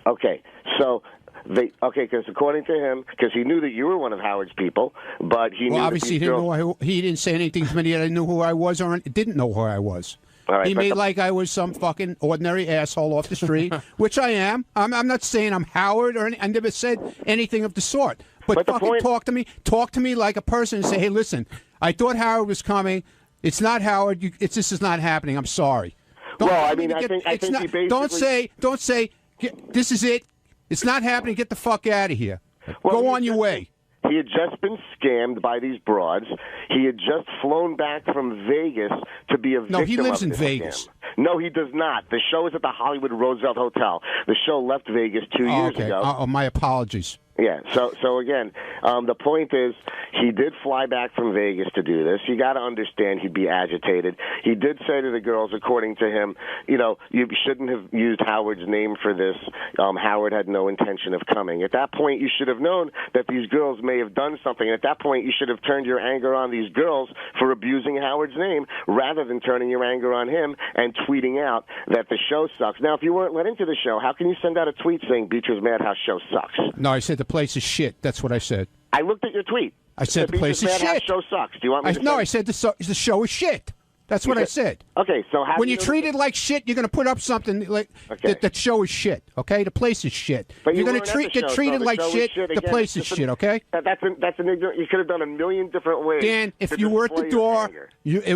Okay, so because according to him, because he knew that you were one of Howard's people, but he knew obviously he didn't say anything to me that I knew who I was or didn't know who I was. All right, he made like I was some fucking ordinary asshole off the street, which I am. I'm not saying I'm Howard I never said anything of the sort. But fucking talk to me like a person and say, hey, listen, I thought Howard was coming. It's not Howard. This is not happening. I'm sorry. I think he basically... Don't say, this is it. It's not happening. Get the fuck out of here. Go on your way. He had just been scammed by these broads. He had just flown back from Vegas to be a victim of this scam. No, he lives in Vegas. No, he does not. The show is at the Hollywood Roosevelt Hotel. The show left Vegas 2 years ago. My apologies. Yeah, so again, the point is he did fly back from Vegas to do this. You got to understand he'd be agitated. He did say to the girls, according to him, you shouldn't have used Howard's name for this. Howard had no intention of coming. At that point, you should have known that these girls may have done something. At that point, you should have turned your anger on these girls for abusing Howard's name rather than turning your anger on him and tweeting out that the show sucks. Now, if you weren't let into the show, how can you send out a tweet saying Beecher's Madhouse show sucks? No, I said the place is shit. That's what I said. I looked at your tweet. I said the place is Beecher's Madhouse shit. show sucks. Do you want me to No, I said the show is shit. That's what I said. Okay, so how when do you're treated like shit, you're going to put up something like that show is shit. Okay, the place is shit. But you're you going to get show, treated so like the shit. shit The again. place is shit. Okay. That's an ignorant. You could have done a million different ways. Dan, if to you were at the display your door, anger.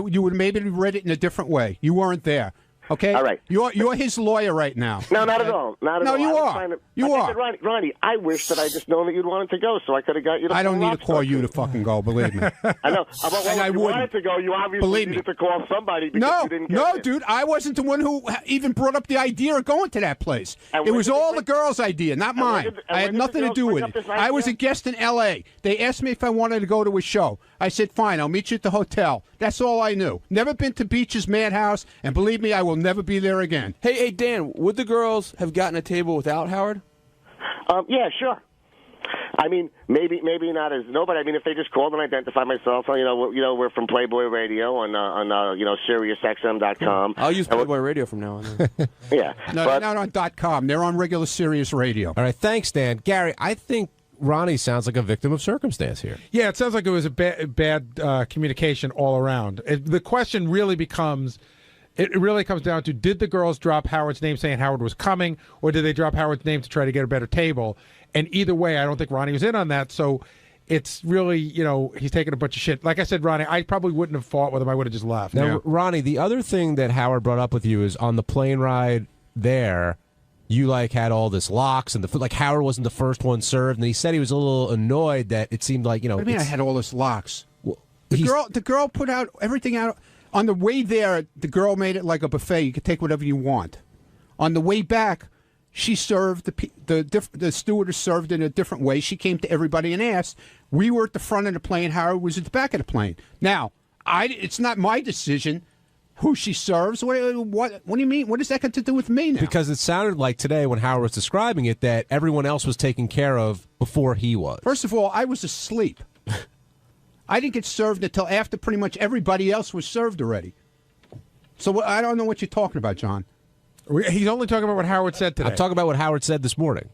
you would maybe read it in a different way. You weren't there. Okay. All right. You're his lawyer right now. No, not at all. Not at all. No, you I was are. trying to- You like I are. said, Ronnie, I wish that I just known that you'd wanted to go, so I could have got you to I don't pull need up to call you to fucking go. Believe me. I know. Well, And I if you wouldn't. wanted to go, you obviously Believe me. needed to call somebody because No, you didn't get no, it. dude. I wasn't the one who even brought up the idea of going to that place. And It when was did all the- the girls' idea, not and when mine. did- and I when had did the nothing to girls do bring with up it. this I was a idea? guest in L.A. They asked me if I wanted to go to a show. I said, fine, I'll meet you at the hotel. That's all I knew. Never been to Beach's Madhouse, and believe me, I will never be there again. Hey, Dan, would the girls have gotten a table without Howard? Yeah, sure. I mean, maybe not as but I mean, if they just called and identified myself, we're from Playboy Radio on SiriusXM.com. I'll use Playboy Radio from now on. Yeah, No, they're not on .com. They're on regular Sirius Radio. All right, thanks, Dan. Gary, I think Ronnie sounds like a victim of circumstance here. Yeah, it sounds like it was a bad communication all around. The question really becomes, it really comes down to, did the girls drop Howard's name saying Howard was coming, or did they drop Howard's name to try to get a better table? And either way, I don't think Ronnie was in on that, so it's really, he's taking a bunch of shit. Like I said, Ronnie, I probably wouldn't have fought with him. I would have just left. Now, Ronnie, the other thing that Howard brought up with you is on the plane ride there, you had all this locks and the food. Like Howard wasn't the first one served, and he said he was a little annoyed that it seemed like What do you mean I had all this locks? The girl put out everything out on the way there. The girl made it like a buffet. You could take whatever you want. On the way back, she served the stewardess served in a different way. She came to everybody and asked. We were at the front of the plane. Howard was at the back of the plane. Now, it's not my decision who she serves. What do you mean? What does that got to do with me now? Because it sounded like today when Howard was describing it that everyone else was taken care of before he was. First of all, I was asleep. I didn't get served until after pretty much everybody else was served already. So I don't know what you're talking about, John. He's only talking about what Howard said today. I'm talking about what Howard said this morning.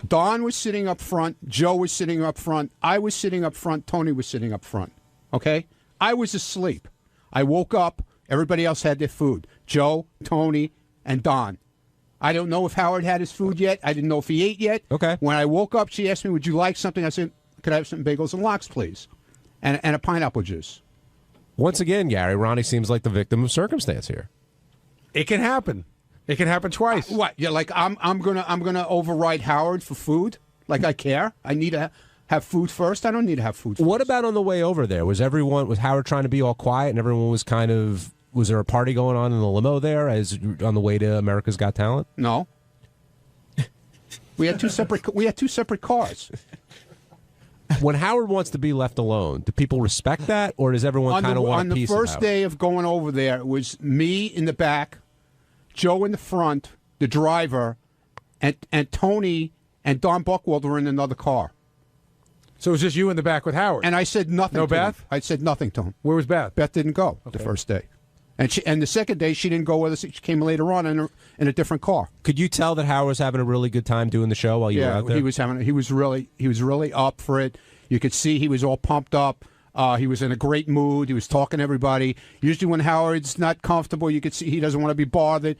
Don was sitting up front. Joe was sitting up front. I was sitting up front. Tony was sitting up front. Okay? I was asleep. I woke up. Everybody else had their food. Joe, Tony, and Don. I don't know if Howard had his food yet. I didn't know if he ate yet. Okay. When I woke up, she asked me, would you like something? I said, could I have some bagels and lox, please? And a pineapple juice. Once again, Gary, Ronnie seems like the victim of circumstance here. It can happen. It can happen twice. What? Yeah, like I'm gonna override Howard for food? Like I care? I need to have food first? I don't need to have food first. What about on the way over there? Was Howard trying to be all quiet and everyone was was there a party going on in the limo there as on the way to America's Got Talent? No. We had two separate cars. When Howard wants to be left alone, do people respect that, or does everyone kind of want a piece of On the first Howard? day of going over there, it was me in the back, Joe in the front, the driver, and Tony and Don Buchwald were in another car. So it was just you in the back with Howard? And I said nothing No to Beth? him. I said nothing to him. Where was Beth? Beth didn't go the first day. And the second day, she didn't go with us. She came later on in a different car. Could you tell that Howard was having a really good time doing the show while you were out there? He was really up for it. You could see he was all pumped up. He was in a great mood. He was talking to everybody. Usually when Howard's not comfortable, you could see he doesn't want to be bothered.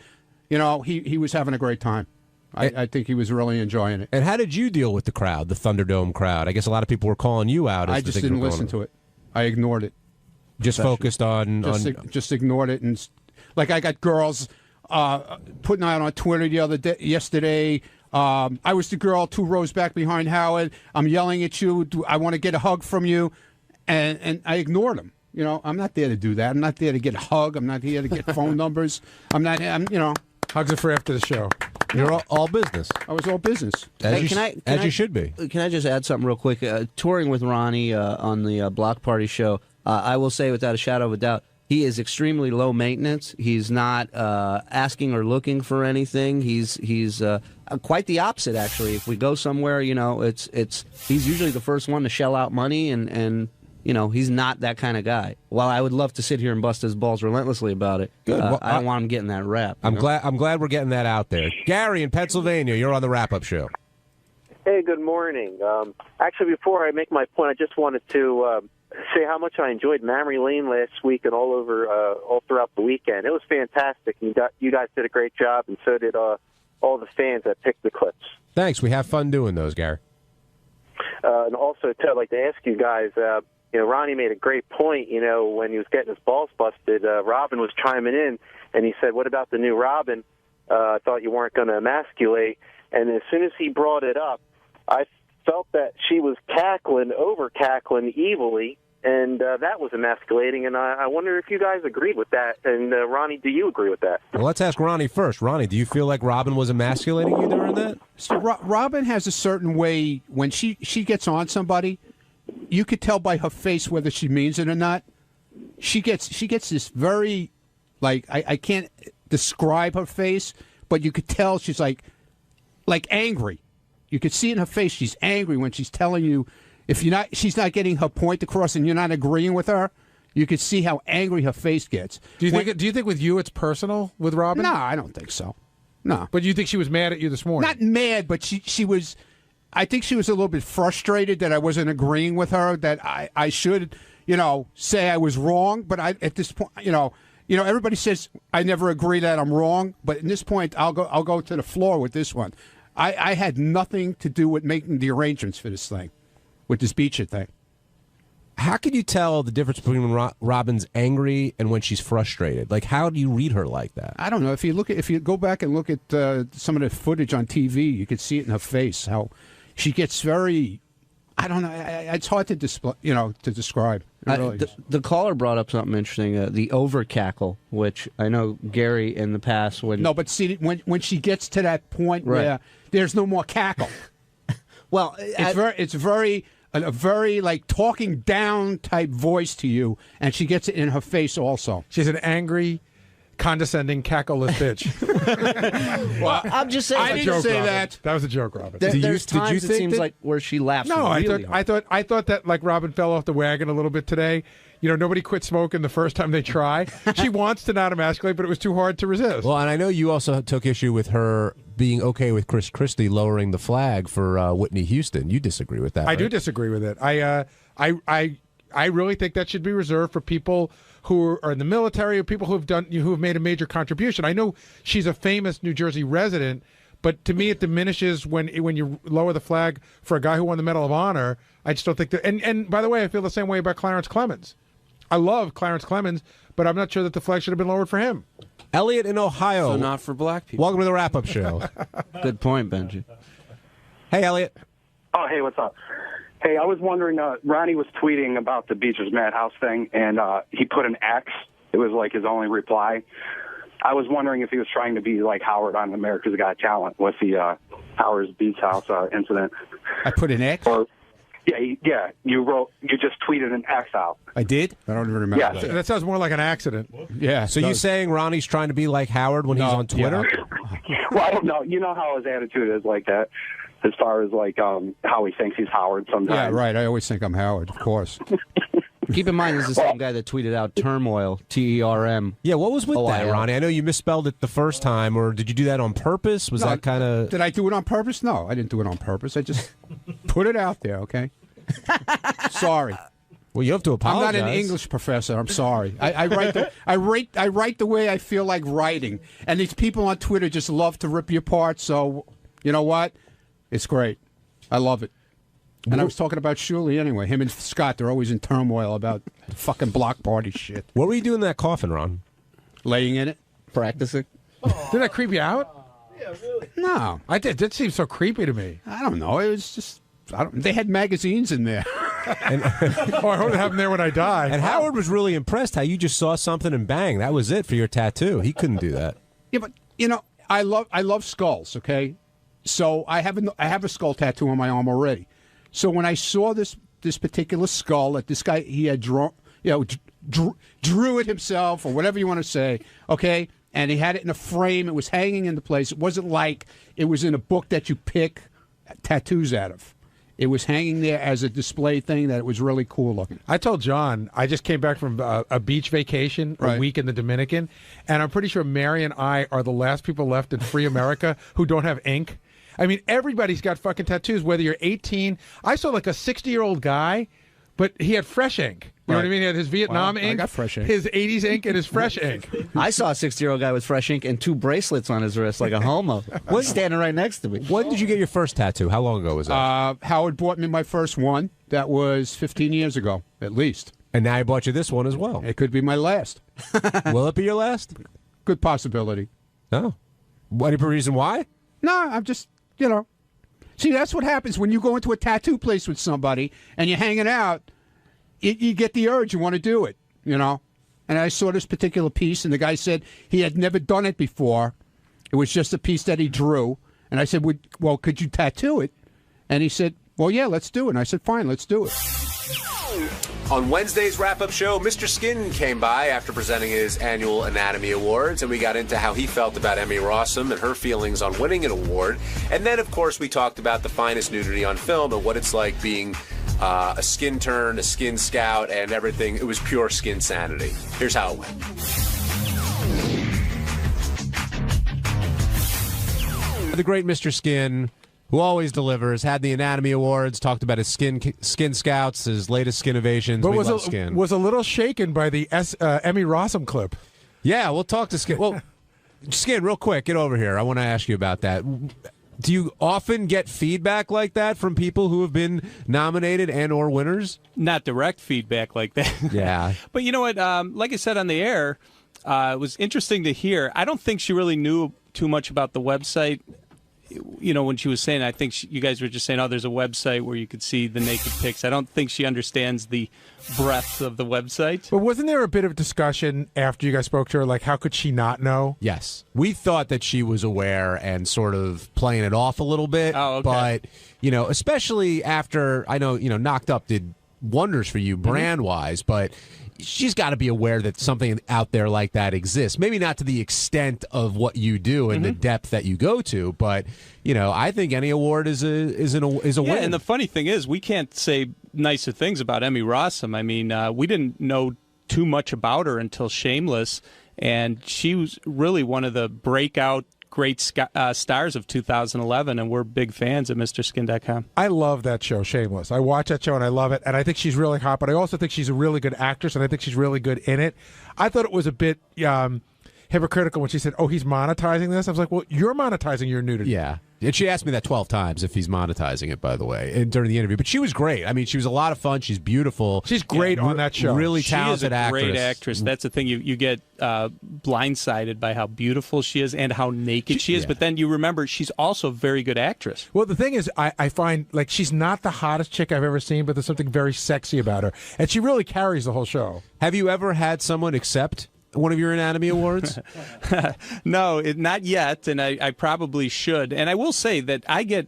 He was having a great time. I think he was really enjoying it. And how did you deal with the crowd, the Thunderdome crowd? I guess a lot of people were calling you out. I just didn't listen to it. I ignored it. Just focused on... Just ignored it. And like I got girls putting out on Twitter yesterday... I was the girl 2 rows back behind Howard. I'm yelling at you. I want to get a hug from you. And I ignored him. I'm not there to do that. I'm not there to get a hug. I'm not here to get phone numbers. Hugs are for after the show. You're all business. I was all business. As you should be. Can I just add something real quick? Touring with Ronnie on the Block Party show, I will say without a shadow of a doubt, he is extremely low maintenance. He's not asking or looking for anything. He's quite the opposite, actually. If we go somewhere, he's usually the first one to shell out money, and he's not that kind of guy. While I would love to sit here and bust his balls relentlessly about it, Good. Well, I don't want him getting that rap. I'm glad we're getting that out there. Gary in Pennsylvania, you're on the wrap-up show. Hey, good morning. Actually, before I make my point, I just wanted to say how much I enjoyed Memory Lane last week and all throughout the weekend. It was fantastic. You guys did a great job, and so did all the fans that picked the clips. Thanks. We have fun doing those, Gary. And also, I'd like to ask you guys, Ronnie made a great point, when he was getting his balls busted. Robin was chiming in, and he said, what about the new Robin? I thought you weren't going to emasculate. And as soon as he brought it up, I felt that she was over-cackling evilly, and that was emasculating. And I wonder if you guys agree with that. And, Ronnie, do you agree with that? Well, let's ask Ronnie first. Ronnie, do you feel like Robin was emasculating you during that? So Robin has a certain way when she gets on somebody, you could tell by her face whether she means it or not. She gets this very, I can't describe her face, but you could tell she's like angry. You could see in her face she's angry when she's telling you she's not getting her point across and you're not agreeing with her. You could see how angry her face gets. Do you think with you it's personal with Robin? No, I don't think so. No. But you think she was mad at you this morning? Not mad, but she was. I think she was a little bit frustrated that I wasn't agreeing with her. That I should, say I was wrong. But at this point, everybody says I never agree that I'm wrong. But at this point, I'll go to the floor with this one. I had nothing to do with making the arrangements for this thing, with this Beecher thing. How can you tell the difference between when Robin's angry and when she's frustrated? Like, how do you read her like that? I don't know. If you go back and look at some of the footage on TV, you could see it in her face how she gets very. I don't know. It's hard to to describe. Really the caller brought up something interesting. The over cackle, which I know Gary in the past would. No, but see when she gets to that point right. where there's no more cackle. Well, it's very a very talking down type voice to you, and she gets it in her face also. She's an angry, condescending, cackleless bitch. Well, I'm just saying. I didn't say that. That was a joke, Robin. There's times it seems like where she laughs. No, really I thought that Robin fell off the wagon a little bit today. Nobody quit smoking the first time they try. She wants to not emasculate, but it was too hard to resist. Well, and I know you also took issue with her being okay with Chris Christie lowering the flag for Whitney Houston. You disagree with that? I do disagree with it. I really think that should be reserved for people who are in the military or people who have made a major contribution. I know she's a famous New Jersey resident, but to me it diminishes when you lower the flag for a guy who won the Medal of Honor. I just don't think that. And by the way, I feel the same way about Clarence Clemens. I love Clarence Clemens, but I'm not sure that the flag should have been lowered for him. Elliot in Ohio. So not for black people. Welcome to the wrap-up show. Good point, Benji. Hey, Elliot. Oh, hey, what's up? Hey, I was wondering, Ronnie was tweeting about the Beecher's Madhouse thing, and he put an X. It was like his only reply. I was wondering if he was trying to be like Howard on America's Got Talent with the Howard's Beach House incident. I put an X? Yeah, you just tweeted an X out. I did? I don't even remember. Yeah, that sounds more like an accident. Yeah. So you saying Ronnie's trying to be like Howard when he's on Twitter? Yeah. Well, I don't know. You know how his attitude is like that, as far as how he thinks he's Howard sometimes. Yeah, right. I always think I'm Howard, of course. Keep in mind, this is the same guy that tweeted out turmoil, TERM. Yeah, what was with that, Ronnie? I know you misspelled it the first time, or did you do that on purpose? Was that kind of... Did I do it on purpose? No, I didn't do it on purpose. I just put it out there, okay? Sorry. Well, you have to apologize. I'm not an English professor. I'm sorry. I write the way I feel like writing, and these people on Twitter just love to rip you apart. So, you know what? It's great. I love it. And I was talking about Shuley anyway. Him and Scott, they're always in turmoil about the fucking block party shit. What were you doing in that coffin, Ron? Laying in it. Practicing. Did that creep you out? Yeah, really. No. I did. That seemed so creepy to me. I don't know. It was just... they had magazines in there. I hope they have them there when I die. And Howard was really impressed how you just saw something and bang, that was it for your tattoo. He couldn't do that. Yeah, but I love skulls. Okay, so I have a skull tattoo on my arm already. So when I saw this particular skull that this guy he had drawn, drew it himself or whatever you want to say. Okay, and he had it in a frame. It was hanging in the place. It wasn't like it was in a book that you pick tattoos out of. It was hanging there as a display thing that it was really cool looking. I told John, I just came back from a beach vacation, a week in the Dominican, and I'm pretty sure Mary and I are the last people left in free America who don't have ink. I mean, everybody's got fucking tattoos, whether you're 18. I saw like a 60-year-old guy, but he had fresh ink. You know what I mean? He had his Vietnam ink, I got fresh ink. his 80s ink, and his fresh ink. I saw a 60-year-old guy with fresh ink and 2 bracelets on his wrist like a homo. Was standing right next to me. When did you get your first tattoo? How long ago was that? Howard bought me my first one. That was 15 years ago, at least. And now he bought you this one as well. It could be my last. Will it be your last? Good possibility. No. Any reason why? No, I'm just, See, that's what happens when you go into a tattoo place with somebody and you're hanging out. You get the urge, you want to do it, And I saw this particular piece, and the guy said he had never done it before. It was just a piece that he drew. And I said, well, could you tattoo it? And he said, well, yeah, let's do it. And I said, fine, let's do it. On Wednesday's wrap-up show, Mr. Skin came by after presenting his annual Anatomy Awards, and we got into how he felt about Emmy Rossum and her feelings on winning an award. And then, of course, we talked about the finest nudity on film and what it's like being a skin turn, a skin scout, and everything. It was pure skin sanity. Here's how it went. The great Mr. Skin, who always delivers, had the Anatomy Awards, talked about his skin scouts, his latest skin innovations. But we love Skin. was a little shaken by the Emmy Rossum clip. Yeah, we'll talk to Skin. Well, Skin, real quick, get over here. I want to ask you about that. Do you often get feedback like that from people who have been nominated and or winners? Not direct feedback like that. Yeah. But you know what? Like I said on the air, it was interesting to hear. I don't think she really knew too much about the website. When she was saying, I think you guys were just saying, oh, there's a website where you could see the naked pics. I don't think she understands the breadth of the website. But wasn't there a bit of discussion after you guys spoke to her, like how could she not know? Yes. We thought that she was aware and sort of playing it off a little bit. Oh, okay. But, especially after, I know, Knocked Up did wonders for you brand-wise, but she's got to be aware that something out there like that exists. Maybe not to the extent of what you do and the depth that you go to, but I think any award is a win. And the funny thing is, we can't say nicer things about Emmy Rossum. I mean, we didn't know too much about her until Shameless, and she was really one of the breakout great stars of 2011, and we're big fans of MrSkin.com. I love that show, Shameless. I watch that show and I love it, and I think she's really hot, but I also think she's a really good actress, and I think she's really good in it. I thought it was a bit hypocritical when she said, oh, he's monetizing this. I was like, well, you're monetizing your nudity. Yeah. And she asked me that 12 times if he's monetizing it, by the way, and during the interview. But she was great. I mean, she was a lot of fun. She's beautiful. She's great on that show. Really talented actress. She is a great actress. That's the thing. You get blindsided by how beautiful she is and how naked she is. But then you remember she's also a very good actress. Well, the thing is, I find, like, she's not the hottest chick I've ever seen, but there's something very sexy about her. And she really carries the whole show. Have you ever had someone accept one of your Anatomy Awards? No, not yet, and I probably should. And I will say that I get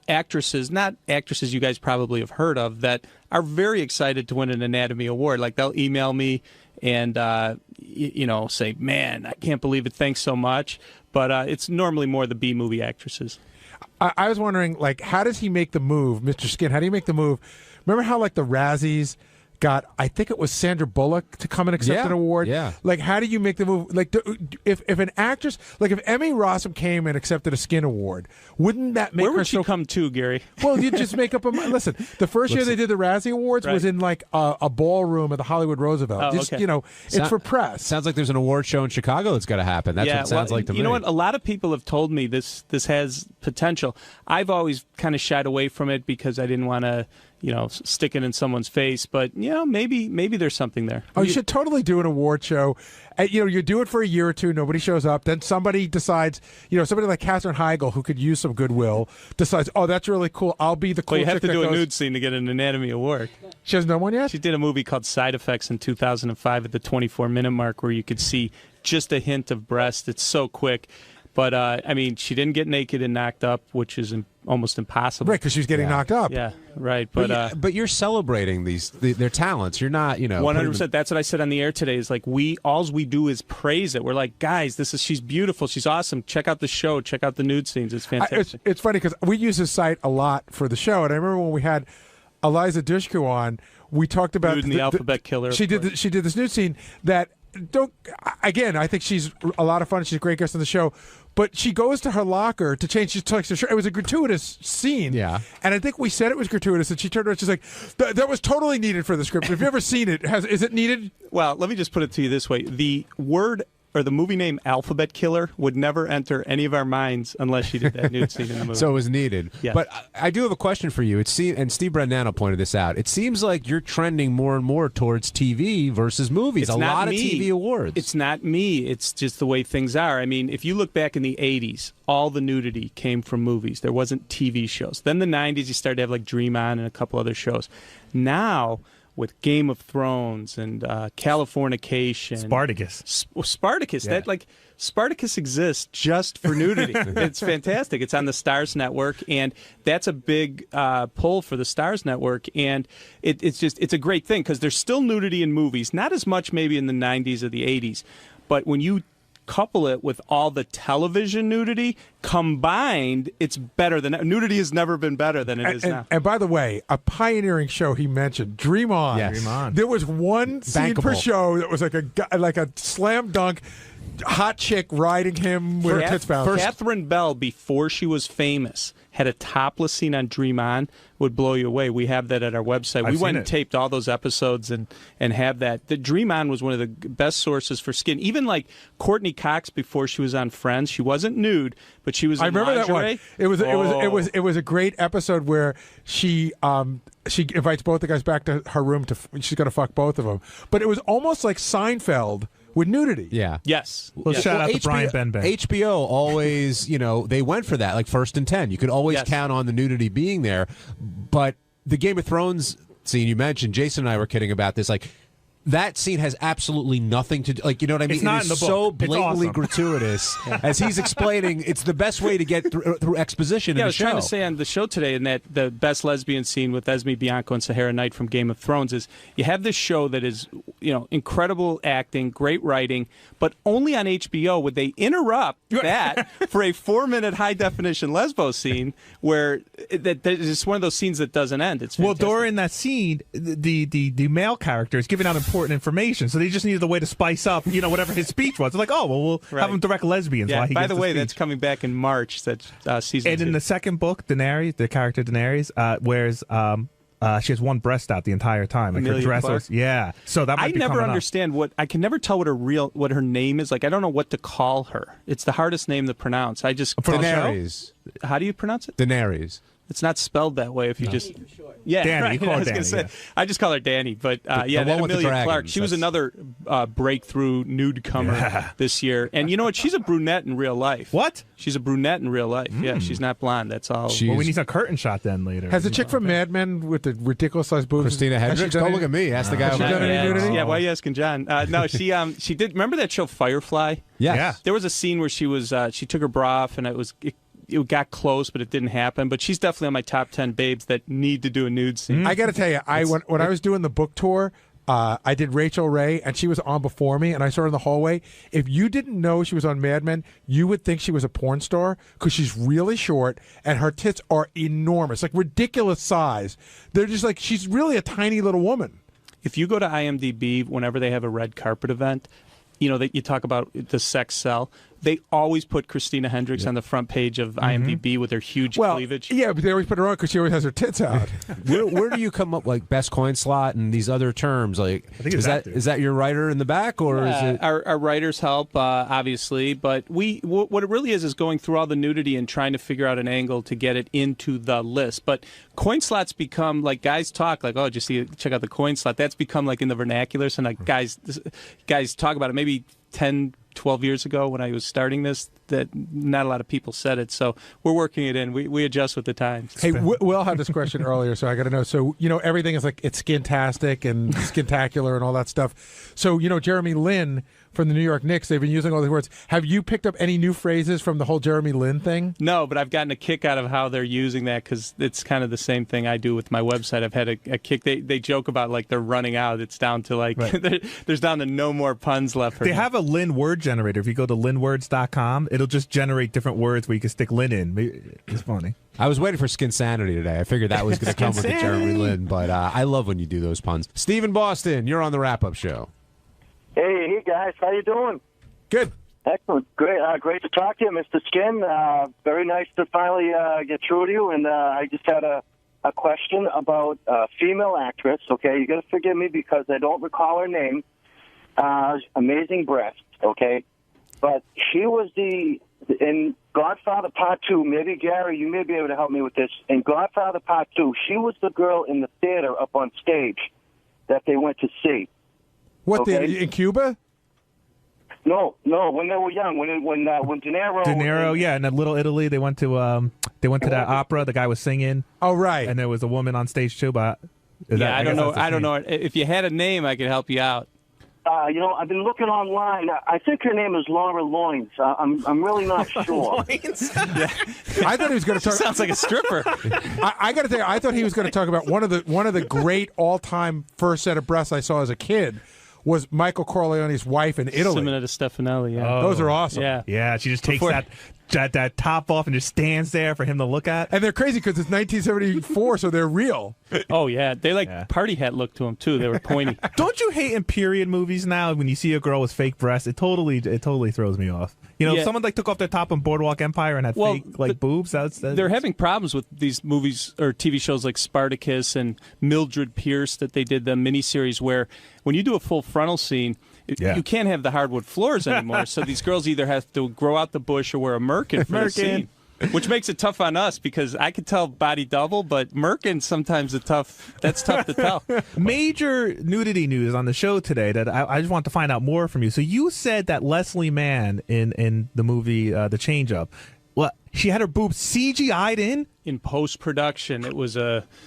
actresses, not actresses you guys probably have heard of, that are very excited to win an Anatomy Award. Like, they'll email me and, say, man, I can't believe it, thanks so much. But it's normally more the B-movie actresses. I was wondering, like, how does he make the move, Mr. Skin? How do you make the move? Remember how, like, the Razzies got, I think it was Sandra Bullock to come and accept an award. Yeah. Like, how do you make the move? Like, if an actress, like if Emmy Rossum came and accepted a Skin Award, wouldn't that make Where her would she come to, Gary? Well, you just make up a mind. Listen, the first year they did the Razzie Awards was in like a ballroom at the Hollywood Roosevelt. Oh, just, okay. It's for press. Sounds like there's an award show in Chicago that's got to happen. That's what it sounds like to me. You know what? A lot of people have told me this has potential. I've always kind of shied away from it because I didn't want to, stick it in someone's face. But, maybe there's something there. Oh, you should totally do an award show. You do it for a year or two, nobody shows up. Then somebody decides, somebody like Katherine Heigl, who could use some goodwill, decides, oh, that's really cool. I'll be the cool Well, you have chick to do that a goes... nude scene to get an Anatomy Award. She hasn't done one yet? She did a movie called Side Effects in 2005 at the 24-minute mark where you could see just a hint of breast. It's so quick. But, she didn't get naked and knocked up, which is almost impossible. Right, because she was getting knocked up. Yeah, right. But you're celebrating their talents. You're not, 100%. That's what I said on the air today. Is like all we do is praise it. We're like, guys, she's beautiful. She's awesome. Check out the show. Check out the nude scenes. It's fantastic. It's funny because we use this site a lot for the show, and I remember when we had Eliza Dushku on, we talked about Nude and the Alphabet Killer. She did this nude scene that again, I think she's a lot of fun. She's a great guest on the show. But she goes to her locker to change. She takes her shirt. It was a gratuitous scene. Yeah. And I think we said it was gratuitous, and she turned around. She's like, "That was totally needed for the script. Have you ever seen it? Is it needed?" Well, let me just put it to you this way: the word or the movie name Alphabet Killer would never enter any of our minds unless she did that nude scene in the movie. So it was needed. Yes. But I do have a question for you. And Steve Brandano pointed this out. It seems like you're trending more and more towards TV versus movies. It's a not lot me. of TV awards. It's not me. It's just the way things are. I mean, if you look back in the 80s, all the nudity came from movies. There wasn't TV shows. Then the 90s, you started to have like Dream On and a couple other shows. Now, with Game of Thrones and Californication, Spartacus. Yeah. Spartacus exists just for nudity. It's fantastic. It's on the Starz Network, and that's a big pull for the Starz Network. And it's a great thing because there's still nudity in movies, not as much maybe in the 90s or the 80s, but when you couple it with all the television nudity combined, it's better than nudity has never been better than it is now. And by the way, a pioneering show he mentioned, Dream On. Yes. Dream On. There was one scene per Bankable. show that was like a slam dunk, hot chick riding him with her tits bounced. Catherine Bell, before she was famous, had a topless scene on Dream On. Would blow you away. We have that at our website. I've We went seen and it. taped all those episodes and have that. The Dream On was one of the best sources for skin. Even like Courtney Cox before she was on Friends, she wasn't nude, but she was. I in remember lingerie. that one. It was a great episode where she invites both the guys back to her room she's going to fuck both of them. But it was almost like Seinfeld with nudity. Yeah. Yes. Well, shout out to Brian Benben. HBO always, they went for that, like First and 10. You could always count on the nudity being there. But the Game of Thrones scene you mentioned, Jason and I were kidding about this, like, that scene has absolutely nothing to do. Like, you know what I mean? It's not it in is the so book. It's blatantly awesome. gratuitous. As he's explaining, it's the best way to get through exposition in I the was show. trying to say on the show today, and that the best lesbian scene with Esme Bianco and Sahara Knight from Game of Thrones is you have this show that is, incredible acting, great writing, but only on HBO would they interrupt that for a 4-minute high-definition lesbo scene where that is one of those scenes that doesn't end. It's Well, fantastic. during that scene, the male character is giving out important information, so they just needed a way to spice up, whatever his speech was. They're like, oh, well, we'll have him direct lesbians. Yeah, while he by gives the way, speech. that's coming back in March. That's season And 2. in the second book, Daenerys, the character Daenerys, wears she has one breast out the entire time, like Amelia her dress. Clark? Yeah, so that might I be never coming up. understand I can never tell what her name is. Like, I don't know what to call her. It's the hardest name to pronounce. Daenerys. How do you pronounce it? Daenerys. It's not spelled that way. If you just yeah, Danny, right. you call her I was gonna Danny, say, yeah. I just call her Danny, but the yeah, one with the Amelia Clark. dragons, She was that's- another breakthrough nude comer this year. And you know what? She's a brunette in real life. What? She's a brunette in real life. Yeah, she's not blonde. That's all. Well, we need some curtain shot then later. Has the chick from Mad Men with the ridiculous sized boobs? Christina has she Hendricks? done Don't any- look at me. Ask the guy Has she over done there. any nudity? Yeah, why are you asking John? No, she did. Remember that show Firefly? Yes. Yeah. There was a scene where she took her bra off and it got close, but it didn't happen. But she's definitely on my top 10 babes that need to do a nude scene. I got to tell you, when I was doing the book tour, I did Rachel Ray, and she was on before me, and I saw her in the hallway. If you didn't know she was on Mad Men, you would think she was a porn star because she's really short, and her tits are enormous, like ridiculous size. They're just like, she's really a tiny little woman. If you go to IMDb, whenever they have a red carpet event, that you talk about the sex cell, they always put Christina Hendricks on the front page of IMDb with her huge cleavage. Yeah, but they always put her on because she always has her tits out. Where do you come up like best coin slot and these other terms? Like, I think it's is that your writer in the back, or is it? Our writers help, obviously, but what it really is going through all the nudity and trying to figure out an angle to get it into the list. But coin slots become like guys talk like, oh, did you check out the coin slot? That's become like in the vernacular, so like guys talk about it. Maybe 10, 12 years ago when I was starting this, that not a lot of people said it. So we're working it in. We adjust with the times. Hey, Will had this question earlier, so I got to know. So, everything is like, it's skintastic and skintacular and all that stuff. So, Jeremy Lin from the New York Knicks, they've been using all these words. Have you picked up any new phrases from the whole Jeremy Lin thing? No, but I've gotten a kick out of how they're using that because it's kind of the same thing I do with my website. I've had a kick. They joke about like they're running out. It's down to like, there's down to no more puns left. They have a Lin word generator. If you go to linwords.com, it'll just generate different words where you can stick Lin in. It's funny. I was waiting for Skin Sanity today. I figured that was going to come with the Jeremy Lin, but I love when you do those puns. Steve in Boston, you're on the wrap-up show. Hey, Hey, guys. How you doing? Good. Excellent. Great. Great to talk to you, Mr. Skin. Very nice to finally get through to you. And I just had a question about a female actress. Okay, you got to forgive me because I don't recall her name. Amazing breasts. Okay, but she was in Godfather Part 2. Maybe Gary, you may be able to help me with this. In Godfather Part 2, she was the girl in the theater up on stage that they went to see. What, okay? in Cuba? No, when they were young, when De Niro. De Niro, yeah, in Little Italy, they went to that opera. The guy was singing. Oh, right. And there was a woman on stage too. But I don't know. If you had a name, I could help you out. I've been looking online. I think her name is Laura Loins. I'm really not sure. I thought he was going to talk. Sounds like a stripper. I got to tell you, I thought he was going to talk about one of the great all-time first set of breasts I saw as a kid. Was Michael Corleone's wife in Italy. Simonetta Stefanelli, yeah. Oh, those are awesome. Yeah, she just takes that top off and just stands there for him to look at. And they're crazy because it's 1974, so they're real. Oh, yeah. They party hat look to them, too. They were pointy. Don't you hate in period movies now when you see a girl with fake breasts? It totally throws me off. If someone took off their top on Boardwalk Empire and had fake boobs, they're having problems with these movies or TV shows like Spartacus and Mildred Pierce that they did the miniseries where when you do a full frontal scene, you can't have the hardwood floors anymore. So these girls either have to grow out the bush or wear a merkin for the scene. Which makes it tough on us because I could tell body double, but merkin sometimes that's tough to tell. Major nudity news on the show today that I just want to find out more from you. So you said that Leslie Mann in the movie The Change Up, she had her boobs CGI'd in? In post-production. It was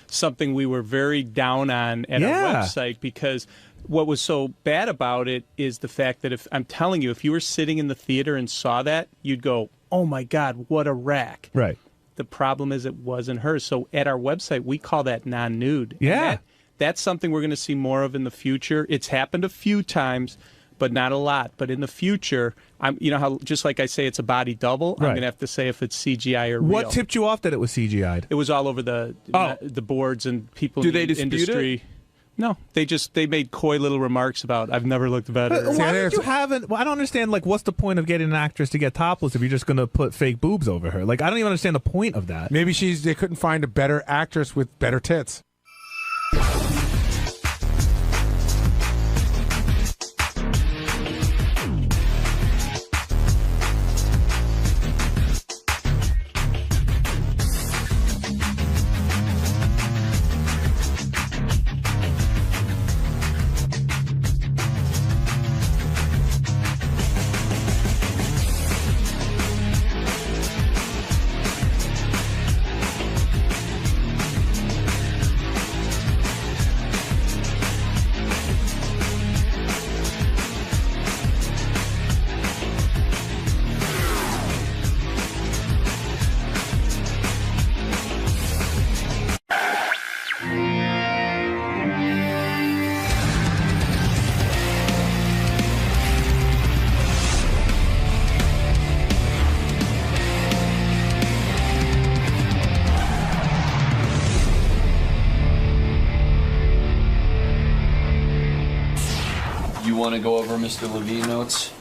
something we were very down on at our website because what was so bad about it is the fact that if you were sitting in the theater and saw that, you'd go, oh my God, what a rack. Right. The problem is it wasn't her. So at our website, we call that non-nude. Yeah. That's something we're going to see more of in the future. It's happened a few times, but not a lot. But in the future, how just like I say it's a body double, I'm going to have to say if it's CGI or real. What tipped you off that it was CGI'd? It was all over the boards and people in the industry. It? No, they made coy little remarks about I've never looked better. Why did you haven't? Well, I don't understand. What's the point of getting an actress to get topless if you're just going to put fake boobs over her? I don't even understand the point of that. Maybe they couldn't find a better actress with better tits. Want to go over Mr. Levine notes?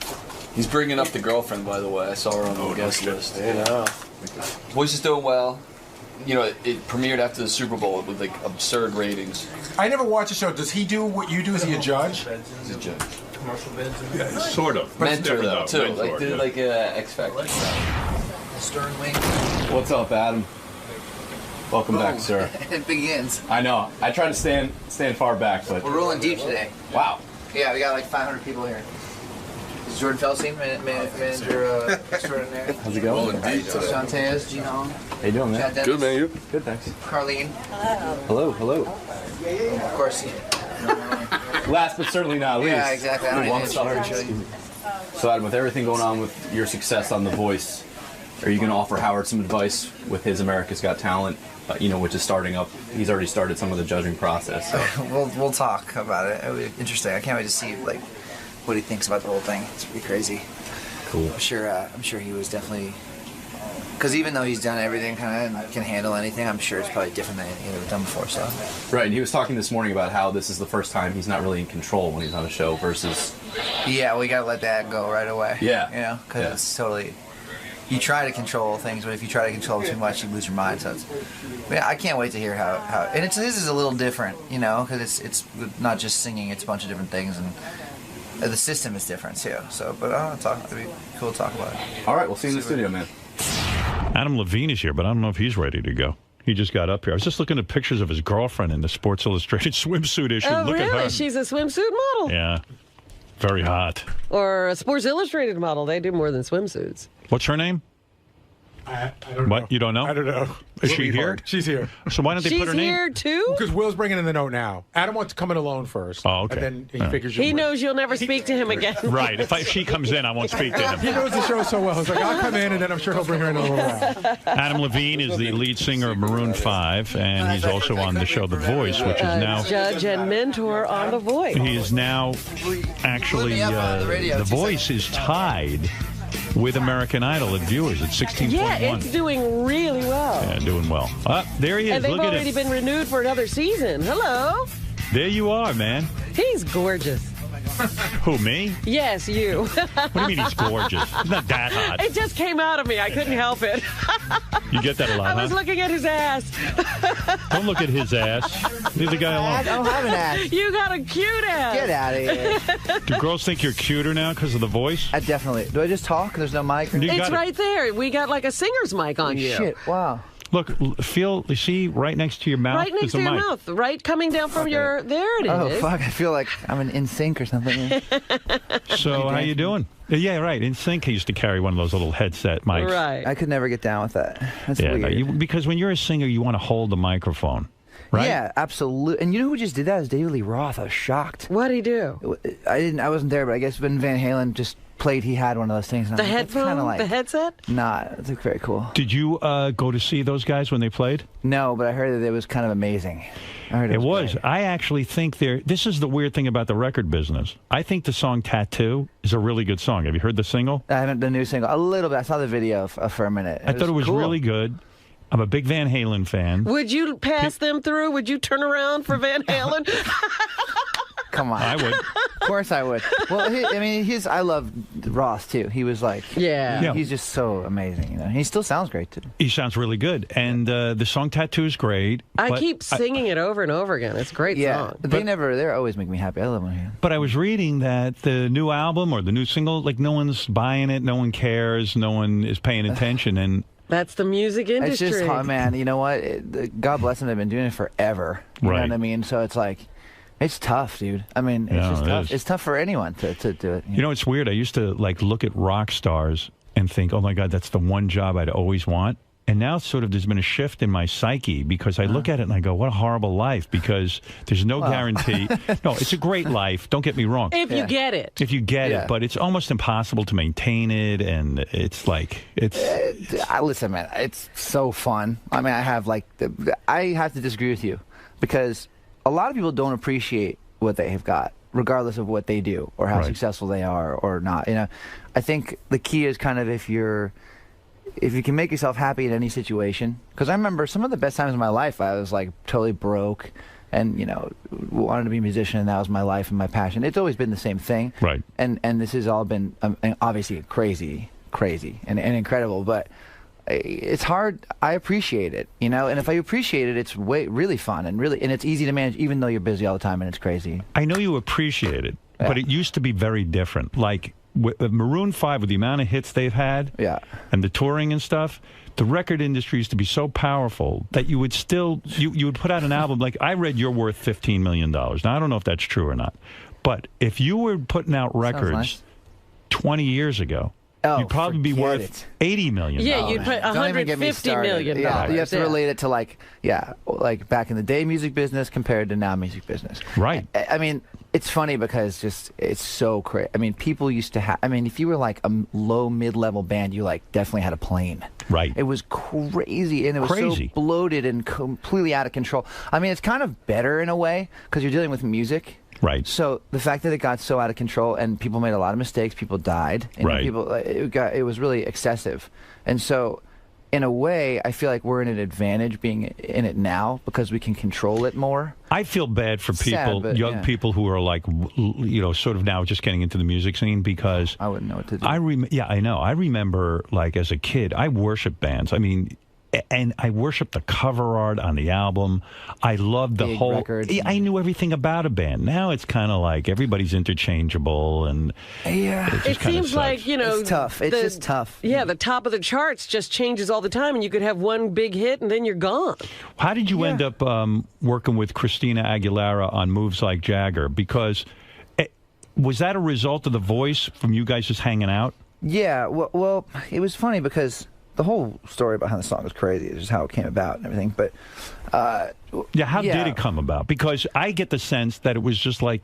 He's bringing up the girlfriend, by the way. I saw her on the guest list. Yeah. Voice is doing well. It premiered after the Super Bowl with absurd ratings. I never watched the show. Does he do what you do? Is he a judge? He's a judge. Commercial bids. Yeah, sort of. Mentor though, too. Mentor, Did like X Factor. Stern wing. What's up, Adam? Welcome back, sir. It begins. I know. I try to stand far back, but We're rolling deep today. Wow. Yeah, we got like 500 people here. This is Jordan Felsey, manager extraordinaire. How's it going? Sean Tejas, Gene Hong. How you doing, man? Good, man. You? Good, thanks. Carlene. Hello. Of course. Last but certainly not least. Yeah, exactly. I don't need So, Adam, with everything going on with your success on The Voice, are you going to offer Howard some advice with his America's Got Talent? Which is starting up. He's already started some of the judging process. So. We'll talk about it. It'll be interesting. I can't wait to see what he thinks about the whole thing. It's pretty crazy. Cool. I'm sure he was definitely Because even though he's done everything, kind of can handle anything, I'm sure it's probably different than anything he's ever done before. So. Right, and he was talking this morning about how this is the first time he's not really in control when he's on a show versus. Yeah, we gotta let that go right away. Yeah. You know, because it's totally. You try to control things, but if you try to control too much, you lose your mind. So I can't wait to hear how and this is a little different, you know, because it's not just singing; it's a bunch of different things, and the system is different too. So, but I want to talk. It'd be cool to talk about it. All right, we'll see you in the studio, man. Adam Levine is here, but I don't know if he's ready to go. He just got up here. I was just looking at pictures of his girlfriend in the Sports Illustrated swimsuit issue. Oh, Look really? at her. She's a swimsuit model? Yeah. Very hot. Or a Sports Illustrated model. They do more than swimsuits. What's her name? I don't What? know. You don't know? I don't know. Is she here? She's here. So why don't they put her name? She's here too? Because Will's bringing in the note now. Adam wants to come in alone first. Oh, okay. And then he All right. figures He knows you'll never speak to him again. Right. If she comes in, I won't speak to him. He knows the show so well. He's like, I'll come in, and then I'm sure he'll bring her in a little while. Adam Levine is the lead singer of Maroon 5, and he's also on the show The Voice, which is now... Judge and mentor on The Voice. He is now actually... The Voice is tied with American Idol at viewers at 16.1. Yeah, it's doing really well. Yeah, doing well. There he is. And they've Look at already him. been renewed for another season. Hello. There you are, man. He's gorgeous. Who, me? Yes, you. What do you mean he's gorgeous? He's not that hot. It just came out of me. I couldn't help it. You get that a lot, I was huh? looking at his ass. Don't look at his ass. Leave the guy alone. I don't have an ass. You got a cute ass. Get out of here. Do girls think you're cuter now because of the voice? I definitely. Do I just talk? There's no mic? It's right there. We got like a singer's mic on you. Shit, wow. Look, see, right next to your mouth Right next is to a your mic. mouth. Right coming down from your... There it is. Oh, fuck. I feel like I'm in sync or something. So, how you doing? Yeah, right. In Sync, I used to carry one of those little headset mics. Right. I could never get down with that. That's Yeah, weird. no, because when you're a singer, you want to hold the microphone, right? Yeah, absolutely. And you know who just did that? Is David Lee Roth. I was shocked. What'd he do? I wasn't there, but I guess when Van Halen just played, he had one of those things. And The I'm like, that's headphone? kinda like, The headset? Nah, it's like very cool. Did you go to see those guys when they played? No, but I heard that it was kind of amazing. I heard It was. I actually think this is the weird thing about the record business. I think the song Tattoo is a really good song. Have you heard the single? I haven't the new single. A little bit. I saw the video for a minute. I thought it was cool. really good. I'm a big Van Halen fan. Would you pass them through? Would you turn around for Van Halen? Come on. I would. Of course I would. Well, I love Ross, too. He was like... Yeah. He's just so amazing, you know. He still sounds great, too. He sounds really good. And the song Tattoo is great. I but keep singing it over and over again. It's a great song. They always make me happy. I love them. But I was reading that the new album or the new single, like no one's buying it, no one cares, no one is paying attention, and that's the music industry. It's just hard, man. You know what? God bless them. They've been doing it forever. You know what I mean? So it's like, it's tough, dude. I mean, it's just tough. It's tough for anyone to do it. You know, it's weird. I used to look at rock stars and think, oh my God, that's the one job I'd always want. And now sort of there's been a shift in my psyche because I look at it and I go, what a horrible life, because there's no guarantee. No, it's a great life. Don't get me wrong. If you get it. If you get it, but it's almost impossible to maintain it. And it's like, listen, man, it's so fun. I mean, I have to disagree with you because a lot of people don't appreciate what they have got, regardless of what they do or how successful they are or not. You know, I think the key is kind of if you can make yourself happy in any situation. Because I remember some of the best times of my life, I was like totally broke and, you know, wanted to be a musician, and that was my life and my passion. It's always been the same thing. Right. And this has all been obviously crazy and incredible, but it's hard. I appreciate it, you know, and if I appreciate it, it's really fun and it's easy to manage, even though you're busy all the time and it's crazy. I know you appreciate it, but it used to be very different. Like with Maroon 5, with the amount of hits they've had, and the touring and stuff, the record industry used to be so powerful that you would still you would put out an album. Like I read you're worth $15 million. Now I don't know if that's true or not, but if you were putting out records 20 years ago, you'd probably be worth $80 million. Yeah, you'd put $150 million. Yeah, you have to relate it to like back in the day music business compared to now music business. Right. I mean, it's funny because it's so crazy. I mean, people used to have. I mean, if you were like a low mid-level band, you like definitely had a plane. Right. It was crazy, and it was so bloated and completely out of control. I mean, it's kind of better in a way because you're dealing with music. Right. So the fact that it got so out of control and people made a lot of mistakes, people died, and it was really excessive. And so in a way, I feel like we're in an advantage being in it now because we can control it more. I feel bad for people, young people who are like, sort of now just getting into the music scene because I wouldn't know what to do. Yeah, I know. I remember, like, as a kid, I worshiped bands. I mean, and I worshiped the cover art on the album. I loved the whole records. I knew everything about a band. Now it's kind of like everybody's interchangeable, and it seems like it's tough. It's just tough. Yeah, the top of the charts just changes all the time, and you could have one big hit and then you're gone. How did you end up working with Christina Aguilera on Moves Like Jagger? Because was that a result of The Voice from you guys just hanging out? Yeah. Well, it was funny because the whole story behind the song is crazy. It's just how it came about and everything. But how did it come about? Because I get the sense that it was just like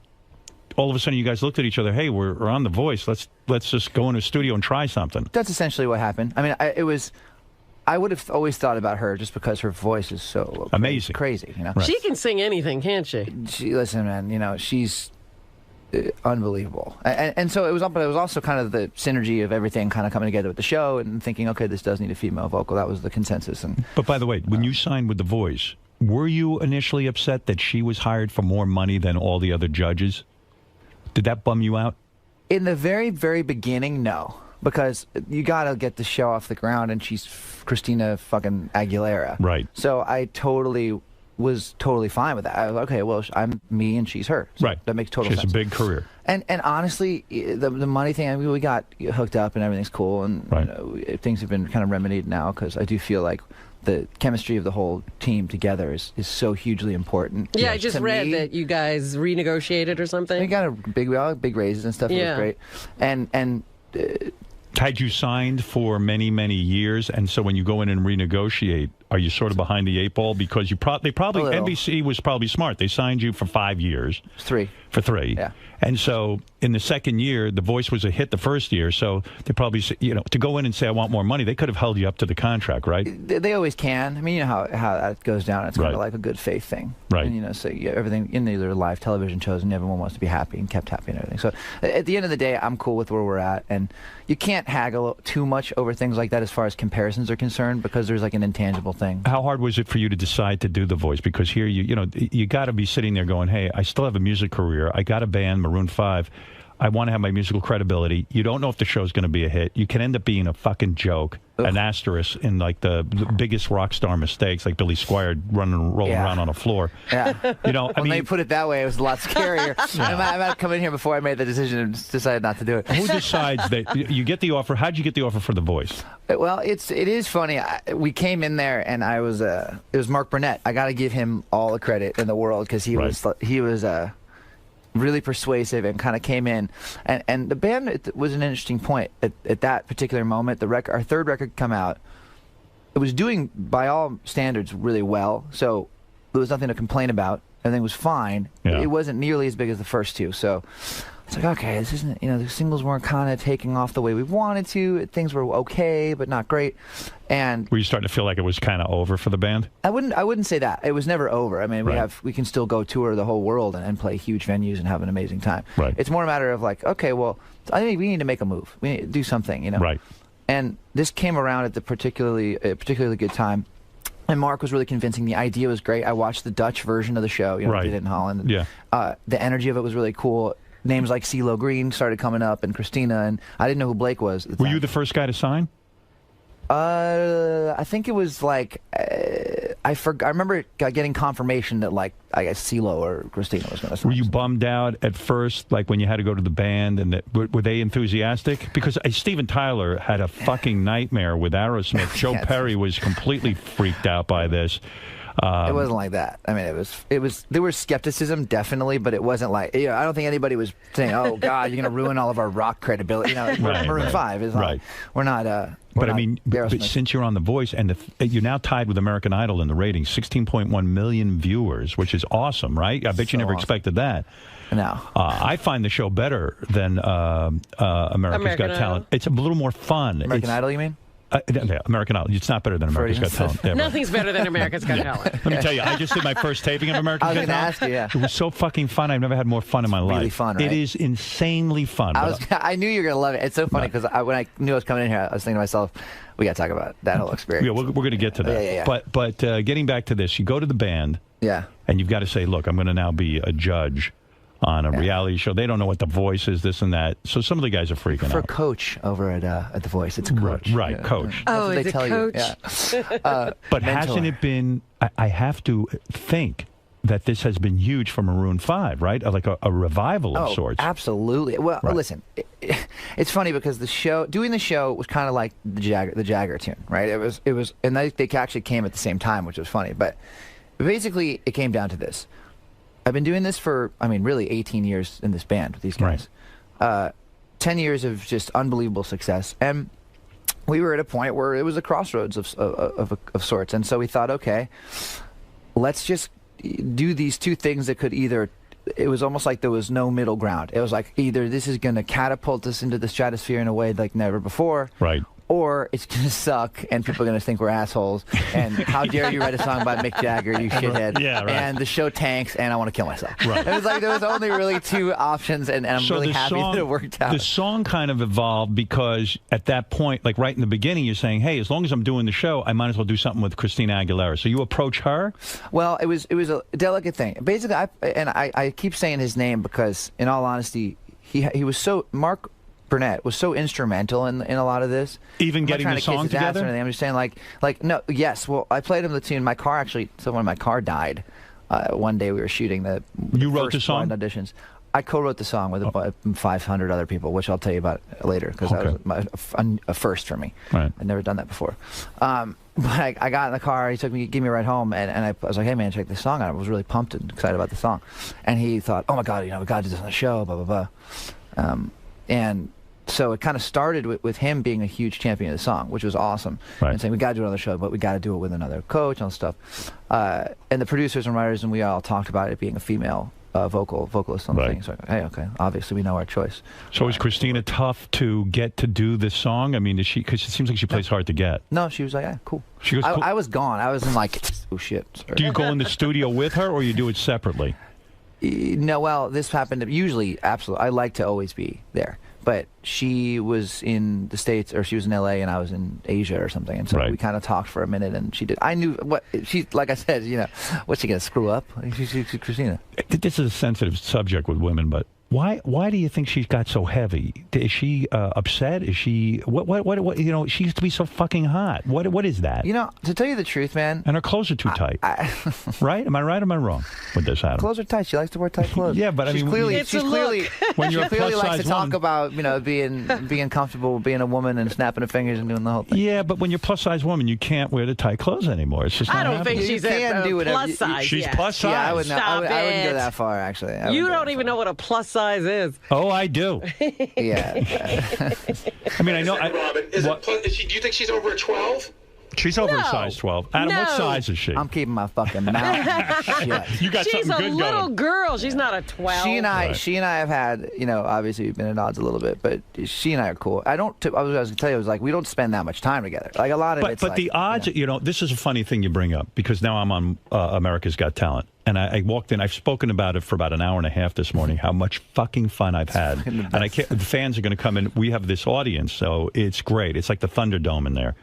all of a sudden you guys looked at each other. Hey, we're on The Voice. Let's just go in a studio and try something. That's essentially what happened. I mean, I would have always thought about her just because her voice is so amazing, crazy. Right. She can sing anything, can't she? Listen, man. She's unbelievable, and so it was. But it was also kind of the synergy of everything kind of coming together with the show and thinking, okay, this does need a female vocal. That was the consensus. But by the way, when you signed with The Voice, were you initially upset that she was hired for more money than all the other judges? Did that bum you out? In the very, very beginning, no, because you got to get the show off the ground, and she's Christina fucking Aguilera, right? So I was totally fine with that. I was like, okay, well, I'm me and she's her. So right. That makes total sense. She has a big career. And honestly, the money thing, I mean, we got hooked up and everything's cool, and things have been kind of remedied now because I do feel like the chemistry of the whole team together is so hugely important. Yeah, I just read that you guys renegotiated or something. We got we all had big raises and stuff. It was great. And had you signed for many, many years, and so when you go in and renegotiate, are you sort of behind the eight ball because NBC was probably smart. They signed you for 5 years. 3. For 3. Yeah. And so in the second year, The Voice was a hit the first year. So they probably, to go in and say, I want more money, they could have held you up to the contract, right? They always can. I mean, you know how that goes down. It's kind of like a good faith thing. Right. And, so everything in their live television shows, and everyone wants to be happy and kept happy and everything. So at the end of the day, I'm cool with where we're at. And you can't haggle too much over things like that as far as comparisons are concerned because there's like an intangible thing. How hard was it for you to decide to do The Voice? Because here, you got to be sitting there going, hey, I still have a music career. I got a band, Maroon 5. I want to have my musical credibility. You don't know if the show's going to be a hit. You can end up being a fucking joke, an asterisk in like the biggest rock star mistakes, like Billy Squier rolling around on a floor. Yeah. I mean, they put it that way, it was a lot scarier. I might have come in here before I made the decision and decided not to do it. Who decides that you get the offer? How'd you get the offer for The Voice? Well, it is funny. We came in there and it was Mark Burnett. I got to give him all the credit in the world because he was really persuasive and kind of came in, and the band was an interesting point at that particular moment. Our third record come out, it was doing by all standards really well, so there was nothing to complain about. Everything was fine. It wasn't nearly as big as the first two, so it's like, okay, this isn't, the singles weren't kind of taking off the way we wanted to. Things were okay, but not great. And were you starting to feel like it was kind of over for the band? I wouldn't say that. It was never over. I mean, we can still go tour the whole world and play huge venues and have an amazing time. Right. It's more a matter of like, okay, well, I think we need to make a move. We need to do something, Right. And this came around at a particularly good time. And Mark was really convincing. The idea was great. I watched the Dutch version of the show, did it in Holland. Yeah. The energy of it was really cool. Names like CeeLo Green started coming up, and Christina, and I didn't know who Blake was at the time. Were you the first guy to sign? I think it was like I remember getting confirmation that like I guess CeeLo or Christina was going to sign. Were you bummed out at first, like when you had to go to the band, and were they enthusiastic? Because Steven Tyler had a fucking nightmare with Aerosmith. Joe Perry was completely freaked out by this. It wasn't like that. I mean, it was. There was skepticism, definitely, but it wasn't like. I don't think anybody was saying, "Oh God, you're going to ruin all of our rock credibility." Maroon 5 is like, we're not. But I mean, but since you're on The Voice, and you're now tied with American Idol in the ratings, 16.1 million viewers, which is awesome, right? I bet you never expected that. No. I find the show better than America's Got Talent. It's a little more fun. American Idol, you mean? American Idol. It's not better than America's Got Talent. Ever. Nothing's better than America's Got Talent. Let me tell you, I just did my first taping of America's Got Talent. ask you, yeah. It was so fucking fun. I've never had more fun in my life. Really fun, right? It is insanely fun. I knew you were going to love it. It's so funny because when I knew I was coming in here, I was thinking to myself, we got to talk about that whole experience. Yeah, we're going to get to that. Yeah. But getting back to this, you go to the band. Yeah. And you've got to say, look, I'm going to now be a judge on a reality show. They don't know what The Voice is, this and that. So some of the guys are freaking out. For Coach over at The Voice, it's a coach. Right, Coach. Oh, That's is what it Coach? Yeah. But hasn't it been, I have to think that this has been huge for Maroon 5, right? Like a revival of sorts. Absolutely. Well, listen, it's funny because doing the show was kind of like the Jagger tune, right? It was, and they actually came at the same time, which was funny. But basically, it came down to this. I've been doing this for, really 18 years in this band with these guys. Right. 10 years of just unbelievable success. And we were at a point where it was a crossroads of sorts. And so we thought, okay, let's just do these two things that could either, it was almost like there was no middle ground. It was like either this is going to catapult us into the stratosphere in a way like never before. Right. Or it's going to suck, and people are going to think we're assholes. And how dare you write a song about Mick Jagger, you shithead. Yeah, right. And the show tanks, and I want to kill myself. Right. It was like there was only really two options, and I'm really happy that it worked out. The song kind of evolved because at that point, like right in the beginning, you're saying, hey, as long as I'm doing the show, I might as well do something with Christina Aguilera. So you approach her? Well, it was a delicate thing. Basically, I keep saying his name because, in all honesty, he was so... Mark Burnett was so instrumental in a lot of this. Even getting the song together? I'm just saying, no, yes. Well, I played him the tune. My car someone in my car died. One day we were shooting the You wrote the song? Auditions. I co-wrote the song with about 500 other people, which I'll tell you about later because that was a first for me. Right. I'd never done that before. But I got in the car. He gave me a ride home, and I was like, "Hey man, check this song out." I was really pumped and excited about the song, and he thought, "Oh my god, we got to do this on the show." Blah blah blah. And so it kind of started with him being a huge champion of the song, which was awesome, and saying we got to do another show, but we got to do it with another coach and all stuff. And the producers and writers and we all talked about it being a female vocalist on the thing. So hey, okay, obviously we know our choice. So is Christina tough to get to do this song? I mean, because it seems like she plays hard to get. No, she was like, yeah, cool. She goes, cool. I was gone. I was in like, oh shit. Sorry. Do you go in the studio with her, or you do it separately? No, well, this happened usually. Absolutely, I like to always be there. But she was in the States, or she was in L.A., and I was in Asia or something. And so we kind of talked for a minute, and she did. I knew what she, like I said, what's she going to screw up? She's Christina. This is a sensitive subject with women, but why do you think she got so heavy? Is she upset? Is she what? She used to be so fucking hot. What is that? To tell you the truth, man. And her clothes are too tight. Right? Am I right or am I wrong with this, Adam? Clothes are tight. She likes to wear tight clothes. Yeah, but she's clearly when you're she clearly likes to talk about being comfortable being a woman and snapping her fingers and doing the whole thing. Yeah, but when you're a plus size woman, you can't wear the tight clothes anymore. It's just not I don't think she's a plus size. She's plus size. Yeah, I wouldn't go that far actually. You don't even know what a plus size is. Oh, I do. Yeah. I mean, I know. Robin, do you think she's over a 12? She's over a size 12. Adam, what size is she? I'm keeping my fucking mouth shut. You got She's something good a little going. girl. She's not a 12. She and I have had, obviously we've been at odds a little bit, but she and I are cool. I was going to tell you, we don't spend that much time together. Like a lot of it's But like, the odds, this is a funny thing you bring up because now I'm on America's Got Talent. And I walked in. I've spoken about it for about an hour and a half this morning. How much fucking fun I've had, and the fans are going to come in. We have this audience, so it's great. It's like the Thunderdome in there,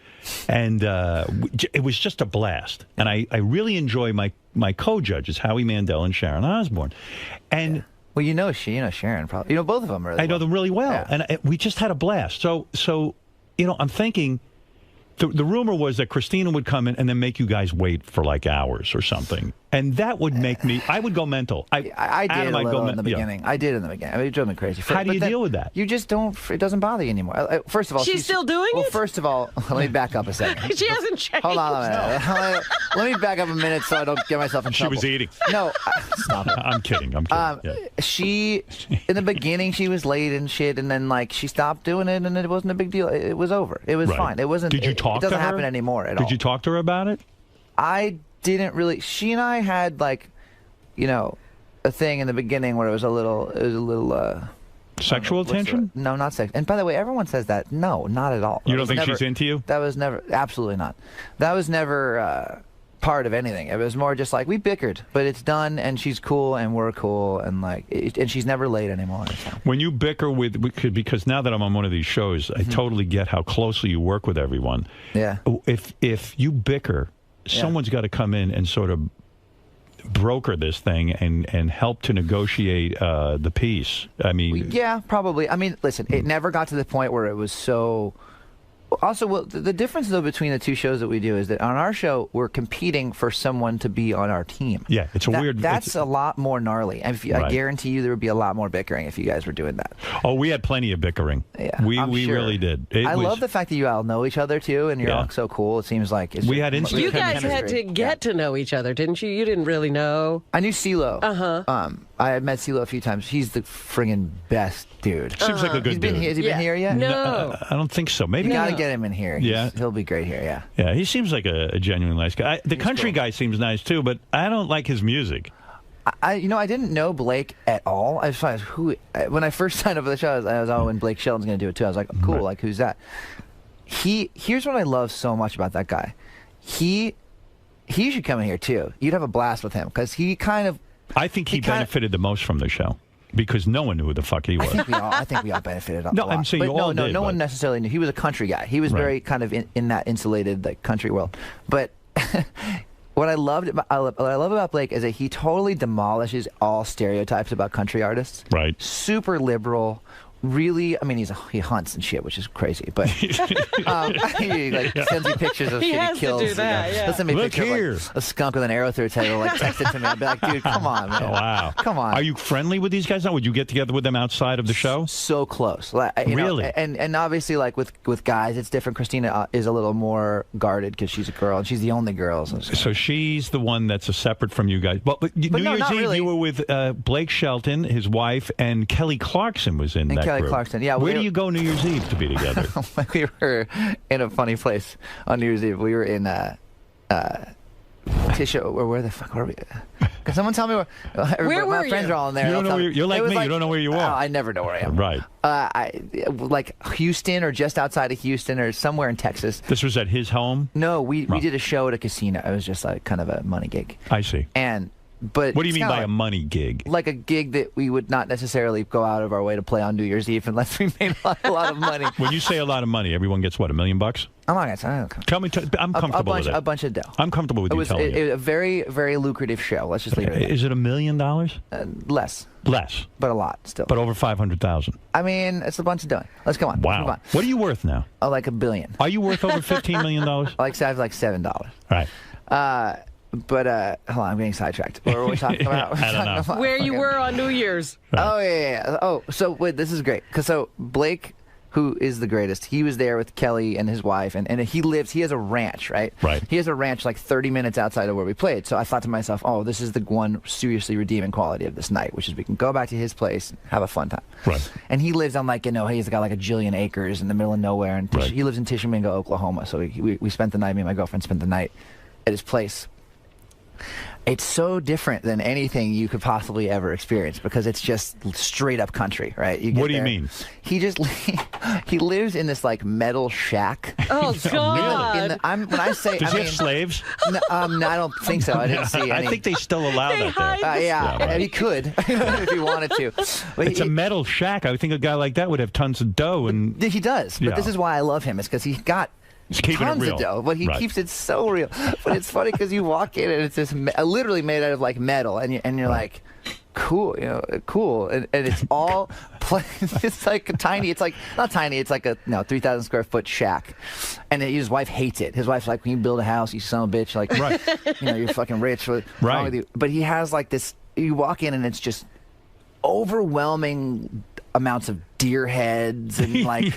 and it was just a blast. And I really enjoy my co-judges, Howie Mandel and Sharon Osbourne, and. Well, Sharon probably. Both of them really. I know them really well, and we just had a blast. So I'm thinking. The rumor was that Christina would come in and then make you guys wait for like hours or something. And that would make me, I would go mental. I did a little in the beginning. I did in the beginning. I mean, it drove me crazy. How do you deal with that? You just don't, it doesn't bother you anymore. First of all, she's still doing it? Well, first of all, let me back up a second. She hasn't changed. Hold on a minute. Let me back up a minute so I don't get myself in trouble. She was eating. No, stop it. I'm kidding. She, in the beginning, she was late and shit, and then she stopped doing it, and it wasn't a big deal. It was over. It was fine. It wasn't. Did you talk to her? It doesn't happen anymore at all. Did you talk to her about it? I didn't really. She and I had a thing in the beginning where it was a little Sexual attention? No, not sex. And by the way, everyone says that. No, not at all. You don't think she's into you? That was never, absolutely not. That was never part of anything. It was more just like, we bickered, but it's done, and she's cool, and we're cool, and and she's never late anymore. So. When you bicker because now that I'm on one of these shows, I totally get how closely you work with everyone. Yeah. If you bicker, someone's got to come in and sort of broker this thing and help to negotiate the peace. I mean, yeah, probably. I mean, listen, it never got to the point where it was so. Also, well, the difference though between the two shows that we do is that on our show we're competing for someone to be on our team. Yeah, it's weird. That's a lot more gnarly. I guarantee you there would be a lot more bickering if you guys were doing that. Oh, we had plenty of bickering. Yeah, we sure. Really did. I love the fact that you all know each other too, and you're all so cool. It seems like we had instant. You guys had to get to know each other, didn't you? You didn't really know. I knew CeeLo. I had met CeeLo a few times. He's the friggin' best dude. Seems like a good dude. Has he been here yet? No. I don't think so. Maybe you gotta get him in here. Yeah, he'll be great here. Yeah. Yeah, he seems like a genuinely nice guy. The country guy seems nice too, but I don't like his music. I didn't know Blake at all. I was when I first signed up for the show, I was when Blake Shelton's going to do it too. I was like, cool, like who's that? Here's what I love so much about that guy. He should come in here too. You'd have a blast with him because he kind of. I think he benefited the most from the show because no one knew who the fuck he was. I think we all benefited. No, I'm saying no one necessarily knew. He was a country guy. He was very kind of in that insulated country world. But what I love about Blake is that he totally demolishes all stereotypes about country artists. Right. Super liberal. Really, I mean, he hunts and shit, which is crazy. But he sends me pictures of shit he kills. To do that, He'll send me a picture of a skunk with an arrow through its head. He'll text it to me. I'll be like, dude, come on, man. Oh, wow. Come on. Are you friendly with these guys now? Would you get together with them outside of the show? So close. Really? And obviously, with guys, it's different. Christina is a little more guarded because she's a girl, and she's the only girl. So she's the one that's separate from you guys. But New Year's Eve, you were with Blake Shelton, his wife, and Kelly Clarkson was in that group. Kelly Clarkson, yeah. Where do you go New Year's Eve to be together? We were in a funny place on New Year's Eve. We were in Tisha, or where the fuck were we? Can someone tell me where my friends are all in there? You're like me. You don't know where you are. I never know where I am. Right. Like Houston or just outside of Houston or somewhere in Texas. This was at his home? No, we did a show at a casino. It was just like kind of a money gig. I see. But what do you mean by a money gig? Like a gig that we would not necessarily go out of our way to play on New Year's Eve unless we made a lot of money. When you say a lot of money, everyone gets what, $1 million? I'm not gonna tell me. I'm comfortable with it. A bunch of dough. I'm comfortable with you telling me. It was a very, very lucrative show. Let's just leave it at that. Is it $1 million? Less. Less. But a lot still. But over 500,000. I mean, it's a bunch of dough. Let's come on. Wow. Come on. What are you worth now? Oh, like $1 billion. Are you worth over $15 million? I have like $7. All right. But hold on, I'm getting sidetracked. What were we talking about? I don't know. Where you were on New Year's. Oh yeah. Oh, so wait, this is great. So Blake, who is the greatest, he was there with Kelly and his wife, and he has a ranch, right? Right. He has a ranch like 30 minutes outside of where we played. So I thought to myself, oh, this is the one seriously redeeming quality of this night, which is we can go back to his place and have a fun time. Right. And he lives on he's got like a jillion acres in the middle of nowhere, and he lives in Tishomingo, Oklahoma. So we spent the night, me and my girlfriend spent the night at his place. It's so different than anything you could possibly ever experience because it's just straight up country, right? What do you mean? He lives in this like metal shack. Oh God! When I say, does he have slaves? No, I don't think so. I didn't see any. I think they still allow that there. Yeah, he could if he wanted to. But it's a metal shack. I would think a guy like that would have tons of dough, and he does. But this is why I love him. It's because he's got. Tons of dough, but he keeps it so real. But it's funny because you walk in and it's just literally made out of like metal, and you're like, cool, cool, and it's all it's like a tiny. It's like not tiny. It's like a 3,000 square foot shack, and his wife hates it. His wife's like, when you build a house, you son of a bitch, like you're fucking rich. What's wrong with you? But he has like this. You walk in and it's just overwhelming amounts of deer heads and like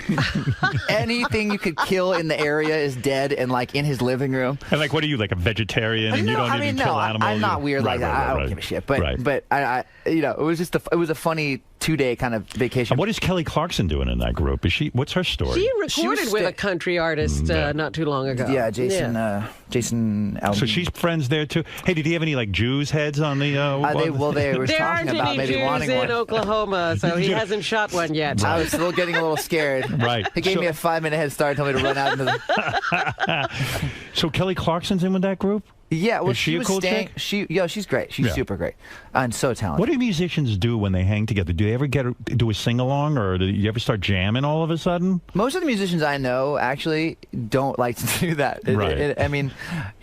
anything you could kill in the area is dead and like in his living room. And like, what are you, like a vegetarian and you don't even kill animals? I'm not weird like that. I don't give a shit. But I it was just it was a funny 2-day kind of vacation. And what is Kelly Clarkson doing in that group? What's her story? She recorded with a country artist not too long ago. Yeah, Jason Aldean. So she's friends there too. Hey, did he have any like Jews heads on the? They were there talking aren't about any maybe Jews wanting in one. Oklahoma, so he hasn't shot one yet. I was still getting a little scared. Right. He gave me a 5-minute head start, told me to run out into the. So Kelly Clarkson's in with that group? Yeah, well, is she a was cool staying. chick? She's great. She's super great and so talented. What do musicians do when they hang together? Do they ever do a sing along, or do you ever start jamming all of a sudden? Most of the musicians I know actually don't like to do that. Right. I mean,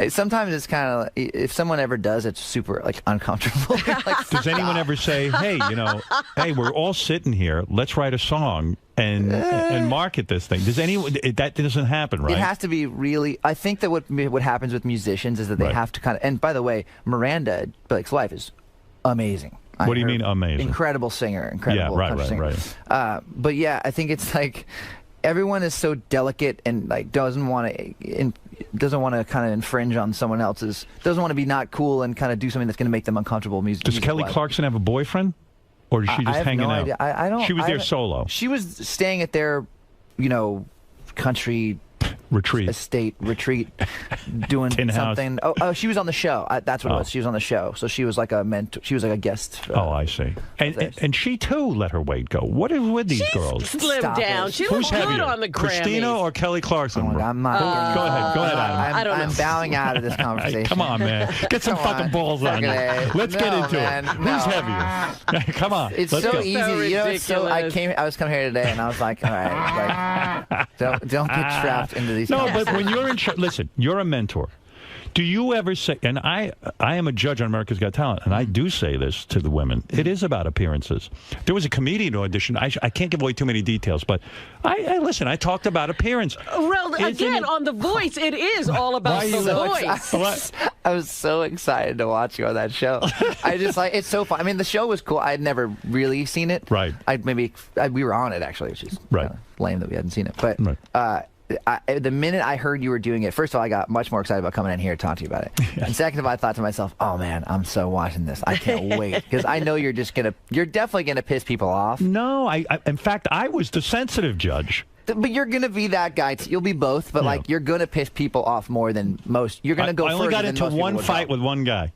sometimes it's kind of if someone ever does, it's super like uncomfortable. Like, does anyone ever say, "Hey, hey, we're all sitting here. Let's write a song and market this thing"? Does anyone? That doesn't happen, right? It has to be really. I think that what happens with musicians is that they have to kind of. And by the way, Miranda, Blake's wife, is amazing. What do you mean amazing? Incredible singer, incredible country singer. Right. But yeah, I think it's like everyone is so delicate and like doesn't want to kind of infringe on someone else's. Doesn't want to be not cool and kind of do something that's going to make them uncomfortable. Does Kelly Clarkson have a boyfriend, or is she just hanging out? Idea. I don't. She was there solo. She was staying at their, country. Estate retreat, doing something. Oh, she was on the show. That's what it was. She was on the show, so she was like a mentor. She was like a guest. I see. And she too let her weight go. What is with these girls? Slimmed down. She looks good on the Grammys. Christina or Kelly Clarkson? I'm not. Go ahead, Adam. I'm bowing out of this conversation. Come on, man. Get some fucking balls on you. Let's get into it. Who's heavier? Come on. It's so easy. It's so. I was coming here today, and I was like, all right, don't get trapped into these. No, but when you're in listen, you're a mentor. Do you ever say, and I am a judge on America's Got Talent, and I do say this to the women, it is about appearances. There was a comedian audition. I can't give away too many details, but listen, I talked about appearance. Well, again, on The Voice, it is all about the voice. I was so excited to watch you on that show. I just it's so fun. I mean, the show was cool. I'd never really seen it. Right. We were on it, actually, which is lame that we hadn't seen it. But the minute I heard you were doing it, first of all, I got much more excited about coming in here to talk to you about it. Yes. And second of all, I thought to myself, oh man, I'm so watching this. I can't wait. Because I know you're definitely going to piss people off. No, in fact, I was the sensitive judge. But you're going to be that guy. You'll be both, but you're going to piss people off more than most. You're going to go I only got into one fight with one guy.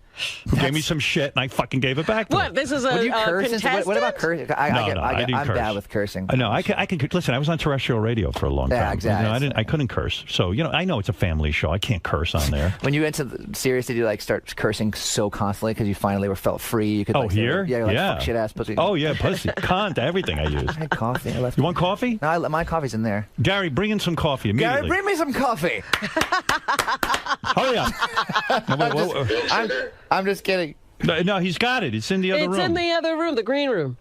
Who gave me some shit, and I fucking gave it back to him. What? This is a contestant? What about cursing? I didn't I'm curse. bad with cursing. No, I can listen. I was on terrestrial radio for a long time. Yeah, exactly. I couldn't curse. So I know it's a family show. I can't curse on there. When you went to Sirius, did you start cursing so constantly because you finally felt free? You could. Here? Fuck, shit ass pussy. Oh yeah, pussy, cunt, everything I use. I had coffee. You want coffee? No, my coffee's in there. Gary, bring in some coffee immediately. Gary, bring me some coffee. Hurry up. I'm just kidding. No, he's got it. It's in the other room. It's in the other room, the green room.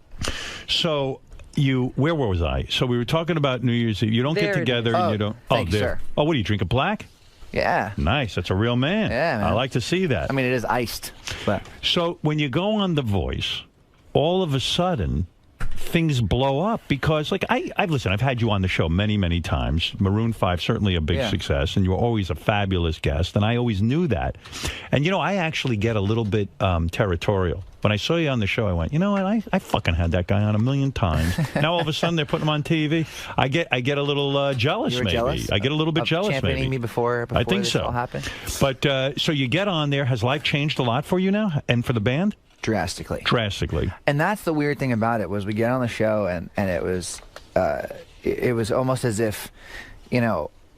So where was I? So we were talking about New Year's Eve. You don't get together and you don't. Thank you, sir. Oh, what do you drink? A black? Yeah. Nice. That's a real man. Yeah, man. I like to see that. I mean, it is iced. But so when you go on The Voice, all of a sudden things blow up because I've had you on the show many times. Maroon 5 certainly a big success, and you were always a fabulous guest, and I always knew that. And I actually get a little bit territorial. When I saw you on the show, I went, you know what? I fucking had that guy on 1,000,000 times. Now all of a sudden they're putting him on TV. I get a little jealous. You were maybe jealous? I get a little bit jealous. Championing me before I think this so. all happened. But so you get on there. Has life changed a lot for you now, and for the band? Drastically. And that's the weird thing about it was we get on the show and it was almost as if,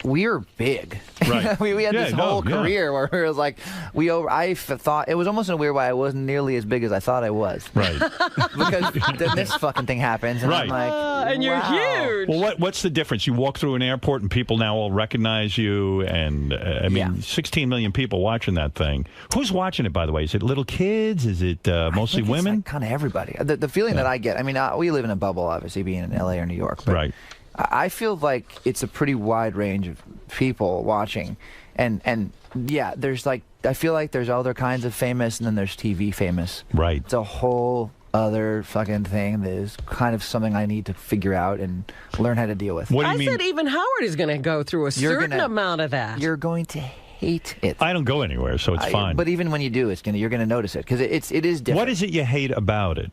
we were big. Right. we had this whole career where it was like I thought it was almost in a weird way I wasn't nearly as big as I thought I was. Right. Because then this fucking thing happens and I'm like, and you're huge. Well, what's the difference? You walk through an airport and people now all recognize you, and 16 million people watching that thing. Who's watching it, by the way? Is it little kids? Is it mostly women? Kind of everybody. The feeling that I get. I mean, we live in a bubble, obviously, being in L.A. or New York. But right. I feel like it's a pretty wide range of people watching, and there's I feel like there's other kinds of famous, and then there's TV famous. Right. It's a whole other fucking thing that is kind of something I need to figure out and learn how to deal with. What do you mean? I said even Howard is going to go through a certain amount of that. You're going to hate it. I don't go anywhere, so it's fine. But even when you do, you're going to notice it because it is different. What is it you hate about it?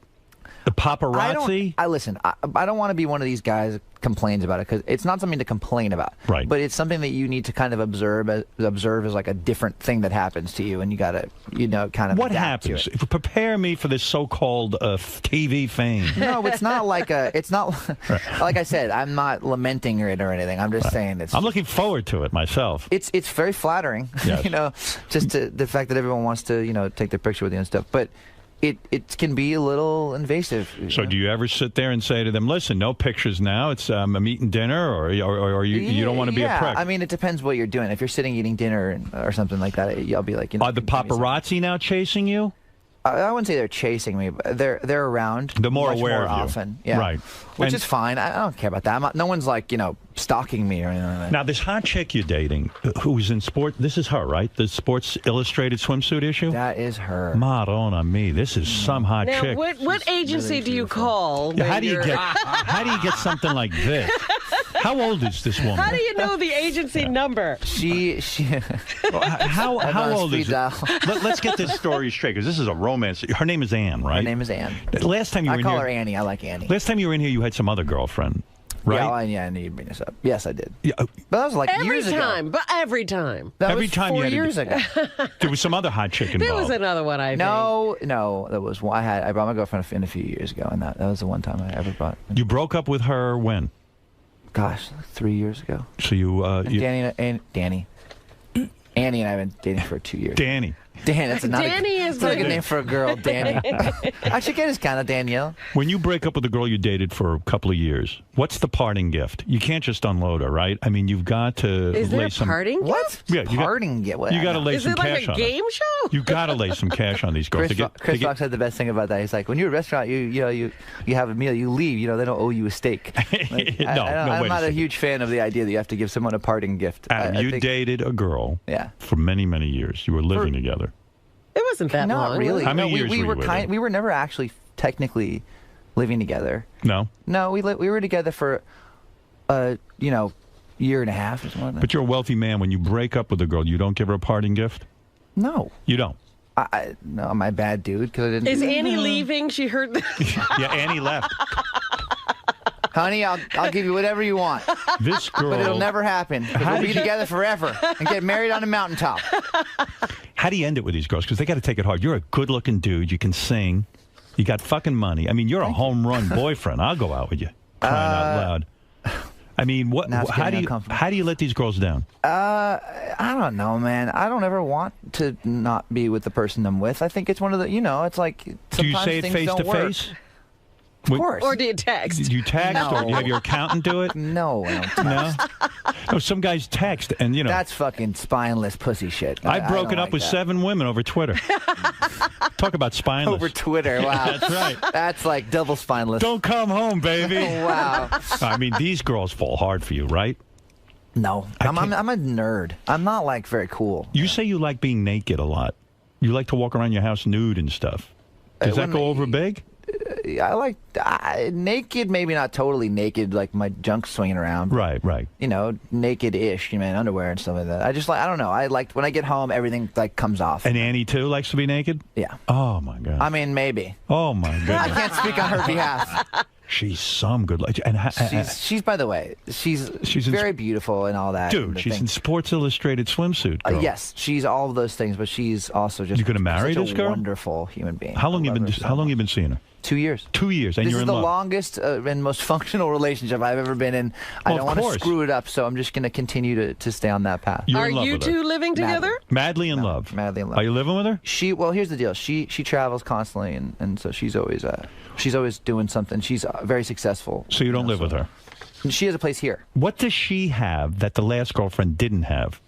The paparazzi? I don't want to be one of these guys that complains about it, because it's not something to complain about. Right. But it's something that you need to kind of observe as like a different thing that happens to you, and you got to, kind of What adapt happens? to it. Prepare me for this so-called TV fame. No, it's not like like I said, I'm not lamenting it or anything. I'm just saying I'm looking forward to it myself. It's very flattering, Yes. just the fact that everyone wants to, take their picture with you and stuff. But it can be a little invasive. So do you ever sit there and say to them, listen, no pictures now, it's I'm eating dinner, or you don't want to be a prick? I mean, it depends what you're doing. If you're sitting eating dinner or something like that, I'll be like, Are the paparazzi now chasing you? I wouldn't say they're chasing me, but they're around. They're more much aware more of you. often. Yeah. Right. Which is fine. I don't care about that. No one's like, stalking me or anything like that. Now, this hot chick you're dating, who's in sport, this is her, right? The Sports Illustrated swimsuit issue? That is her. Madonna me. This is some hot now, chick. What agency do you call? Yeah, how do you get something like this? How old is this woman? How do you know the agency number? How old is it? Let's get this story straight, because this is a romance. Her name is Ann, right? Her name is Ann. Last time you were I in call here, her Annie. I like Annie. Last time you were in here, you had some other girlfriend, right? Yeah, I knew you'd bring this up. Yes, I did. Yeah. But that was like Every years ago. time, but every time. That Every was time 4 you had years ago. There was some other hot chick involved. There was another one, I think. No, that was one. I brought my girlfriend in a few years ago, and that was the one time I ever brought. You broke up with her when? Gosh, like 3 years ago. So you, Danny. Annie and I have been dating for 2 years. Danny. Dan, that's not Danny a good name for a girl, Danny. Actually, get his kind of Danielle. When you break up with a girl you dated for a couple of years, what's the parting gift? You can't just unload her, right? I mean, you've got to Is there lay a some parting gift? What? Yeah, Parting gift? You got to lay Is some it like cash a on game her. show? You got to lay some cash on these girls. Chris Fox had the best thing about that. He's like, when you're at a restaurant, you have a meal, you leave. They don't owe you a steak. Like, I'm not a huge fan of the idea that you have to give someone a parting gift. Adam, you dated a girl for many, many years. You were living together. It wasn't that long. Not really. How many years we were you with her? We were never actually technically living together. No? No, we were together for, year and a half or something like that. But you're a wealthy man. When you break up with a girl, you don't give her a parting gift? No. You don't? No, I'm a bad dude because I didn't. Is Annie leaving? She heard that. Yeah, Annie left. Honey, I'll give you whatever you want. This girl. But it'll never happen. We'll be together forever and get married on a mountaintop. How do you end it with these girls? Because they got to take it hard. You're a good-looking dude. You can sing. You got fucking money. I mean, you're a home-run boyfriend. I'll go out with you. Crying out loud. I mean, how do you let these girls down? I don't know, man. I don't ever want to not be with the person I'm with. I think it's one of the, it's like sometimes do you say it things face don't to work. face? Of course. Or do you text? Do you text, or do you have your accountant do it? No, I don't text. No, some guys text, and that's fucking spineless pussy shit. I've broken up with 7 women over Twitter. Talk about spineless. Over Twitter, wow. That's right. That's like double spineless. Don't come home, baby. Wow. I mean, these girls fall hard for you, right? No, I'm a nerd. I'm not like very cool. You say you like being naked a lot. You like to walk around your house nude and stuff. Does that go over big? I like naked, maybe not totally naked, like my junk swinging around. Right. Naked-ish, underwear and stuff like that. I don't know. I like when I get home, everything like comes off. And Annie too likes to be naked? Yeah. Oh my God. I mean, maybe. Oh my goodness. I can't speak on her behalf. She's some good. And she's by the way, she's very beautiful and all that. Dude, she's in Sports Illustrated swimsuit. Girl. Yes, she's all of those things, but she's also just. You gonna marry such this a girl? Wonderful human being. How long you been seeing her? 2 years. 2 years, and this you're is in the love. longest and most functional relationship I've ever been in. I don't want to screw it up, so I'm just going to continue to stay on that path. You're Are in love you with her. two living together? Madly in love. Madly in love. Are you living with her? Well, here's the deal. She travels constantly, and so she's always doing something. She's very successful. So you don't live with her? She has a place here. What does she have that the last girlfriend didn't have?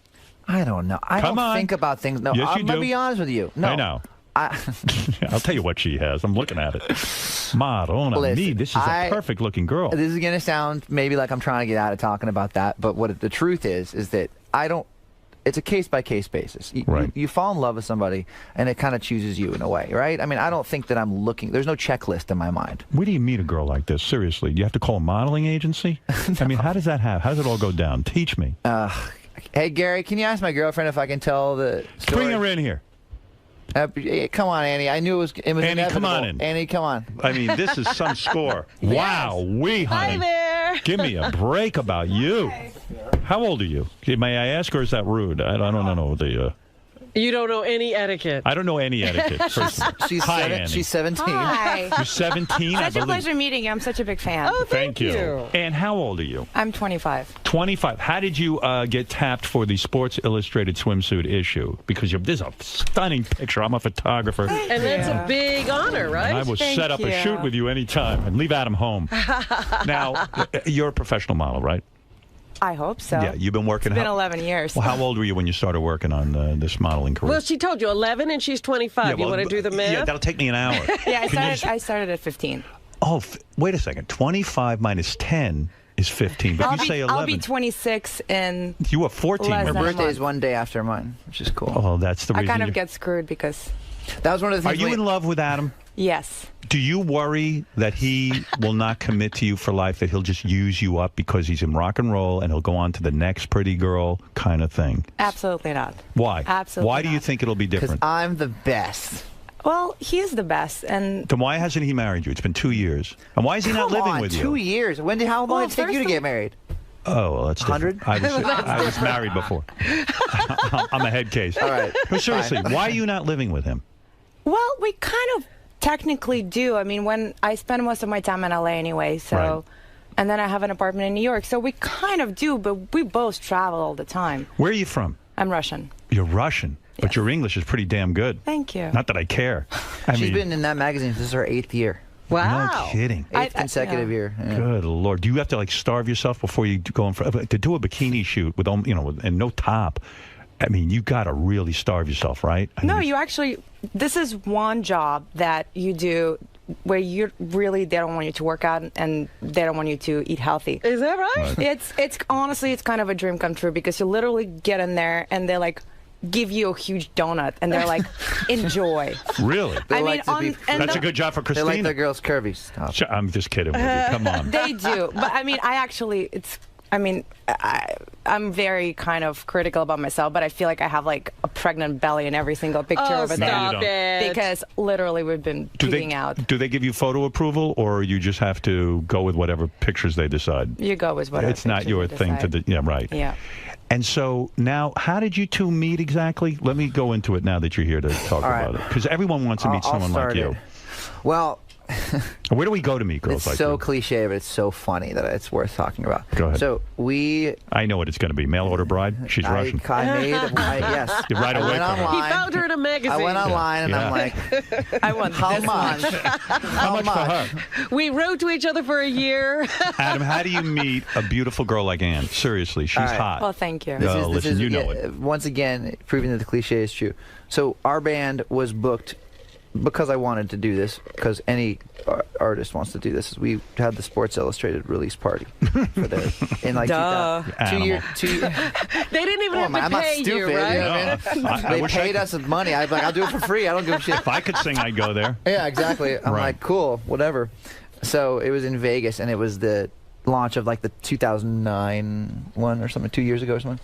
I don't know. I don't think about things. No, Yes, I'm you going to do. be honest with you. No. I know. I'll tell you what she has. I'm looking at it. Madonna, me, this is a perfect looking girl. This is going to sound maybe like I'm trying to get out of talking about that, but what the truth is that I don't. It's a case-by-case basis. You fall in love with somebody, and it kind of chooses you in a way, right? I mean, I don't think that I'm looking. There's no checklist in my mind. Where do you meet a girl like this? Seriously, do you have to call a modeling agency? No. I mean, how does that happen? How does it all go down? Teach me. Hey, Gary, can you ask my girlfriend if I can tell the story? Bring her in here. Come on, Annie. I knew it was Annie, inevitable. come on in. Annie, come on. I mean, this is some score. Wow, honey. Hi there. Give me a break about you. How old are you? May I ask, or is that rude? I don't know the. You don't know any etiquette. I don't know any etiquette. Hi, Annie. She's 17. Hi. You're 17? Such a pleasure meeting you. I'm such a big fan. Oh, Thank you. And how old are you? I'm 25. 25. How did you get tapped for the Sports Illustrated swimsuit issue? Because this is a stunning picture. I'm a photographer. And that's a big honor, right? And I will set up a shoot with you anytime and leave Adam home. Now, you're a professional model, right? I hope so. Yeah, you've been working. It's been 11 years. Well, how old were you when you started working on this modeling career? Well, she told you 11 and she's 25. Yeah, well, you want to do the math? Yeah, that'll take me an hour. Yeah, I started at 15. Oh, wait a second. 25 minus 10 is 15, but you say 11. I'll be 26 in. You were 14. Her birthday is one day after mine, which is cool. Oh, that's the reason. I kind of get screwed because. That was one of the things. Are you in love with Adam? Yes. Do you worry that he will not commit to you for life, that he'll just use you up because he's in rock and roll and he'll go on to the next pretty girl kind of thing? Absolutely not. Why? Absolutely Why do you think it'll be different? Because I'm the best. Well, he is the best, and then why hasn't he married you? It's been 2 years. And why is he not living with you? 2 years. How long did it take you to get married? Oh, well, that's 100. I was married before. I'm a head case. All right. But seriously, why are you not living with him? Well, we kind of technically do. I mean, when I spend most of my time in LA anyway, so, right. And then I have an apartment in New York, so we kind of do, but we both travel all the time. Where are you from? I'm Russian. You're Russian, but your English is pretty damn good. Thank you. Not that I care. She's been in that magazine. This is her 8th year. Wow. No kidding. 8th consecutive year. Yeah. Good Lord. Do you have to like starve yourself before you go in for to do a bikini shoot with and no top? I mean, you got to really starve yourself, right? No, you actually, this is one job that you do where you really, they don't want you to work out and they don't want you to eat healthy. Is that right? It's honestly, it's kind of a dream come true because you literally get in there and they like give you a huge donut and they're like, enjoy. Really? That's a good job for Christina. They like their girls curvy. Stop. I'm just kidding with you. Come on. They do. But I mean, I'm very kind of critical about myself, but I feel like I have like a pregnant belly in every single picture over there. Stop it. Because literally we've been peeing out. Do they give you photo approval, or you just have to go with whatever pictures they decide? You go with whatever. It's not your thing to yeah, right. Yeah. And so now, how did you two meet exactly? Let me go into it now that you're here to talk about it, because everyone wants to meet someone like you. Well. Where do we go to meet girls like you? It's so you? cliche, but it's so funny that it's worth talking about. Go ahead. So I know what it's going to be. Mail order bride? She's Russian. Yes. You're right away from her. He found her in a magazine. I went online and I'm like, I want how this much? How much for her? We wrote to each other for a year. Adam, how do you meet a beautiful girl like Ann? Seriously, she's hot. Well, thank you. Listen, you know it. Once again, proving that the cliche is true. So our band was booked because I wanted to do this, because any artist wants to do this. We had the Sports Illustrated release party for their in like 2 years. They didn't even have to pay you, right? You know what I mean? They paid us money. I was like, I'll do it for free. I don't give a shit. If I could sing, I'd go there. Yeah, exactly. I'm like, cool, whatever. So it was in Vegas, and it was the launch of like the 2009 one or something, 2 years ago or something,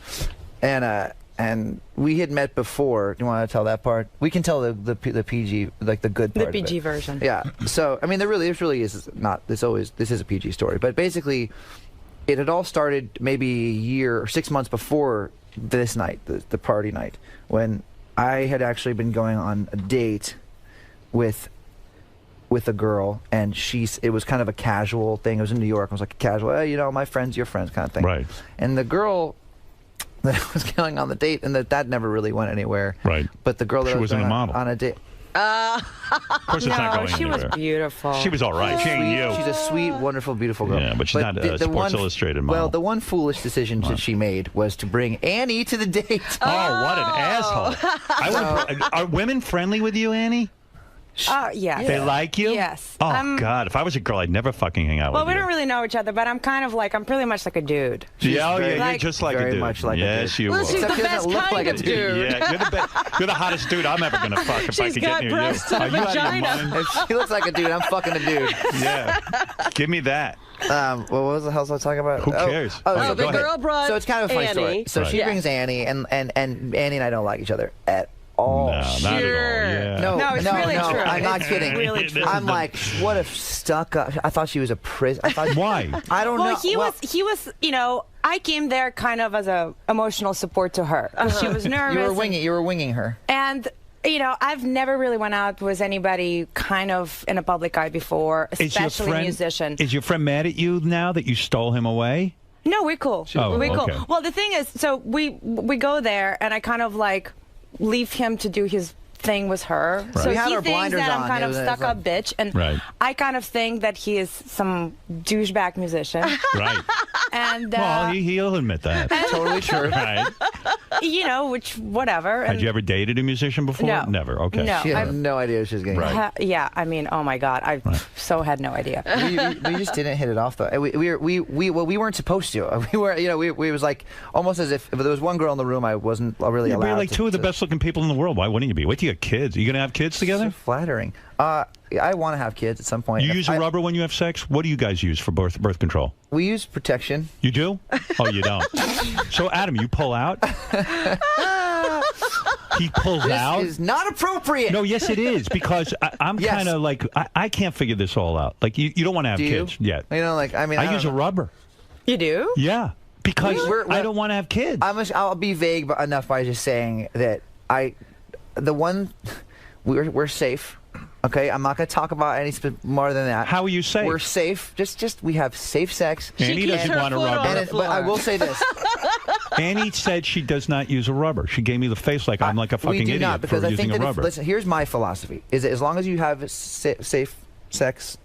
and we had met before. Do you want to tell that part? We can tell the PG, like the good part. The PG version. Yeah. So I mean, this really is not. This is a PG story, but basically, it had all started maybe a year or 6 months before this night, the party night, when I had actually been going on a date with a girl, and it was kind of a casual thing. It was in New York. It was like a casual, hey, my friends, your friends kind of thing. Right. And the girl that I was going on the date, and that never really went anywhere. Right. But the girl that she I was wasn't going a model on a date. Of course, it's not going she anywhere. was beautiful. She was all right. She ain't you. She's a sweet, wonderful, beautiful girl. Yeah, but she's not a Sports Illustrated model. Well, the one foolish decision that she made was to bring Annie to the date. Oh, what an asshole! Are women friendly with you, Annie? Yes. They like you? Yes. Oh, God. If I was a girl, I'd never fucking hang out with you. Well, we don't really know each other, but I'm pretty much like a dude. Yeah, you're just like a dude. Very much like a dude. Yes, you well, are. she's the best kind of dude. Yeah, you're the hottest dude I'm ever going to fuck if I could get near you. She's got breasts and a vagina. If she looks like a dude, I'm fucking a dude. Yeah. Give me that. What was the hell was I talking about? Who cares? So the girl brought So it's kind of a funny story. So she brings Annie, and Annie and I don't like each other at all. Oh, no, not at all. Yeah. No, it's really true. I'm not It's kidding. really true. I'm like, what if stuck up? I thought she was a prison. Why? I don't know. Well, he was, you know, I came there kind of as a emotional support to her. She was nervous. You were winging her. And you know, I've never really went out with anybody kind of in a public eye before, especially a musician. Is your friend mad at you now that you stole him away? No, we're cool. Oh, we're cool. okay. Well, the thing is, so we go there, and I kind of like leave him to do his thing with her. Right. So We had he our thinks blinders that I'm on. kind It of was stuck-up like- bitch, and Right. I kind of think that he is some douchebag musician. Right. And Well, he'll admit that. Totally true. Right. you know, which whatever. Had and- you ever dated a musician before? No. Never. Okay. No. She had no idea what she was getting. Right. Yeah, I mean, oh my God, I so had no idea. we just didn't hit it off though. We weren't supposed to. We were, you know, we was like almost as if there was one girl in the room, I wasn't really You're allowed. like two of the best-looking people in the world. Why wouldn't you be? Wait till you have kids. Are you going to have kids together? So flattering. I want to have kids at some point. You use a rubber when you have sex? What do you guys use for birth control? We use protection. You do? Oh, you don't. So, Adam, you pull out? He pulls out? This is not appropriate. No, yes, it is, because I'm Yes. kind of like, I can't figure this all out. Like, you don't want to have Do you? kids yet. You know, like, I mean, I use a rubber. You do? Yeah, because We're- I don't want to have kids. I'll be vague enough by just saying that we're safe. Okay, I'm not going to talk about any more than that. How are you safe? We're safe. Just we have safe sex. Annie doesn't want a rubber. But I will say this. Annie said she does not use a rubber. She gave me the face like I'm like a fucking we do idiot not, because for I using think a that rubber. listen, here's my philosophy: is that as long as you have safe sex,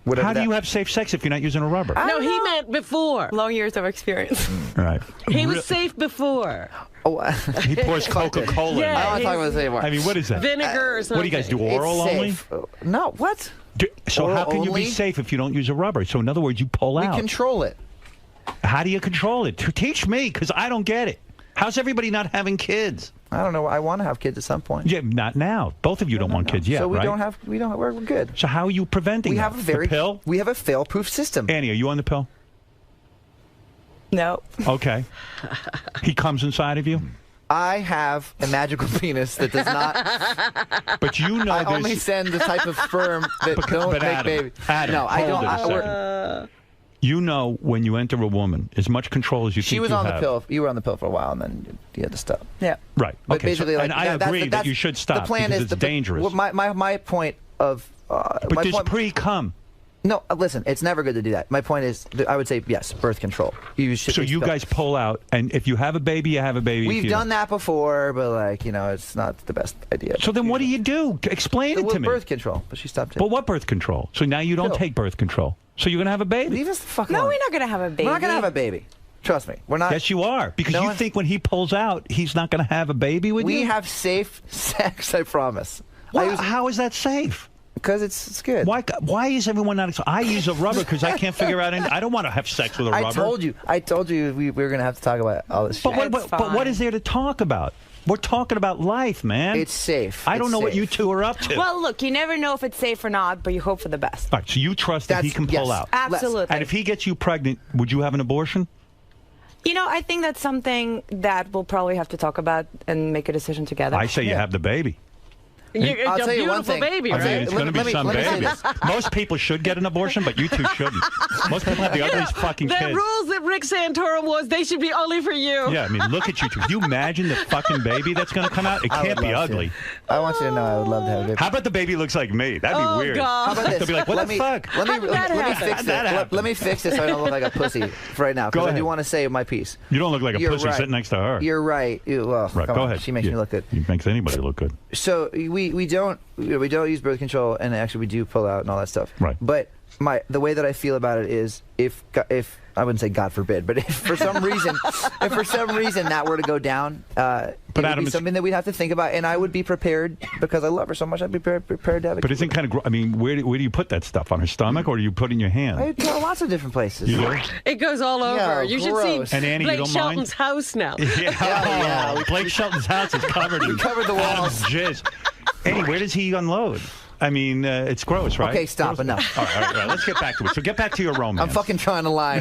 whatever. How do you have safe sex if you're not using a rubber? No, he meant before. Long years of experience. Right. He was safe before. Oh, he pours Coca-Cola in I there. don't want to talk about this anymore. I mean, what is that? Vinegar or something. What do you guys do, oral It's only? safe. No, what? So Oral how can you only? be safe if you don't use a rubber? So in other words, you pull We out. control it. How do you control it? Teach me, because I don't get it. How's everybody not having kids? I don't know. I want to have kids at some point. Yeah, not now. Both of you don't want kids yet, So we right? don't have. We're good. So how are you preventing We that? have a very. The pill? We have a fail-proof system. Annie, are you on the pill? No. Okay. He comes inside of you? I have a magical penis that does not. But you know I there's... only send the type of sperm that don't but make Adam, babies. Adam, No, I hold don't. it a second. You know when you enter a woman, as much control as you She think was you on have. the pill. You were on the pill for a while, and then you had to stop. Yeah. Right. But Okay. basically, so, like, and I agree that you should stop The plan because is it's dangerous. Well, my point of. But my there's point, pre-cum. No, listen. It's never good to do that. My point is, I would say yes, birth control. You should. So you guys pull out, and if you have a baby, you have a baby. If We've you done that before, but like it's not the best idea. So then what do you do? Explain it to me. Birth control, but she stopped it. But what birth control? So now you don't Pill. take birth control. So you're going to have a baby. Leave us the fuck No, alone. we're not going to have a baby. We're not gonna have a baby. Trust me, we're not. Yes, you are. Because No you one- think when he pulls out, he's not going to have a baby with We you? have safe sex. I promise. Well, how is that safe? Because it's good. Why is everyone not? I use a rubber because I can't figure out. I don't want to have sex with a rubber. I told you we were gonna have to talk about all this shit. But what is there to talk about? We're talking about life, man. It's safe. I don't It's know what safe. you two are up to. Well, look, you never know if it's safe or not, but you hope for the best. All right, so you trust that he can pull out. Absolutely. And if he gets you pregnant, would you have an abortion? You know, I think that's something that we'll probably have to talk about and make a decision together. I say you have the baby. You're I'll a tell you one beautiful thing. baby, I right? mean, it's going to be some let me say baby. this. Most people should get an abortion, but you two shouldn't. Most people have the ugliest fucking The kids. rules that Rick Santorum was, they should be only for you. Yeah, I mean, look at you two. Can you imagine the fucking baby that's going to come out? It I can't would be love to. ugly. I want you to know I would love to have a baby. How about the baby looks like me? That'd be Oh, weird. God. How about this? They'll be like, what the fuck? Let me How did that happen? fix this. Let me fix this so I don't look like a pussy right now. Go Because I ahead. do want to say my piece. You don't look like a You're pussy right. sitting next to her. You're right. Well, Right, come go on. ahead. She makes me look good. She makes anybody look good. So we don't use birth control, and actually we do pull out and all that stuff. Right. But the way that I feel about it is if I wouldn't say God forbid, but if for some reason that were to go down, it would Adam, be it's- something that we'd have to think about, and I would be prepared because I love her so much. I'd be prepared to have a But kid. isn't kind of, I mean, where do you put that stuff? On her stomach, or do you put it in your hand? I go lots of different places. You do? It goes all over. Yeah, you should gross. see And Annie, you Blake don't mind? Shelton's house now. Yeah, Blake Shelton's house is covered in covered the walls. Adam's jizz. Annie, where does he unload? I mean, it's gross, right? Okay, stop. Enough. All right. Let's get back to it. So get back to your romance. I'm fucking trying to lie.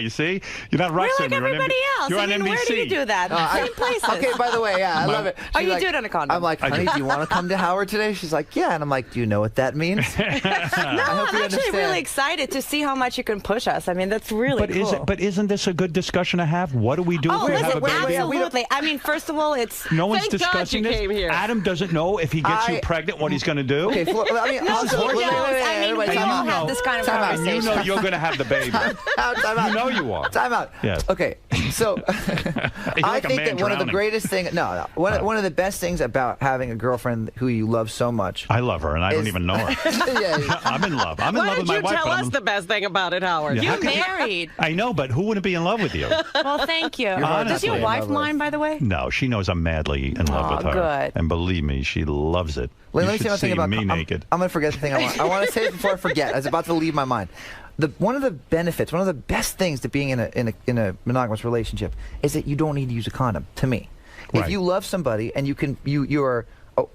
You see? You're not Russian. We're like everybody else. You're I mean, on NBC. where do you do that? Same places. Okay, by the way, I love it. Oh, you do it on a condom. I'm like, honey, do you want to come to Howard today? She's like, yeah. And I'm like, do you know what that means? No, I'm actually really excited to see how much you can push us. I mean, that's really cool. But isn't this a good discussion to have? What do we do if we have a baby? Absolutely. I mean, first of all, it's... No one's discussing this. Adam doesn't know if he gets you pregnant what he's going to do. Okay, I mean, we don't have this kind of conversation. You know you're going to have the baby. You know you are. Time out. Yes. Okay, so I think that one of the greatest things, one of the best things about having a girlfriend who you love so much. I love her, and I don't even know her. I'm in love. I'm in love with my wife. Why did you tell us the best thing about it, Howard? Yeah. You're married. I know, but who wouldn't be in love with you? Well, thank you. Honestly. Does your wife mind, by the way? No, she knows I'm madly in love with her. Good. And believe me, she loves it. Let you me should say one thing about me naked. I'm going to forget the thing I want to say it before I forget. I was about to leave my mind. One of the benefits, one of the best things to being in a monogamous relationship is that you don't need to use a condom. To me, if you love somebody and you are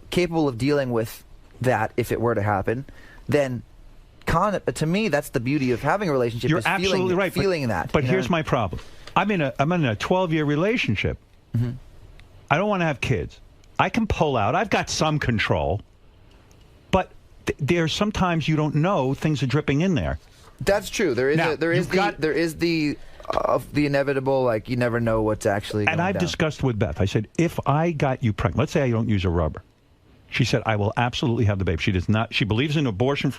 capable of dealing with that if it were to happen, then to me that's the beauty of having a relationship. You're is absolutely right. Feeling that. But here's my problem. I'm in a 12-year relationship. Mm-hmm. I don't want to have kids. I can pull out. I've got some control. But there's sometimes you don't know things are dripping in there. That's true. There is the inevitable, like you never know what's actually going And I've down. discussed with Beth. I said, if I got you pregnant, let's say I don't use a rubber. She said, I will absolutely have the baby. She does not. She believes in abortion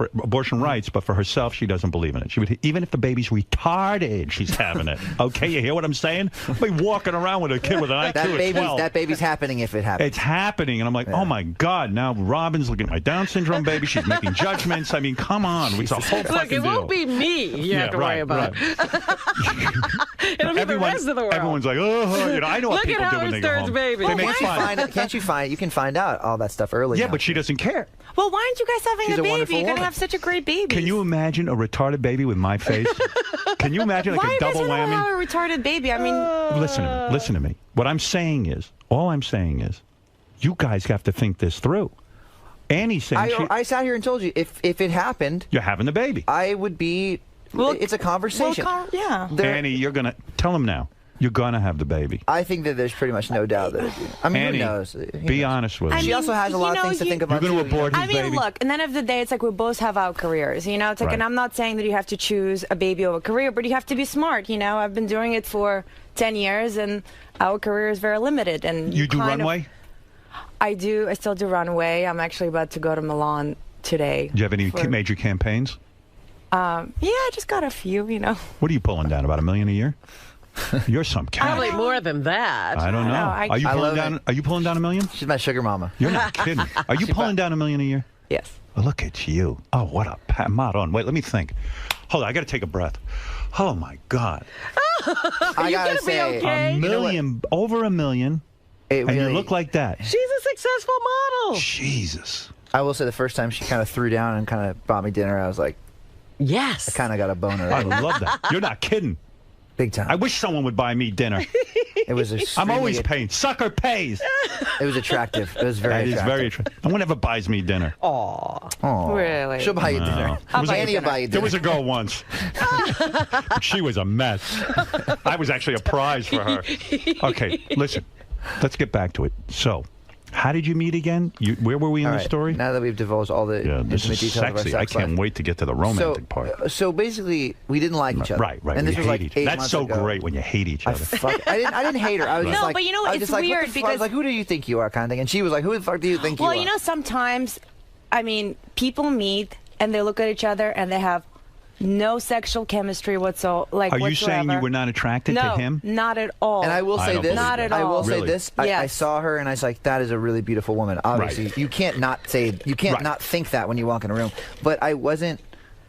rights, but for herself, she doesn't believe in it. She would, even if the baby's retarded, she's having it. Okay, you hear what I'm saying? I'll be walking around with a kid with an IQ of 12. That baby's happening if it happens. It's happening, and I'm like, oh my God! Now Robin's looking at my Down syndrome baby. She's making judgments. I mean, come on, it's a whole fucking Look, it won't be me. You have to worry about. It'll be the rest of the world. Everyone's like, oh, you know, I know what people do when they go home. Baby. They make fun. Can't you find? You can find out all that stuff early. Yeah, now. But she doesn't care. Well, why aren't you guys having She's a a baby? wonderful You're going to woman. have such a great baby. Can you imagine a retarded baby with my face? Can you imagine like why a double why whammy? Why have a retarded baby? I mean... Listen to me. What I'm saying is, all I'm saying is, you guys have to think this through. Annie's saying... I sat here and told you, if it happened... You're having the baby. I would be... Well, it's a conversation. Yeah. Annie, you're going to... Tell him now. You're going to have the baby. I think that there's pretty much no doubt that... I mean, Annie, who knows? Be honest with me. She also has a lot of things to think about. You're going to abort his baby? I mean, look, at the end of the day, it's like we both have our careers, you know? It's like, and I'm not saying that you have to choose a baby over a career, but you have to be smart, you know? I've been doing it for 10 years, and our career is very limited. And you do runway? I do. I still do runway. I'm actually about to go to Milan today. Do you have any major campaigns? Yeah, I just got a few, you know. What are you pulling down? About $1 million a year? You're some cat. Probably more than that. I don't know. Are you pulling down? Are you pulling down $1 million? She's my sugar mama. You're not kidding. Are you pulling down $1 million a year? Yes. Oh, look at you. Oh, what a Madon. Wait, let me think. Hold on, I got to take a breath. Oh my God. I gotta say, okay? $1 million, over $1 million, and you look like that. She's a successful model. Jesus. I will say the first time she kind of threw down and kind of bought me dinner, I was like, yes. I kind of got a boner. I love that. You're not kidding. Big time. I wish someone would buy me dinner. It was I'm always paying. Sucker pays. It was attractive. It was very attractive. It is very attractive. No one ever buys me dinner. Aw. Really? She'll buy you dinner. Annie will buy you dinner. There was a girl once. But she was a mess. I was actually a prize for her. Okay, listen. Let's get back to it. So, how did you meet again? Where were we in the story? Now that we've divulged all the this intimate is details of our sexy. sex I can't life. wait to get to the romantic part. So basically, we didn't like each other. Right. And this we was hate like each 8 That's months so ago. great when you hate each other. I didn't hate her. I was just No, like, but you know, I was it's just like, weird what the fuck? I because- was like, who do you think you are, kind of thing. And she was like, who the fuck do you think you are? Well, you know, sometimes, I mean, people meet and they look at each other and they have no sexual chemistry whatsoever. Are you saying you were not attracted no, to him? not at all. And I will say this. Not at all. I will say Really? this. I saw her and I was like, that is a really beautiful woman. Obviously, you can't not not think that when you walk in a room. But I wasn't.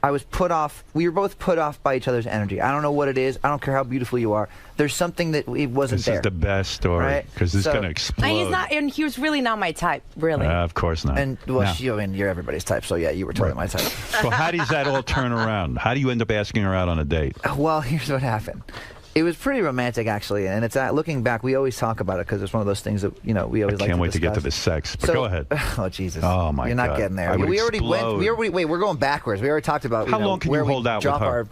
I was put off. We were both put off by each other's energy. I don't know what it is. I don't care how beautiful you are. There's something that it wasn't there. This is the best story because this is going to explode. And he's not. And he was really not my type. Really. Of course not. And well, No. I mean, you're everybody's type. So yeah, you were totally my type. So how does that all turn around? How do you end up asking her out on a date? Well, here's what happened. It was pretty romantic, actually, and it's looking back. We always talk about it because it's one of those things that we always like to discuss. Can't wait to get to the sex. But go ahead. Oh Jesus! Oh my God! You're not getting there. We already went. Wait, we're going backwards. We already talked about how long can you hold out with her?